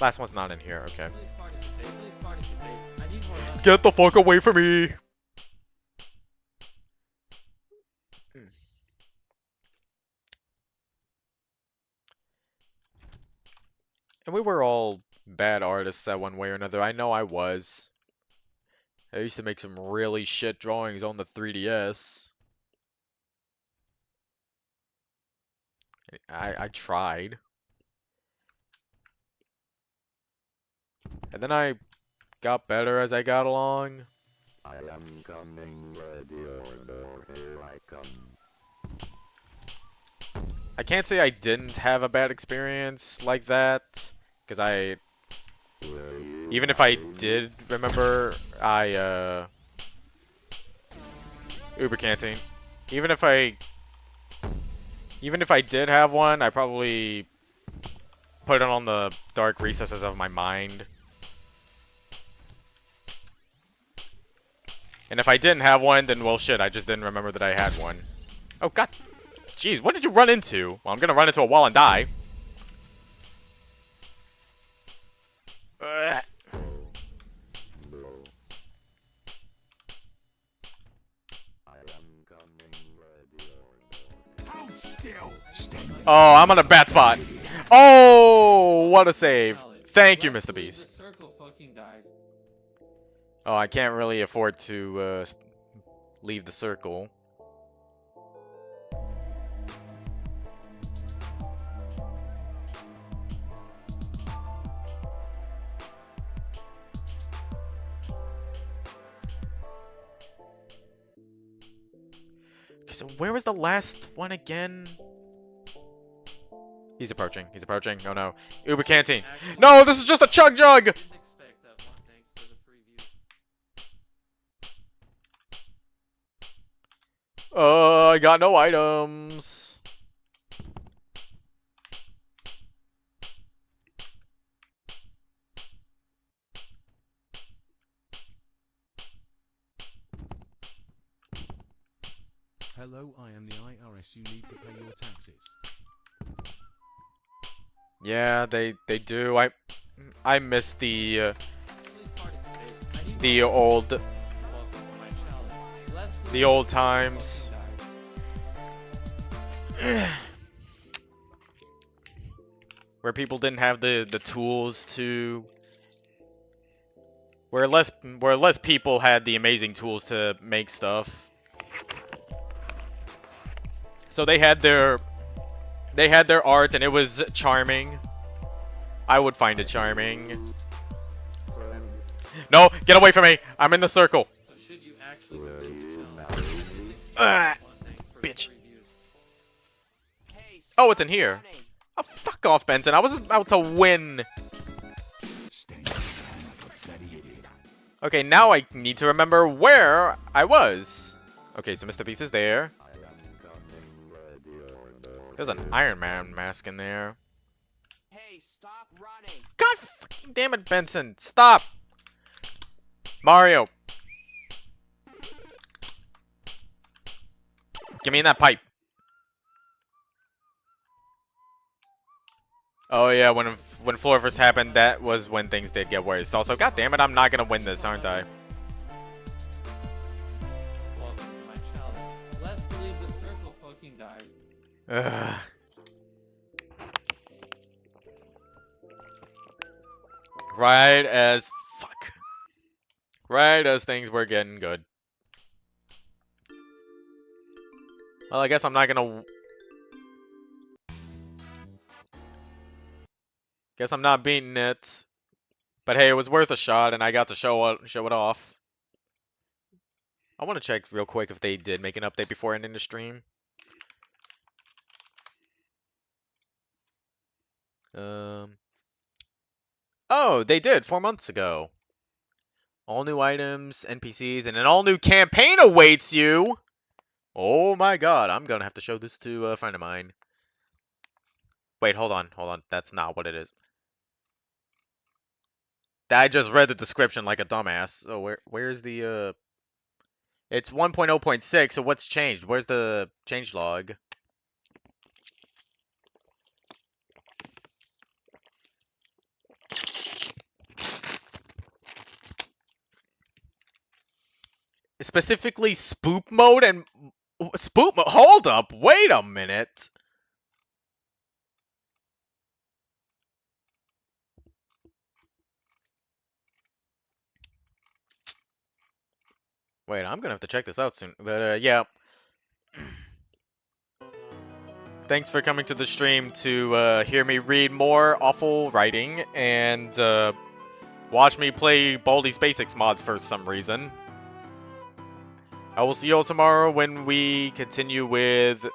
Last one's not in here, okay. Please participate. Please participate. I need more money. Get the fuck away from me! And we were all bad artists at one way or another. I know I was. I used to make some really shit drawings on the 3DS. I tried. And then I got better as I got along. I am coming, ready or no, here I come. I can't say I didn't have a bad experience like that, because even if I did remember, Uber Canteen. Even if I, even if I did have one, I probably put it on the dark recesses of my mind. And if I didn't have one, then well shit, I just didn't remember that I had one. Oh god, jeez, what did you run into? Well, I'm gonna run into a wall and die. Ugh. Oh, I'm on a bad spot. Oh, what a save. Thank you, Mr. Beast. The circle fucking dies. Oh, I can't really afford to leave the circle. So where was the last one again? He's approaching. He's approaching. Oh no. Uber Canteen. No, this is just a chug jug! Didn't expect that one. Thanks for the free view. I got no items. Hello, I am the IRS. You need to pay your taxes. Yeah, they do. I miss Please participate. I need the more. old Welcome to my challenge. Let's the leave old the circle times. fucking dies. Where people didn't have the tools to where less people had the amazing tools to make stuff. So they had their art and it was charming. I would find it charming. No, get away from me. I'm in the circle. So should you actually complete the challenge? Ah, Thanks for the bitch. free view. Hey, Oh, it's in stop here. running. Oh, fuck off, Benson. I was about to win. Okay, now I need to remember where I was. Okay, so Mr. Beast is there. There's an Iron Man mask in there. Hey, stop running. God fucking damn it, Benson. Stop. Mario. Give me that pipe. Oh yeah, when floor first happened, that was when things did get worse. Also, god damn it, I'm not gonna win this, aren't I? Welcome to my challenge. Let's leave the circle fucking dies. Ugh. Right as fuck. Right as things were getting good. Well, I guess I'm not gonna. Guess I'm not beating it. But hey, it was worth a shot, and I got to show it off. I want to check real quick if they did make an update before ending the stream. Oh, they did 4 months ago. All new items, NPCs, and an all new campaign awaits you. Oh my god, I'm gonna have to show this to a friend of mine. Wait, hold on. That's not what it is. I just read the description like a dumbass. So where's the It's 1.0.6, so what's changed? Where's the change log? Specifically spook mode and spook mode. Hold up, wait a minute. Wait, I'm gonna have to check this out soon. But yeah. Thanks for coming to the stream to hear me read more awful writing and watch me play Baldi's Basics mods for some reason. I will see you all tomorrow when we continue with,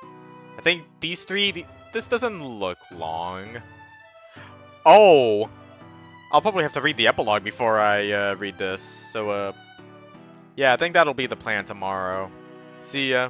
I think these three. This doesn't look long. Oh, I'll probably have to read the epilogue before I read this. So yeah, I think that'll be the plan tomorrow. See ya.